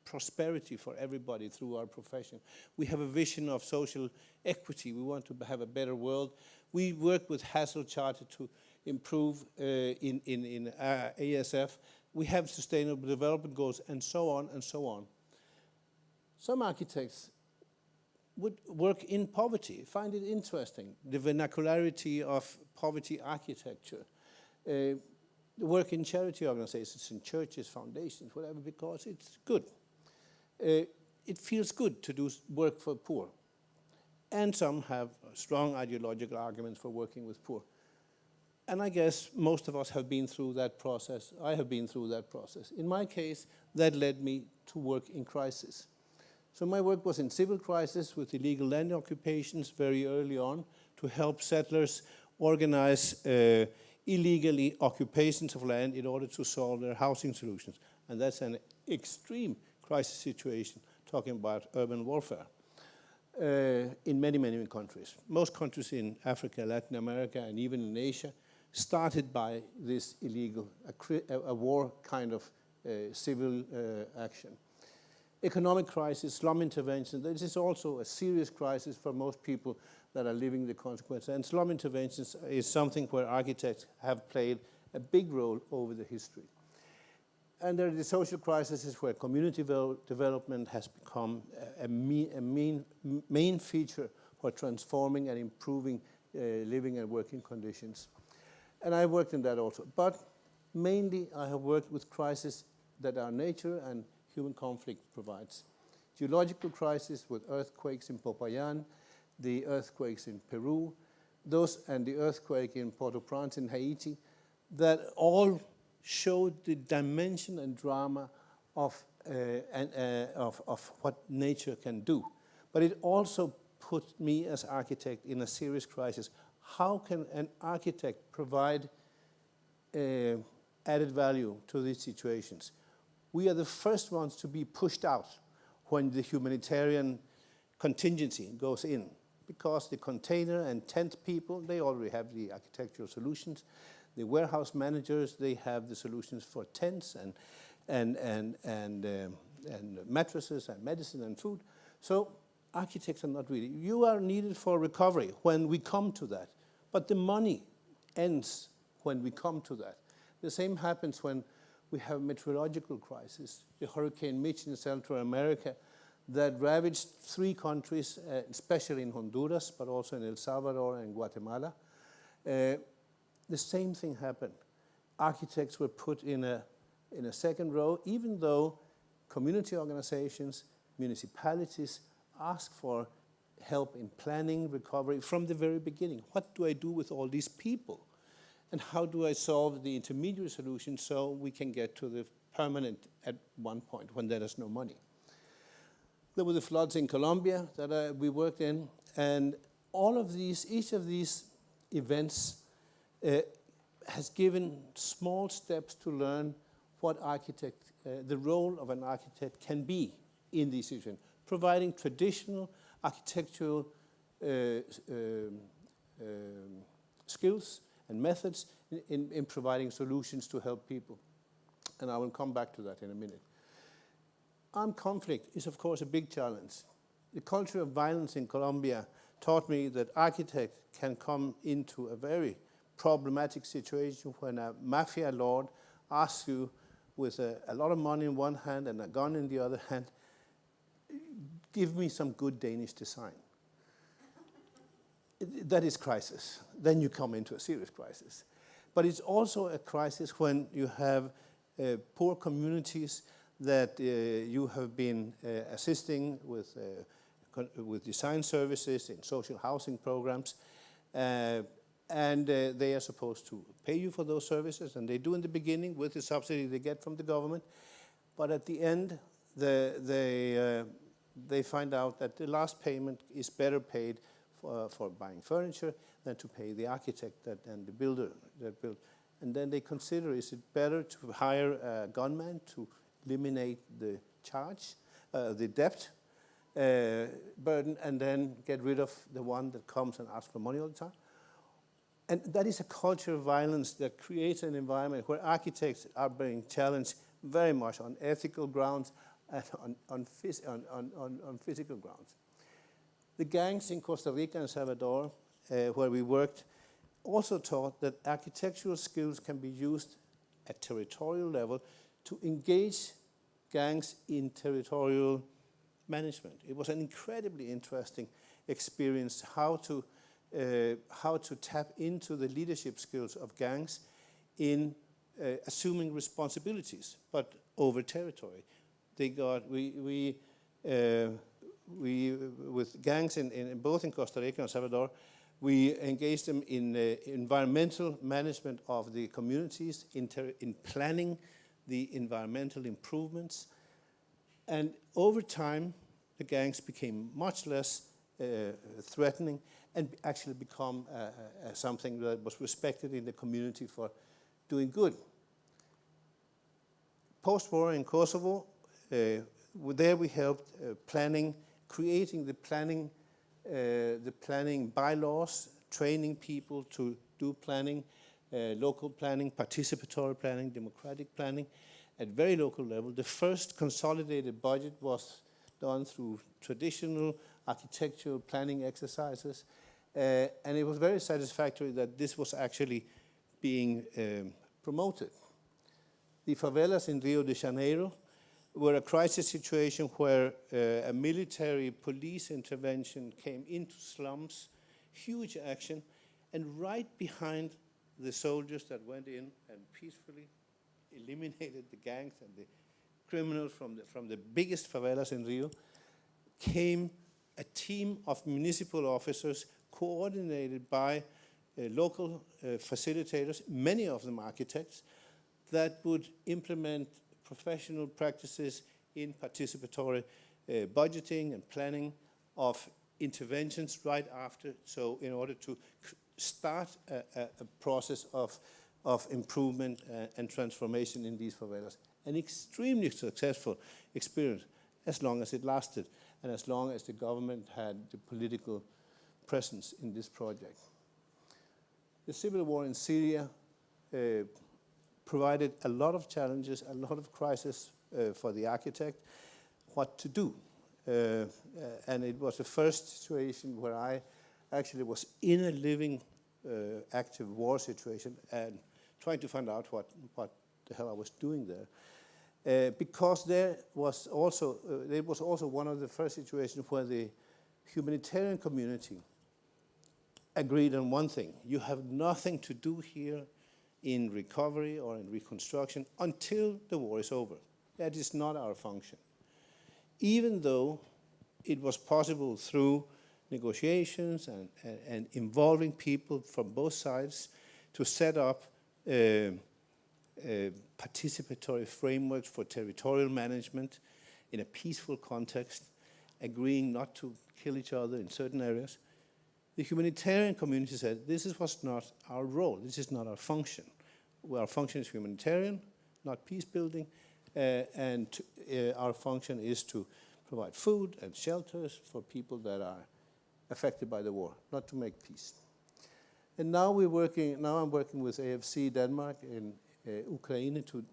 prosperity for everybody through our profession. We have a vision of social equity. We want to have a better world. We work with Hassel Charter to improve in ASF. We have sustainable development goals, and so on and so on. Some architects would work in poverty, find it interesting, the vernacularity of poverty architecture, work in charity organizations, in churches, foundations, whatever, because it's good. It feels good to do work for poor. And some have strong ideological arguments for working with poor. And I guess most of us have been through that process. I have been through that process. In my case, that led me to work in crisis. So my work was in civil crisis with illegal land occupations very early on to help settlers organize illegally occupations of land in order to solve their housing solutions. And that's an extreme crisis situation, talking about urban warfare in many, many countries. Most countries in Africa, Latin America, and even in Asia started by this illegal, a war kind of civil action. Economic crisis, slum intervention, this is also a serious crisis for most people that are living the consequences. And slum interventions is something where architects have played a big role over the history. And there are the social crises where community development has become a main feature for transforming and improving living and working conditions. And I worked in that also. But mainly I have worked with crises that our nature and human conflict provides. Geological crisis with earthquakes in Popayan, the earthquakes in Peru, and the earthquake in Port-au-Prince in Haiti, that all showed the dimension and drama of what nature can do. But it also put me as architect in a serious crisis. How can an architect provide added value to these situations? We are the first ones to be pushed out when the humanitarian contingency goes in, because the container and tent people, they already have the architectural solutions. The warehouse managers, they have the solutions for tents and mattresses and medicine and food. So architects are not really. You are needed for recovery when we come to that. But the money ends when we come to that. The same happens when we have meteorological crisis. The Hurricane Mitch in Central America that ravaged 3 countries, especially in Honduras, but also in El Salvador and Guatemala. The same thing happened. Architects were put in a second row, even though community organizations, municipalities asked for help in planning, recovery from the very beginning. What do I do with all these people? And how do I solve the intermediate solution so we can get to the permanent at one point when there is no money? There were the floods in Colombia that we worked in, and each of these events has given small steps to learn what the role of an architect can be in these situations, providing traditional architectural skills and methods in providing solutions to help people. And I will come back to that in a minute. Armed conflict is, of course, a big challenge. The culture of violence in Colombia taught me that architects can come into a very problematic situation when a mafia lord asks you with a lot of money in one hand and a gun in the other hand, give me some good Danish design. That is crisis. Then you come into a serious crisis. But it's also a crisis when you have poor communities that you have been assisting with design services in social housing programs, and they are supposed to pay you for those services, and they do in the beginning with the subsidy they get from the government. But at the end, they find out that the last payment is better paid for buying furniture than to pay the architect and the builder that built. And then they consider, is it better to hire a gunman to eliminate the charge, the debt burden, and then get rid of the one that comes and asks for money all the time? And that is a culture of violence that creates an environment where architects are being challenged very much on ethical grounds and on physical grounds. The gangs in Costa Rica and Salvador, where we worked, also taught that architectural skills can be used at territorial level to engage gangs in territorial management. It was an incredibly interesting experience how to tap into the leadership skills of gangs in assuming responsibilities, but over territory. With gangs in both in Costa Rica and Salvador, we engaged them in environmental management of the communities, in planning the environmental improvements. And over time, the gangs became much less threatening and actually become something that was respected in the community for doing good. Post-war in Kosovo, there we helped creating the planning bylaws, training people to do planning, local planning, participatory planning, democratic planning at very local level. The first consolidated budget was done through traditional architectural planning exercises, and it was very satisfactory that this was actually being promoted. The favelas in Rio de Janeiro were a crisis situation where a military police intervention came into slums, huge action, and right behind the soldiers that went in and peacefully eliminated the gangs and the criminals from the biggest favelas in Rio, came a team of municipal officers coordinated by local facilitators, many of them architects, that would implement professional practices in participatory budgeting and planning of interventions right after, so in order to start a process of improvement and transformation in these favelas. An extremely successful experience, as long as it lasted, and as long as the government had the political presence in this project. The civil war in Syria provided a lot of challenges, a lot of crisis for the architect, what to do. And it was the first situation where I actually was in a living, active war situation and trying to find out what the hell I was doing there. Because there was also one of the first situations where the humanitarian community agreed on one thing: you have nothing to do here in recovery or in reconstruction until the war is over. That is not our function. Even though it was possible through negotiations and involving people from both sides to set up participatory frameworks for territorial management in a peaceful context, agreeing not to kill each other in certain areas, The humanitarian community said, this was not our role, this is not our function. Well, our function is humanitarian, not peace building, and our function is to provide food and shelters for people that are affected by the war, not to make peace. And now I'm working with AFC Denmark in Ukraine to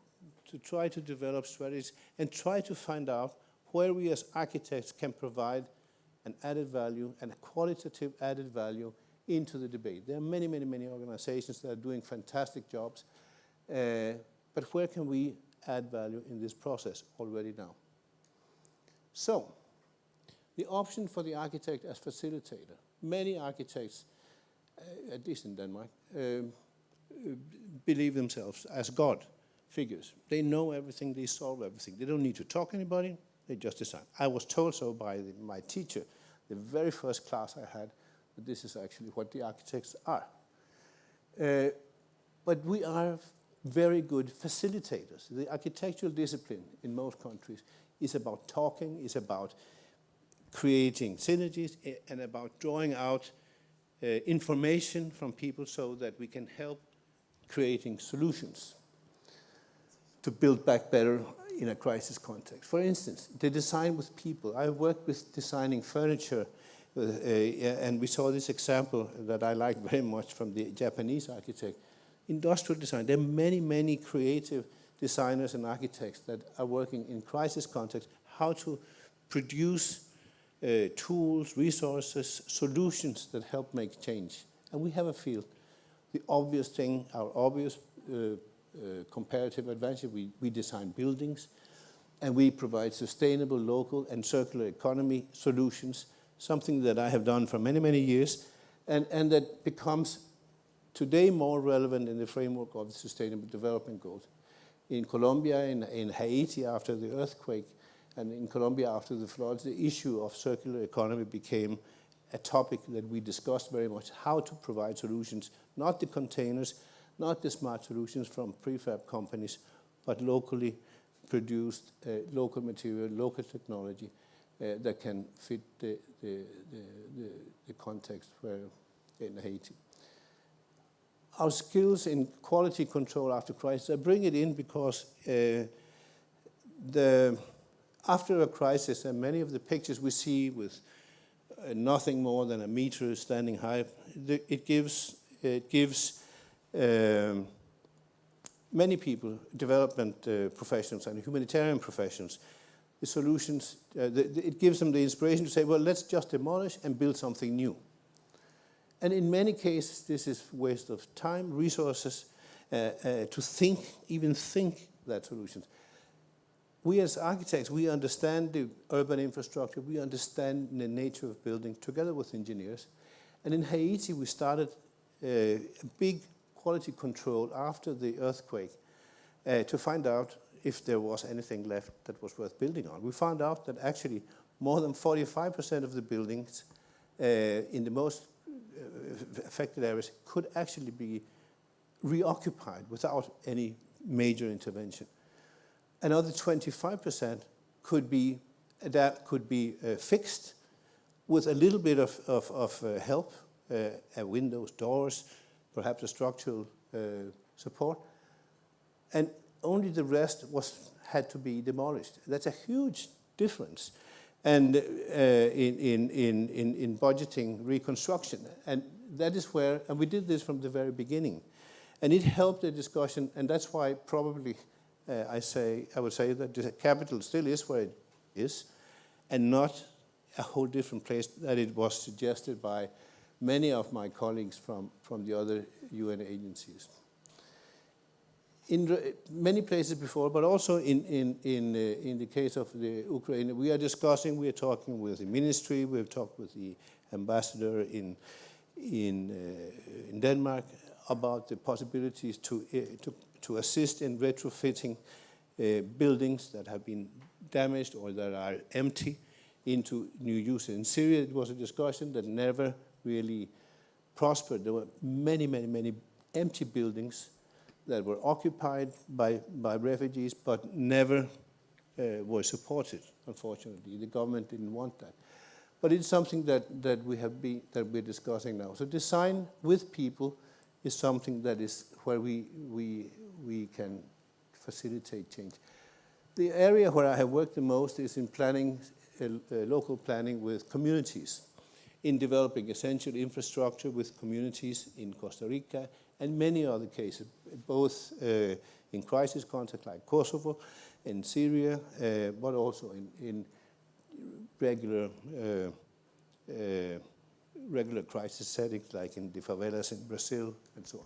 try to develop strategies and try to find out where we as architects can provide an added value and a qualitative added value into the debate. There are many, many, many organizations that are doing fantastic jobs, but where can we add value in this process already now? So, the option for the architect as facilitator. Many architects, at least in Denmark, believe themselves as God figures. They know everything, they solve everything. They don't need to talk to anybody, they just design. I was told so by my teacher, the very first class I had, that this is actually what the architects are. But we are very good facilitators. The architectural discipline in most countries is about talking, is about creating synergies, and about drawing out information from people so that we can help creating solutions to build back better in a crisis context. For instance, the design with people. I worked with designing furniture, and we saw this example that I like very much from the Japanese architect. Industrial design. There are many, many creative designers and architects that are working in crisis context, how to produce tools, resources, solutions that help make change. And we have a field. The obvious thing, our obvious comparative advantage, we design buildings, and we provide sustainable, local, and circular economy solutions, something that I have done for many, many years, and that becomes today more relevant in the framework of the Sustainable Development Goals. In Colombia, in Haiti after the earthquake, and in Colombia after the floods, the issue of circular economy became a topic that we discussed very much, how to provide solutions, not the containers, not the smart solutions from prefab companies, but locally produced, local material, local technology that can fit the context where in Haiti. Our skills in quality control after crisis, I bring it in because after a crisis, and many of the pictures we see with nothing more than a meter standing high, it gives many people, development professionals and humanitarian professionals, the solutions, it gives them the inspiration to say, well, let's just demolish and build something new. And in many cases, this is waste of time, resources, to even think that solutions. We as architects, we understand the urban infrastructure, we understand the nature of building together with engineers. And in Haiti, we started a big quality control after the earthquake to find out if there was anything left that was worth building on. We found out that actually more than 45% of the buildings in the most affected areas could actually be reoccupied without any major intervention. Another 25% could be fixed with a little bit of help, windows, doors, perhaps a structural support, and only the rest had to be demolished. That's a huge difference, and in budgeting reconstruction, and that is where, and we did this from the very beginning, and it helped the discussion, and that's why probably I would say that the capital still is where it is, and not a whole different place that it was suggested by many of my colleagues from the other UN agencies. In many places before, but also in the case of the Ukraine, we are talking with the ministry, we have talked with the ambassador in Denmark about the possibilities to assist in retrofitting buildings that have been damaged or that are empty into new use. In Syria, it was a discussion that never really prospered. There were many, many, many empty buildings that were occupied by refugees, but never were supported, unfortunately. The government didn't want that. But it's something that we're discussing now. So design with people is something that is where we can facilitate change. The area where I have worked the most is in planning, local planning with communities, in developing essential infrastructure with communities in Costa Rica and many other cases, both in crisis context like Kosovo, in Syria, but also in regular crisis settings like in the favelas in Brazil and so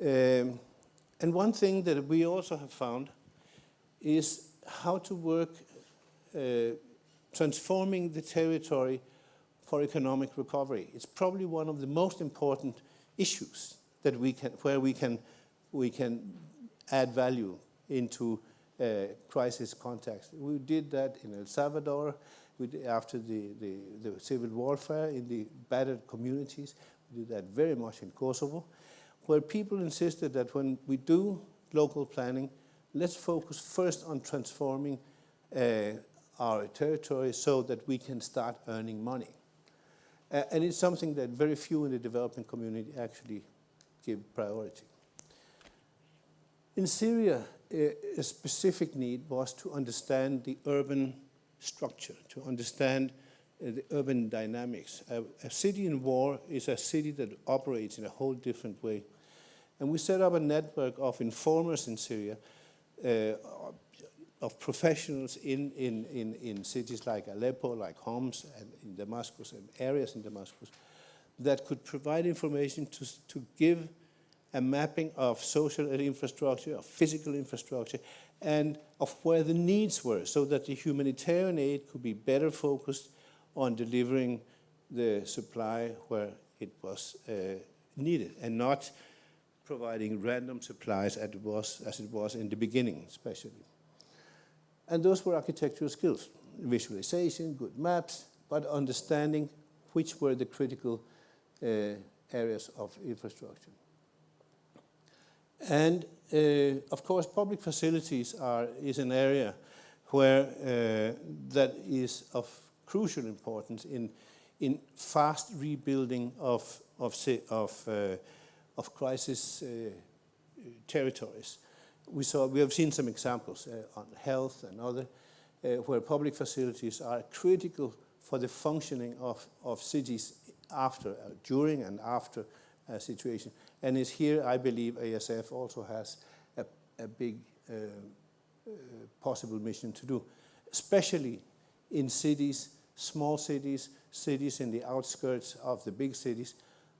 on. And one thing that we also have found is how to work transforming the territory for economic recovery. It's probably one of the most important issues that where we can add value into crisis context. We did that in El Salvador after the civil warfare in the battered communities. We did that very much in Kosovo, where people insisted that when we do local planning, let's focus first on transforming our territory so that we can start earning money. And it's something that very few in the developing community actually give priority. In Syria, a specific need was to understand the urban structure, to understand the urban dynamics. A city in war is a city that operates in a whole different way. And we set up a network of informers in Syria, of professionals in cities like Aleppo, like Homs, and in Damascus, and areas in Damascus, that could provide information to give a mapping of social infrastructure, of physical infrastructure, and of where the needs were, so that the humanitarian aid could be better focused on delivering the supply where it was needed, and not providing random supplies as it was in the beginning, especially. And those were architectural skills, visualization, good maps, but understanding which were the critical areas of infrastructure. And of course, public facilities is an area where that is of crucial importance in fast rebuilding of crisis territories. We have seen some examples on health and other, where public facilities are critical for the functioning of cities after, during and after a situation. And it's here, I believe, ASF also has a big possible mission to do, especially in cities, small cities, cities in the outskirts of the big cities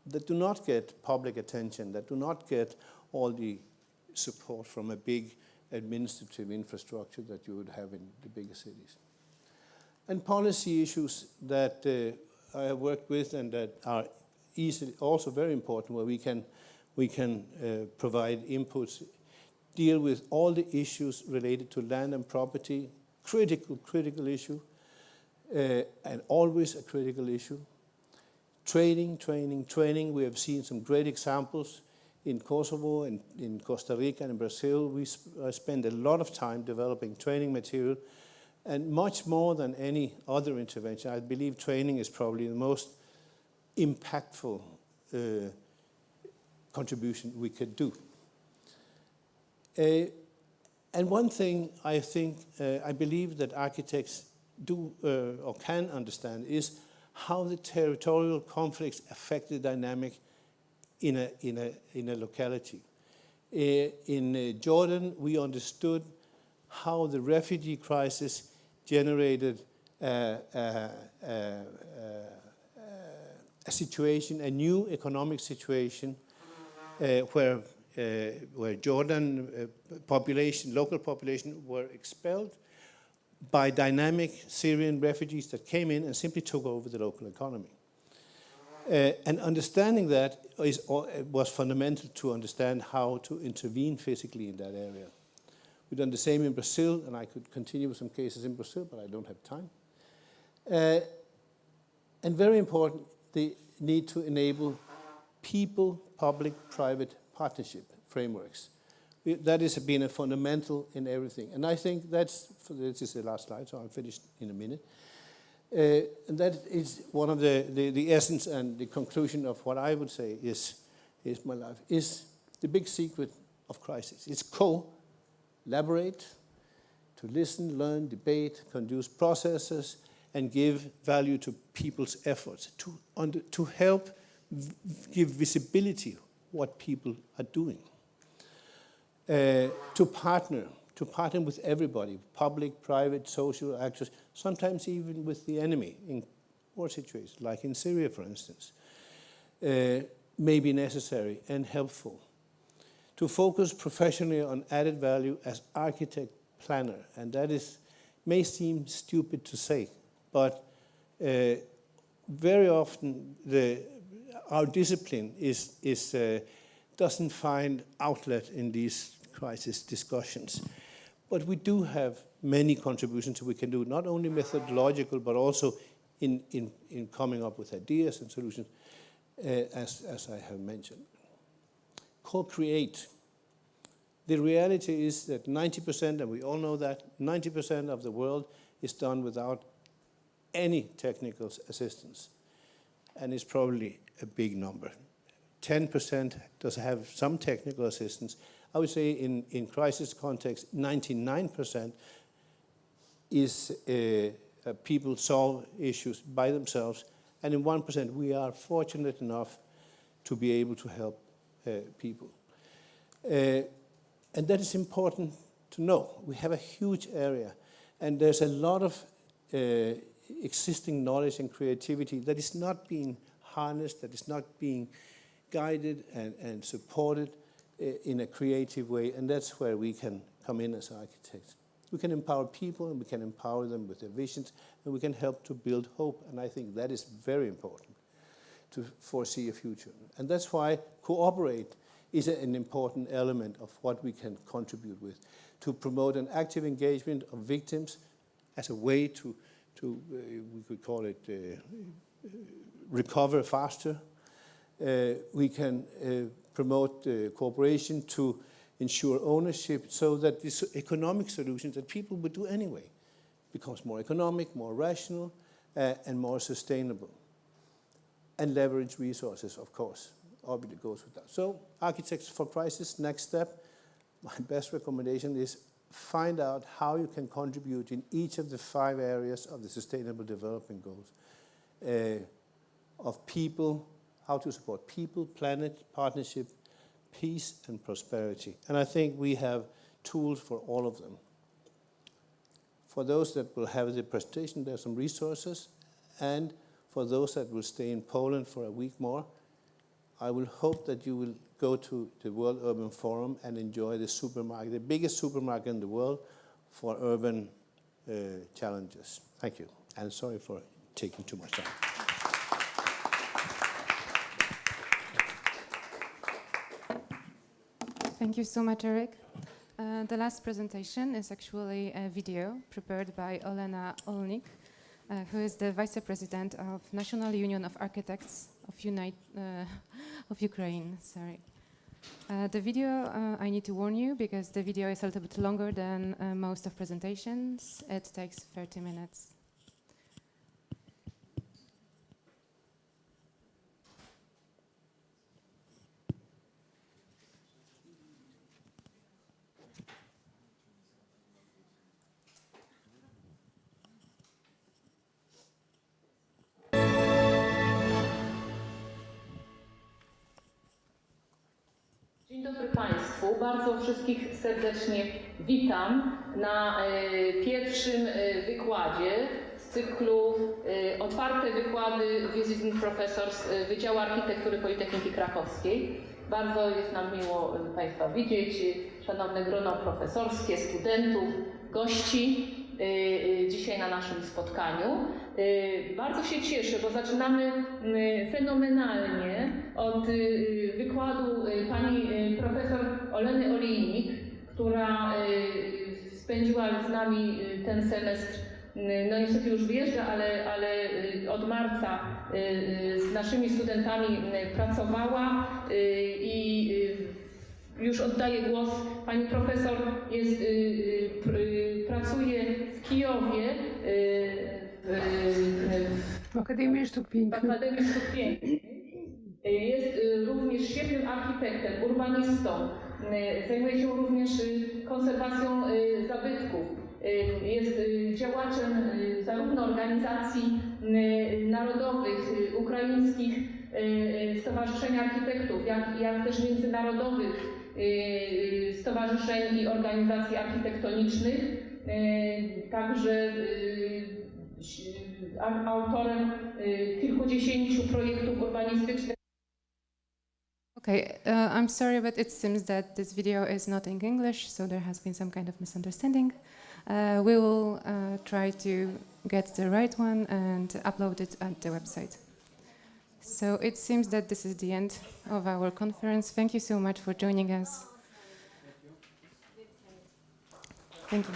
that do not get public attention, that do not get all the support from a big administrative infrastructure that you would have in the bigger cities. And policy issues that I have worked with and that are easily also very important, where we can provide inputs, deal with all the issues related to land and property, critical issue, and always a critical issue. Training. We have seen some great examples in Kosovo, in Costa Rica, and in Brazil. We spend a lot of time developing training material, and much more than any other intervention. I believe training is probably the most impactful contribution we could do. And one thing I think, I believe that architects do or can understand is how the territorial conflicts affect the dynamic in a locality. In Jordan, we understood how the refugee crisis generated a situation, a new economic situation, where Jordan local population were expelled by dynamic Syrian refugees that came in and simply took over the local economy. And understanding that was fundamental to understand how to intervene physically in that area. We've done the same in Brazil, and I could continue with some cases in Brazil, but I don't have time. And very important, the need to enable people, public-private partnership frameworks. That has been a fundamental in everything. And I think this is the last slide, so I'm finished in a minute. And that is one of the essence and the conclusion of what I would say is my life, is the big secret of crisis. It's collaborate, to listen, learn, debate, conduce processes, and give value to people's efforts, to help give visibility what people are doing, to partner with everybody, public, private, social actors, sometimes even with the enemy in war situations, like in Syria, for instance, may be necessary and helpful. To focus professionally on added value as architect planner, and that may seem stupid to say, but very often our discipline doesn't find outlet in these crisis discussions. But we do have many contributions we can do, not only methodological, but also in coming up with ideas and solutions, as I have mentioned. Co-create. The reality is that 90%, and we all know that, 90% of the world is done without any technical assistance. And it's probably a big number. 10% does have some technical assistance. I would say in crisis context, 99% is people solve issues by themselves. And in 1%, we are fortunate enough to be able to help people. And that is important to know. We have a huge area, and there's a lot of existing knowledge and creativity that is not being harnessed, that is not being guided and supported in a creative way, and that's where we can come in as architects. We can empower people, and we can empower them with their visions, and we can help to build hope, and I think that is very important to foresee a future. And that's why cooperate is an important element of what we can contribute with, to promote an active engagement of victims as a way to we could call it recover faster. We can promote cooperation to ensure ownership so that this economic solutions that people would do anyway becomes more economic, more rational, and more sustainable. And leverage resources, of course. Obviously goes with that. So, Architects for Crisis, next step, my best recommendation is find out how you can contribute in each of the 5 areas of the Sustainable Development Goals of people, how to support people, planet, partnership, peace, and prosperity. And I think we have tools for all of them. For those that will have the presentation, there are some resources. And for those that will stay in Poland for a week more, I will hope that you will go to the World Urban Forum and enjoy the supermarket, the biggest supermarket in the world for urban challenges. Thank you, and sorry for taking too much time. Thank you so much, Eric. The last presentation is actually a video prepared by Olena Olnik, who is the Vice President of National Union of Architects of Ukraine. Sorry. The video, I need to warn you, because the video is a little bit longer than most of presentations. It takes 30 minutes. Dzień dobry Państwu. Bardzo wszystkich serdecznie witam na pierwszym wykładzie z cyklu Otwarte wykłady Visiting Professors Wydziału Architektury Politechniki Krakowskiej. Bardzo jest nam miło Państwa widzieć, szanowne grono profesorskie, studentów, gości dzisiaj na naszym spotkaniu. Bardzo się cieszę, bo zaczynamy fenomenalnie od wykładu pani profesor Oleny Olejnik, która spędziła z nami ten semestr, no niestety już wyjeżdża, ale od marca z naszymi studentami pracowała i już oddaję głos. Pani profesor pracuje w Kijowie Akademii Sztuk Pięknych. Akademii Sztuk Pięknych. Jest również świetnym architektem, urbanistą. Zajmuje się również konserwacją zabytków. Jest działaczem zarówno organizacji narodowych, ukraińskich, Stowarzyszenia Architektów, jak też międzynarodowych stowarzyszeń i organizacji architektonicznych. Także autorem kilkudziesięciu projektów urbanistycznych. Okay, I'm sorry, but it seems that this video is not in English, so there has been some kind of misunderstanding. We will try to get the right one and upload it at the website. So it seems that this is the end of our conference. Thank you so much for joining us. Thank you.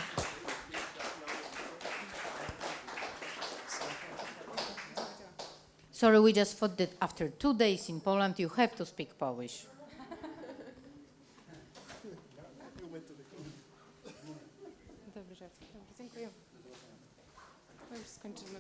Sorry, we just thought that after 2 days in Poland, you have to speak Polish. Dobrze, dziękuję. Już skończymy.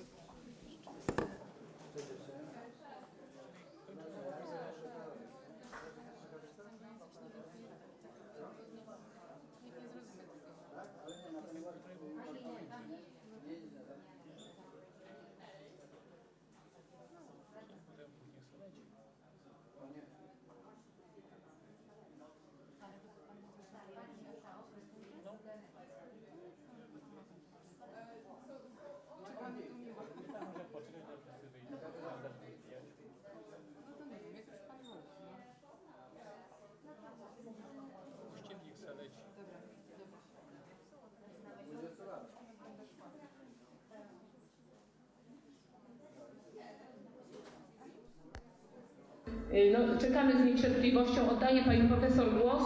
No, czekamy z niecierpliwością. Oddaję pani profesor głos.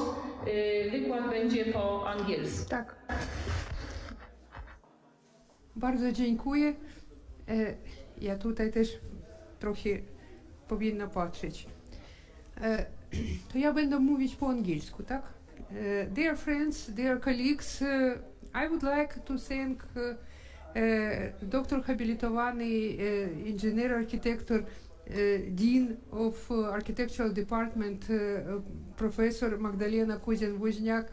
Wykład będzie po angielsku. Tak. Bardzo dziękuję. Ja tutaj też trochę powinna patrzeć. To ja będę mówić po angielsku, tak? Dear friends, dear colleagues, I would like to thank doktor habilitowany inżynier architektur, Dean of Architectural Department, Professor Magdalena Kozin-Woźniak,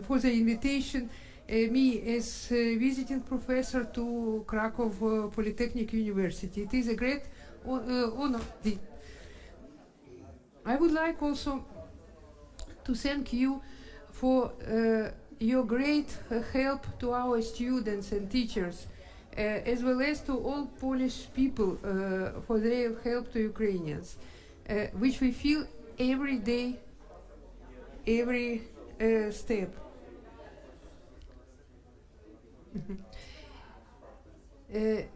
for the invitation me as visiting professor to Krakow Polytechnic University. It is a great honor. I would like also to thank you for your great help to our students and teachers, as well as to all Polish people for their help to Ukrainians, which we feel every day, every step.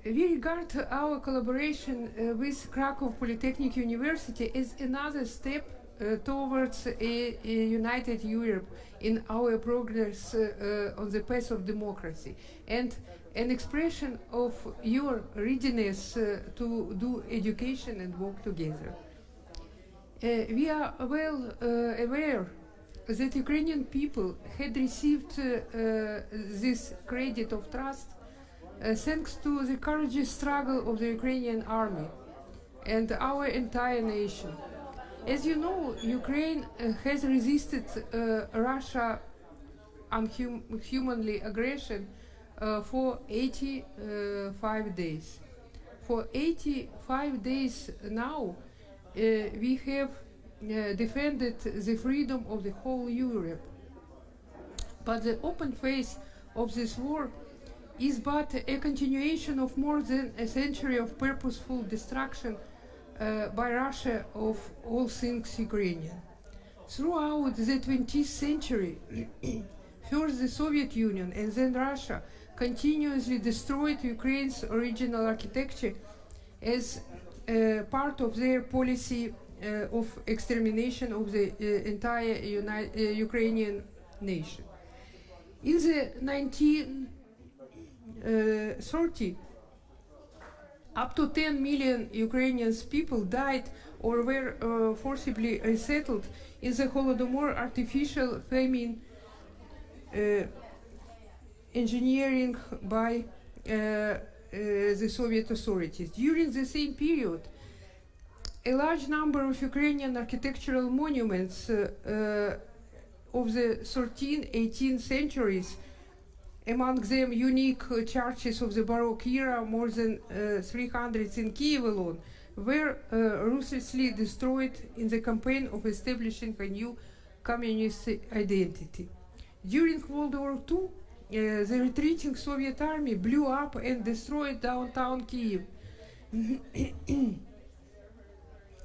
We regard our collaboration with Krakow Polytechnic University as another step towards a united Europe in our progress on the path of democracy, and an expression of your readiness to do education and work together. We are well aware that Ukrainian people had received this credit of trust thanks to the courageous struggle of the Ukrainian army and our entire nation. As you know, Ukraine has resisted Russia's unhumanly aggression for 85 days. For 85 days now, we have defended the freedom of the whole Europe. But the open face of this war is but a continuation of more than a century of purposeful destruction by Russia of all things Ukrainian. Throughout the 20th century, first the Soviet Union and then Russia continuously destroyed Ukraine's original architecture as part of their policy of extermination of the entire Ukrainian nation. In the 1930s, up to 10 million Ukrainian people died or were forcibly resettled in the Holodomor artificial famine engineering by the Soviet authorities. During the same period, a large number of Ukrainian architectural monuments of the 13th, 18th centuries, among them unique churches of the Baroque era, more than 300 in Kiev alone, were ruthlessly destroyed in the campaign of establishing a new communist identity. During World War II, the retreating Soviet army blew up and destroyed downtown Kiev.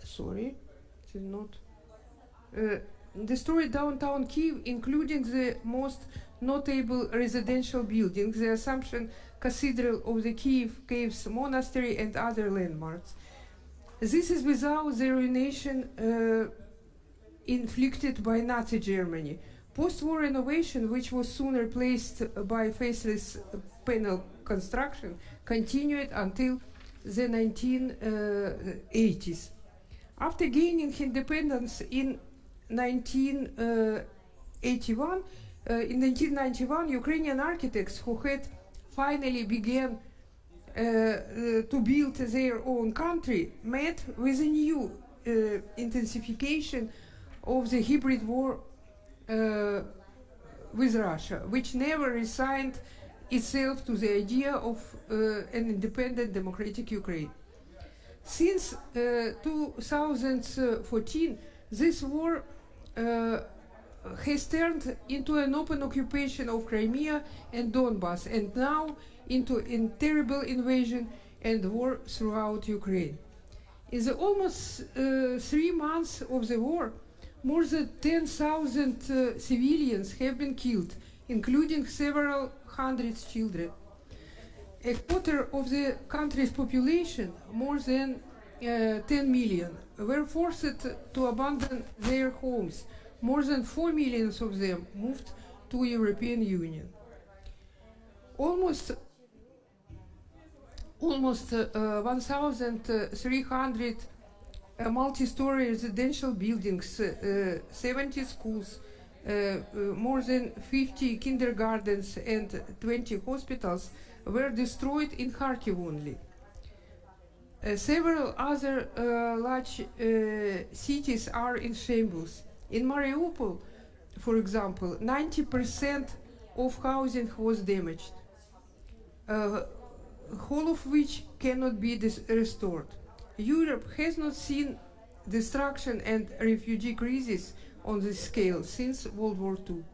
Sorry, it is not. Destroyed downtown Kiev, including the most notable residential buildings, the Assumption Cathedral of the Kiev Caves Monastery, and other landmarks. This is without the ruination inflicted by Nazi Germany. Post-war renovation, which was soon replaced by faceless panel construction, continued until the 1980s. After gaining independence in 1991, Ukrainian architects who had finally began to build their own country met with a new intensification of the hybrid war with Russia, which never resigned itself to the idea of an independent democratic Ukraine. Since 2014, this war has turned into an open occupation of Crimea and Donbass, and now into a terrible invasion and war throughout Ukraine. In the almost 3 months of the war, more than 10,000 civilians have been killed, including several hundred children. A quarter of the country's population, more than 10 million, were forced to abandon their homes. More than 4 million of them moved to the European Union. Almost 1,300 multi-story residential buildings, 70 schools, more than 50 kindergartens and 20 hospitals were destroyed in Kharkiv only. Several other large cities are in shambles. In Mariupol, for example, 90% of housing was damaged, whole of which cannot be restored. Europe has not seen destruction and refugee crisis on this scale since World War II.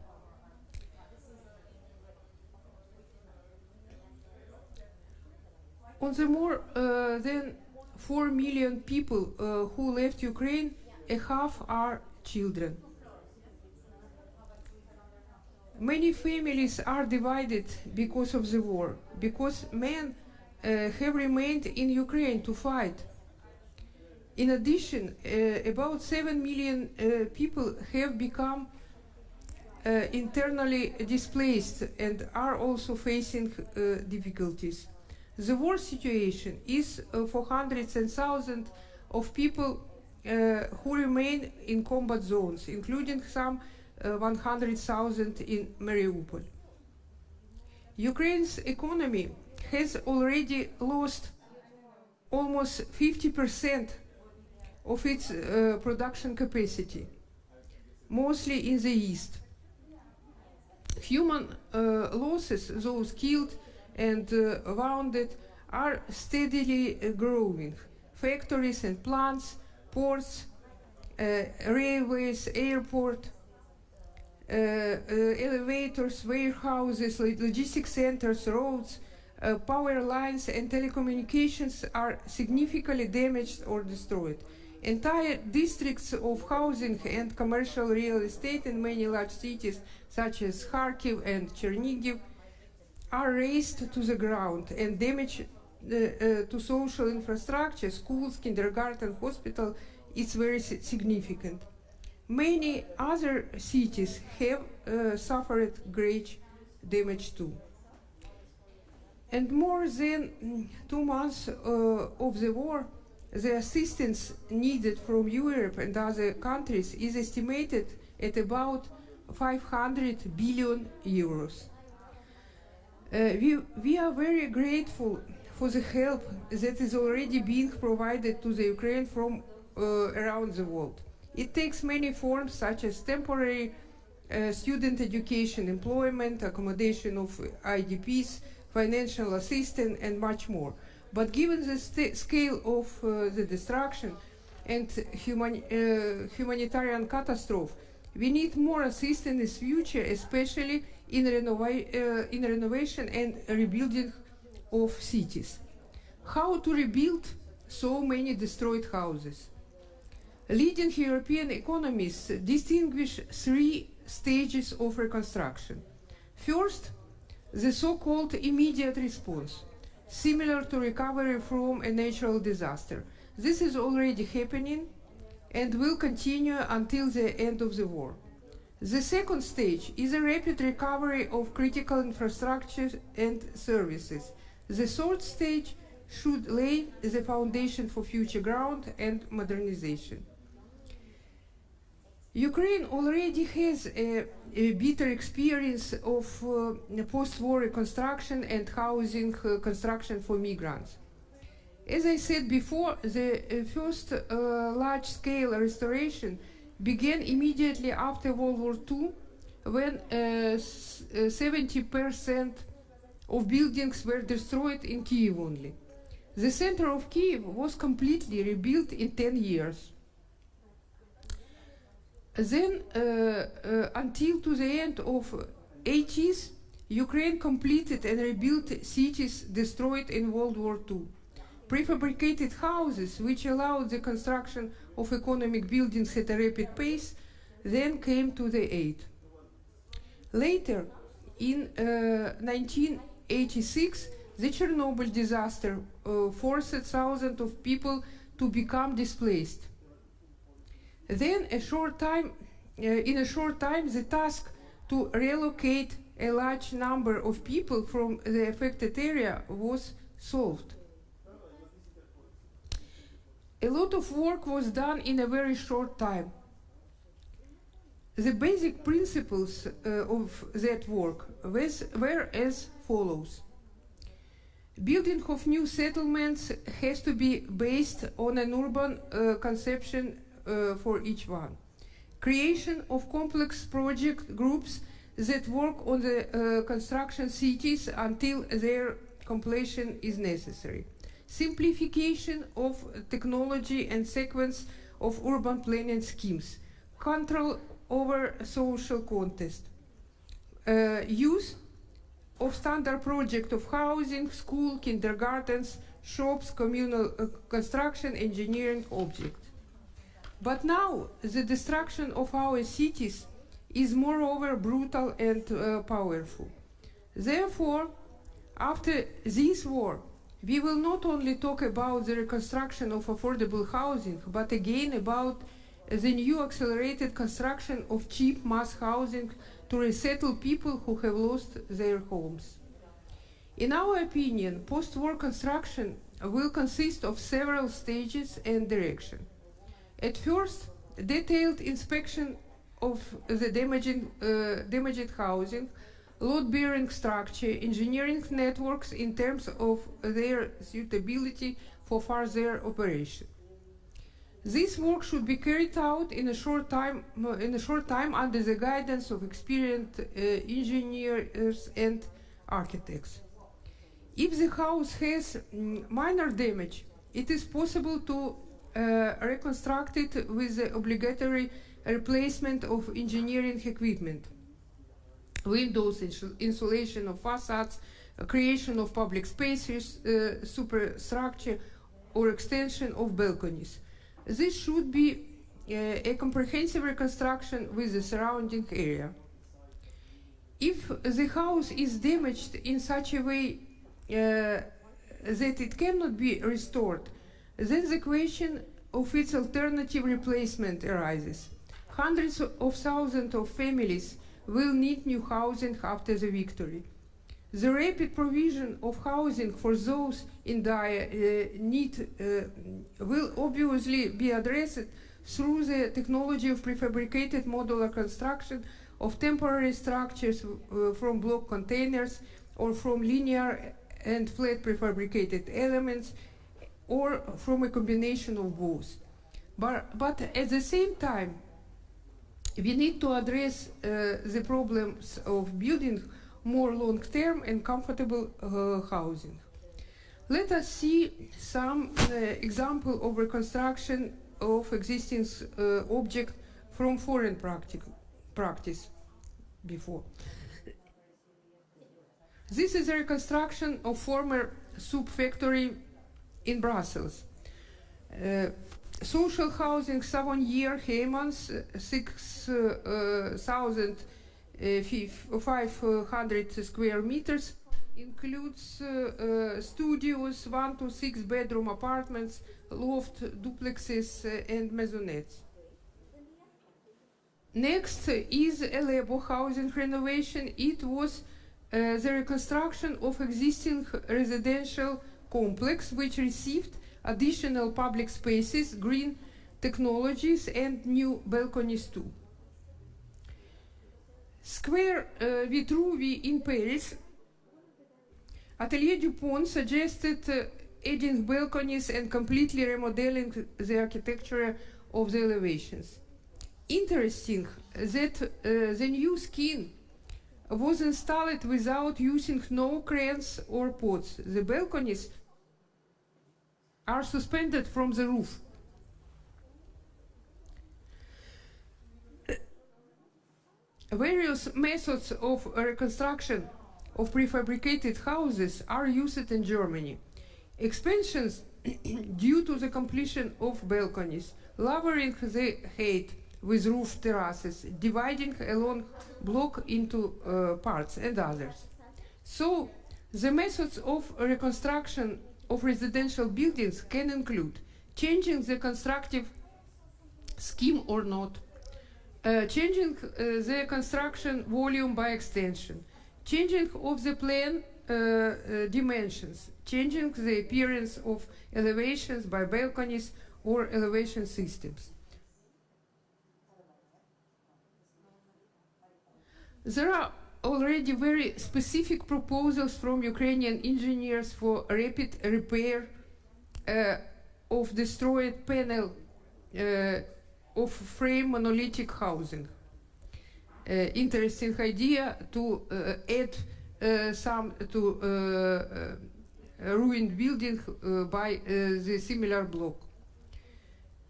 On the more than 4 million people who left Ukraine, a half are children. Many families are divided because of the war, because men have remained in Ukraine to fight. In addition, about 7 million people have become internally displaced and are also facing difficulties. The war situation is for hundreds and thousands of people who remain in combat zones, including some 100,000 in Mariupol. Ukraine's economy has already lost almost 50% of its production capacity, mostly in the east. Human losses, those killed and wounded, are steadily growing. Factories and plants, ports, railways, airport, elevators, warehouses, logistics centers, roads, power lines and telecommunications are significantly damaged or destroyed. Entire districts of housing and commercial real estate in many large cities, such as Kharkiv and Chernihiv, are razed to the ground, and damage to social infrastructure, schools, kindergarten, hospital, is very significant. Many other cities have suffered great damage too. And more than 2 months of the war, the assistance needed from Europe and other countries is estimated at about 500 billion euros. We are very grateful for the help that is already being provided to the Ukraine from around the world. It takes many forms, such as temporary student education, employment, accommodation of IDPs, financial assistance, and much more. But given the scale of the destruction and humanitarian catastrophe, we need more assistance in the future, especially in renovation and rebuilding of cities. How to rebuild so many destroyed houses? Leading European economists distinguish three stages of reconstruction. First, the so-called immediate response, similar to recovery from a natural disaster. This is already happening and will continue until the end of the war. The second stage is a rapid recovery of critical infrastructure and services. The third stage should lay the foundation for future growth and modernization. Ukraine already has a bitter experience of post-war reconstruction and housing construction for migrants. As I said before, the first large-scale restoration began immediately after World War II, when 70% of buildings were destroyed in Kyiv only. The center of Kyiv was completely rebuilt in 10 years. Then, until to the end of 80s, Ukraine completed and rebuilt cities destroyed in World War II. Prefabricated houses, which allowed the construction of economic buildings at a rapid pace, then came to the aid. Later, in 1986, the Chernobyl disaster forced thousands of people to become displaced. Then, in a short time, the task to relocate a large number of people from the affected area was solved. A lot of work was done in a very short time. The basic principles of that work were as follows. Building of new settlements has to be based on an urban conception for each one. Creation of complex project groups that work on the construction cities until their completion is necessary. Simplification of technology and sequence of urban planning schemes. Control over social context. Use of standard project of housing, school, kindergartens, shops, communal construction, engineering objects. But now the destruction of our cities is moreover brutal and powerful. Therefore, after this war, we will not only talk about the reconstruction of affordable housing, but again about the new accelerated construction of cheap mass housing to resettle people who have lost their homes. In our opinion, post-war construction will consist of several stages and direction. At first, detailed inspection of the damaged housing, load-bearing structure, engineering networks in terms of their suitability for further operation. This work should be carried out in a short time under the guidance of experienced engineers and architects. If the house has minor damage, it is possible to reconstruct it with the obligatory replacement of engineering equipment. Windows, insulation of facades, creation of public spaces, superstructure, or extension of balconies. This should be a comprehensive reconstruction with the surrounding area. If the house is damaged in such a way that it cannot be restored, then the question of its alternative replacement arises. Hundreds of thousands of families will need new housing after the victory. The rapid provision of housing for those in dire need will obviously be addressed through the technology of prefabricated modular construction of temporary structures from block containers or from linear and flat prefabricated elements, or from a combination of both. But at the same time, we need to address the problems of building more long-term and comfortable housing. Let us see some example of reconstruction of existing object from foreign practice before. This is a reconstruction of former soup factory in Brussels. Social housing, Savonnier, Heymans, 6,500 square meters, includes studios, 1 to 6 bedroom apartments, loft, duplexes, and maisonettes. Next is a Lebo housing renovation. It was the reconstruction of existing residential complex, which received additional public spaces, green technologies, and new balconies too. Square Vitruvi in Paris, Atelier Dupont suggested adding balconies and completely remodeling the architecture of the elevations. Interesting that the new skin was installed without using no cranes or pots. The balconies are suspended from the roof. Various methods of reconstruction of prefabricated houses are used in Germany. Expansions due to the completion of balconies, lowering the height with roof terraces, dividing a long block into parts, and others. So, the methods of reconstruction of residential buildings can include changing the constructive scheme or not, changing the construction volume by extension, changing of the plan dimensions, changing the appearance of elevations by balconies or elevation systems. There are already very specific proposals from Ukrainian engineers for rapid repair of destroyed panel of frame monolithic housing. Interesting idea to add some to ruined building by the similar block.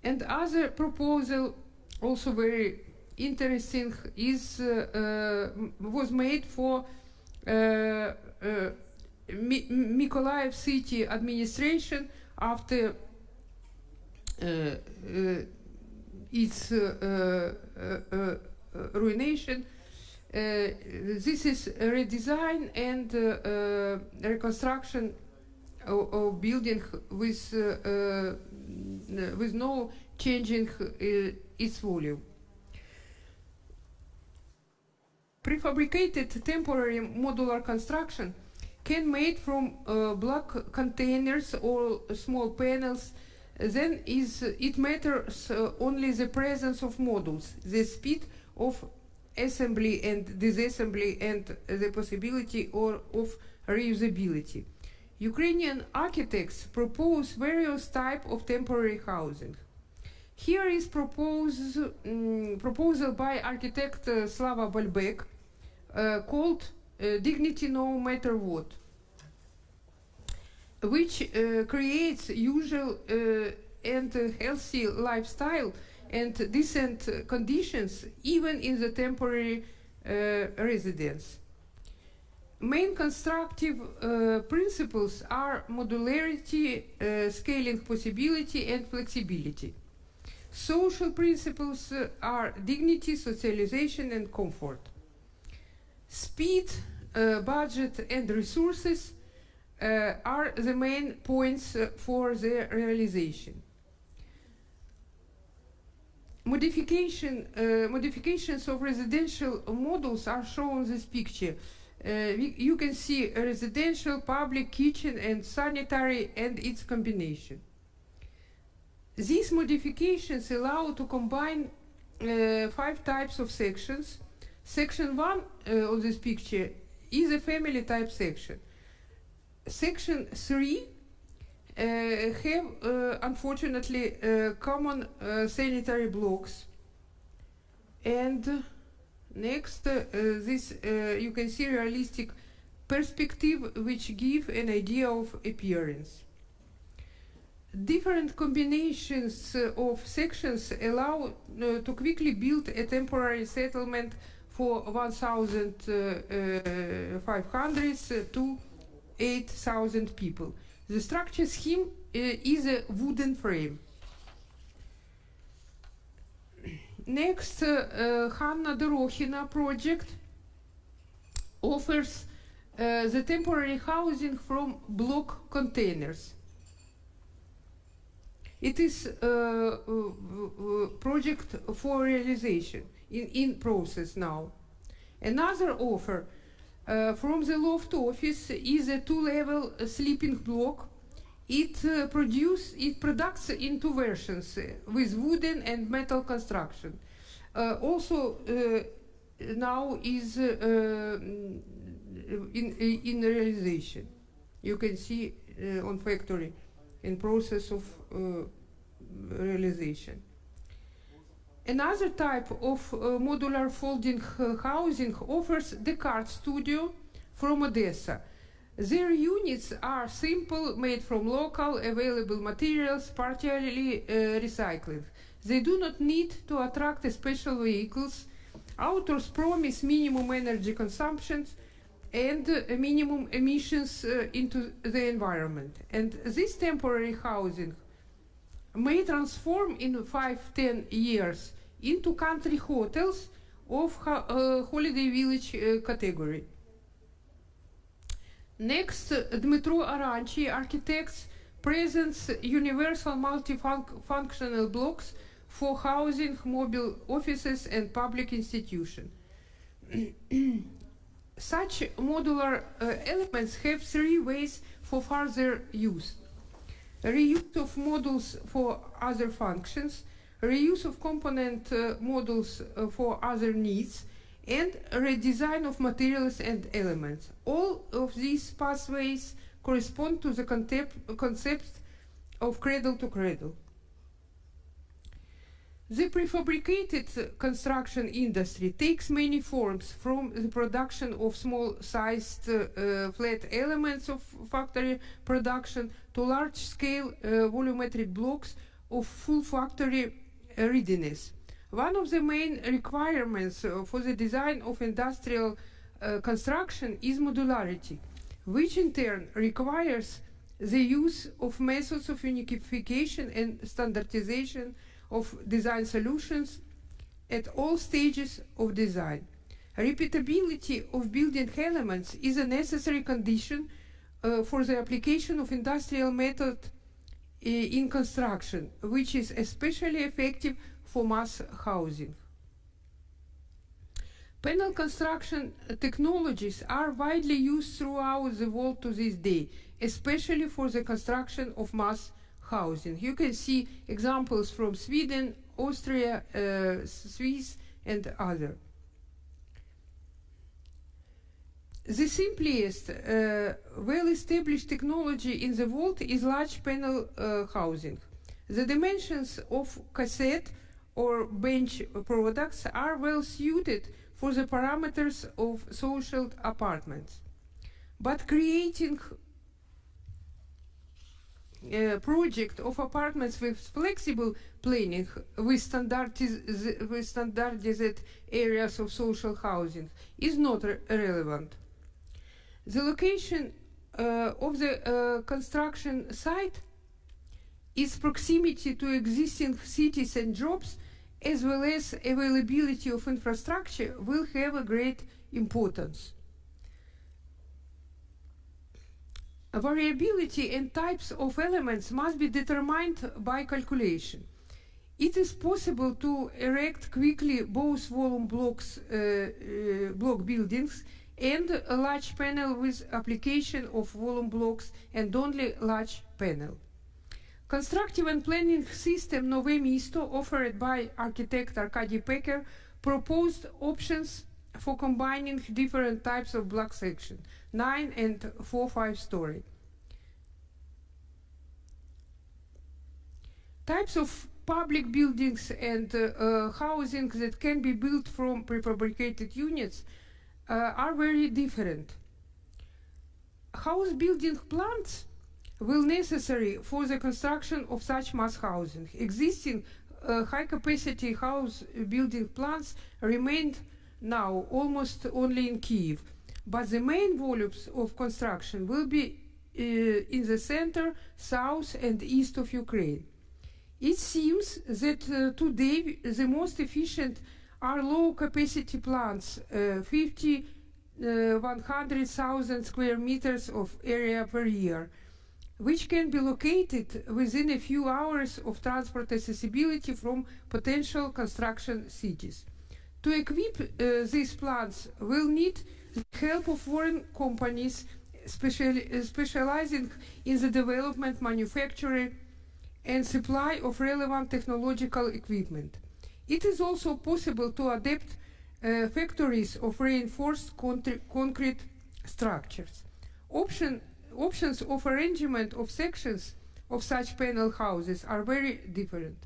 And other proposal, also very interesting, is was made for Mykolaiv city administration after its ruination. This is a redesign and reconstruction of building with no changing its volume. Prefabricated temporary modular construction can made from block containers or small panels. Then it matters only the presence of modules, the speed of assembly and disassembly, and the possibility of reusability. Ukrainian architects propose various types of temporary housing. Here is proposal by architect Slava Balbek called Dignity No Matter What, which creates usual and healthy lifestyle and decent conditions even in the temporary residence. Main constructive principles are modularity, scaling possibility, and flexibility. Social principles are dignity, socialization, and comfort. Speed, budget, and resources are the main points for the realization. Modifications of residential models are shown in this picture. You can see a residential, public, kitchen, and sanitary, and its combination. These modifications allow to combine 5 types of sections. Section 1 of this picture is a family type section. section 3 have unfortunately common sanitary blocks. And next, this you can see realistic perspective which give an idea of appearance. Different combinations of sections allow to quickly build a temporary settlement for 1,500 to 8,000 people. The structure scheme is a wooden frame. Next, Hanna Dorohina project offers the temporary housing from block containers. It is a project for realization in process now. Another offer from the loft office is a two-level sleeping block. It products in two versions with wooden and metal construction. Also now is in realization. You can see on factory in process of realization. Another type of modular folding housing offers the card studio from Odessa. Their units are simple, made from local available materials, partially recycled. They do not need to attract special vehicles. Authors promise minimum energy consumption and minimum emissions into the environment. And this temporary housing may transform in 5-10 years into country hotels of holiday village category. Next, Dmytro Aranchi, architects, presents universal multifunctional blocks for housing, mobile offices, and public institutions. Such modular elements have three ways for further use: reuse of modules for other functions, reuse of component modules for other needs, and redesign of materials and elements. All of these pathways correspond to the concept of cradle to cradle. The prefabricated construction industry takes many forms, from the production of small-sized flat elements of factory production to large-scale volumetric blocks of full factory readiness. One of the main requirements for the design of industrial construction is modularity, which in turn requires the use of methods of unification and standardization of design solutions at all stages of design. Repeatability of building elements is a necessary condition for the application of industrial method in construction, which is especially effective for mass housing. Panel construction technologies are widely used throughout the world to this day, especially for the construction of mass housing. You can see examples from Sweden, Austria, Swiss, and others. The simplest, well-established technology in the world is large panel housing. The dimensions of cassette or bench products are well suited for the parameters of social apartments. But creating a project of apartments with flexible planning with standardized areas of social housing is not relevant. The location of the construction site, its proximity to existing cities and jobs, as well as availability of infrastructure, will have a great importance. Variability and types of elements must be determined by calculation. It is possible to erect quickly both volume blocks, block buildings and a large panel with application of volume blocks and only large panel. Constructive and planning system Nove Misto, offered by architect Arkady Peker, proposed options for combining different types of block section, 9 and 4-5 story. Types of public buildings and housing that can be built from prefabricated units are very different. House building plans will necessary for the construction of such mass housing. Existing high-capacity house building plants remain now almost only in Kyiv, but the main volumes of construction will be in the center, south, and east of Ukraine. It seems that today the most efficient are low-capacity plants, 100,000 square meters of area per year, which can be located within a few hours of transport accessibility from potential construction cities. To equip these plants, we'll need the help of foreign companies specializing in the development, manufacturing, and supply of relevant technological equipment. It is also possible to adapt factories of reinforced concrete structures. Options of arrangement of sections of such panel houses are very different.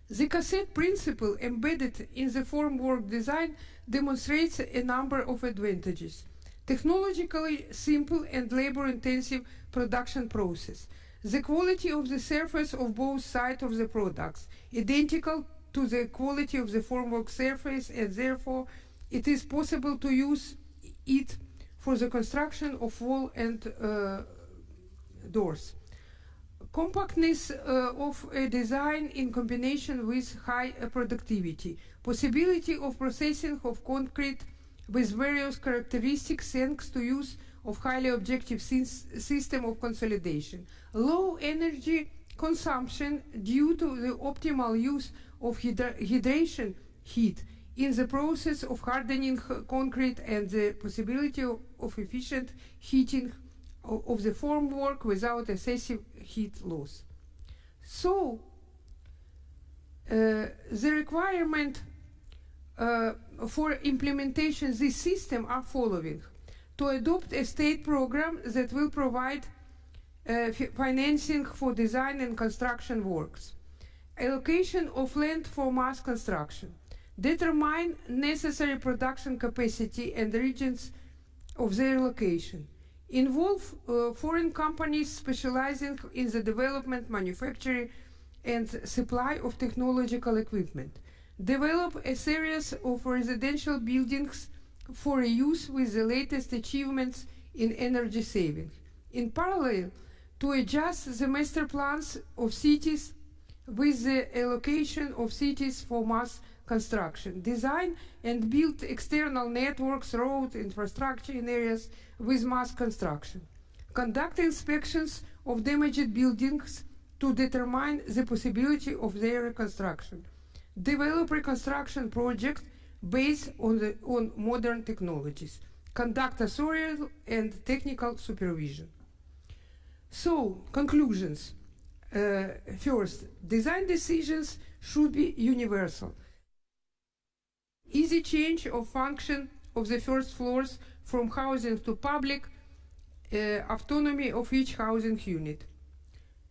The cassette principle embedded in the formwork design demonstrates a number of advantages. Technologically simple and labor-intensive production process. The quality of the surface of both sides of the products, identical to the quality of the formwork surface, and therefore it is possible to use it for the construction of wall and doors. Compactness of a design in combination with high productivity. Possibility of processing of concrete with various characteristics thanks to use of highly objective system of consolidation. Low energy consumption due to the optimal use of hydration heat in the process of hardening concrete and the possibility of efficient heating of the formwork without excessive heat loss. So, the requirement for implementation this system are following: to adopt a state program that will provide financing for design and construction works, allocation of land for mass construction, determine necessary production capacity and regions of their location, involve foreign companies specializing in the development, manufacturing, and supply of technological equipment, develop a series of residential buildings for use with the latest achievements in energy saving. In parallel, to adjust the master plans of cities with the allocation of cities for mass construction, design and build external networks, road infrastructure in areas with mass construction, conduct inspections of damaged buildings to determine the possibility of their reconstruction, develop reconstruction projects based on modern technologies, conduct authorial and technical supervision. So, conclusions. First, design decisions should be universal. Easy change of function of the first floors from housing to public, autonomy of each housing unit.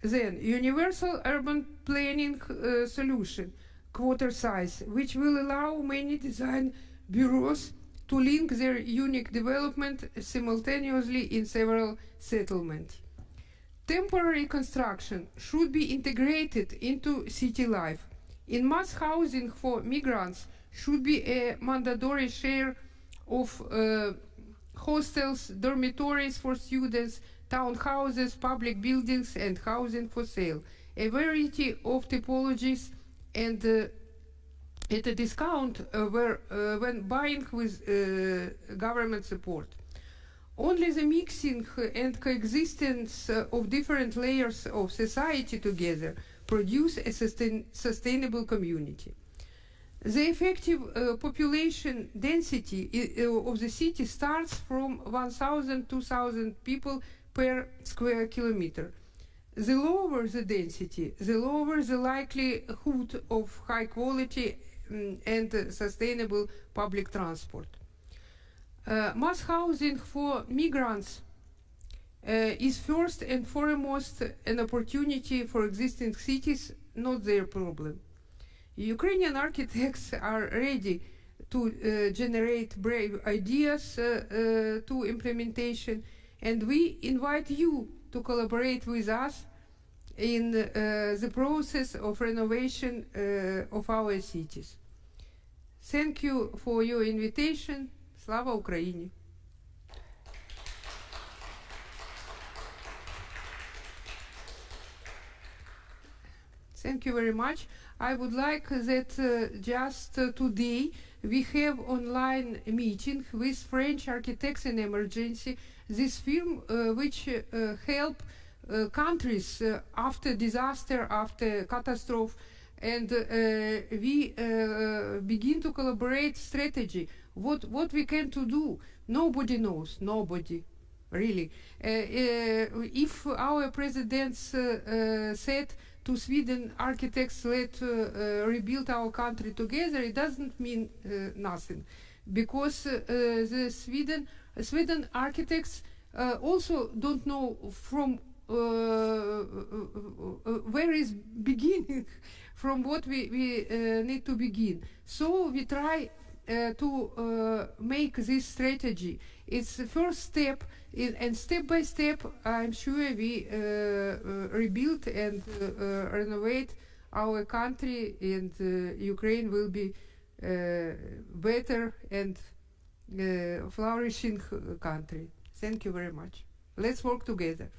Then, universal urban planning solution, quarter size, which will allow many design bureaus to link their unique development simultaneously in several settlements. Temporary construction should be integrated into city life. In mass housing for migrants should be a mandatory share of hostels, dormitories for students, townhouses, public buildings, and housing for sale. A variety of typologies and at a discount when buying with government support. Only the mixing and coexistence of different layers of society together produce a sustainable community. The effective population density of the city starts from 1,000 to 2,000 people per square kilometer. The lower the density, the lower the likelihood of high quality and sustainable public transport. Mass housing for migrants is first and foremost an opportunity for existing cities, not their problem. Ukrainian architects are ready to generate brave ideas to implementation, and we invite you to collaborate with us in the process of renovation of our cities. Thank you for your invitation. Slava Ukraini! Thank you very much. I would like that just today we have online meeting with French Architects in Emergency, this firm which help countries after disaster, after catastrophe, and we begin to collaborate strategy. What we can to do? Nobody knows, nobody, really. If our presidents said to Sweden architects, let's rebuild our country together, it doesn't mean nothing, because the Sweden architects also don't know from where is beginning, from what we need to begin. So we try to make this strategy. It's the first step, and step by step, I'm sure we rebuild and renovate our country, and Ukraine will be better and flourishing country. Thank you very much. Let's work together.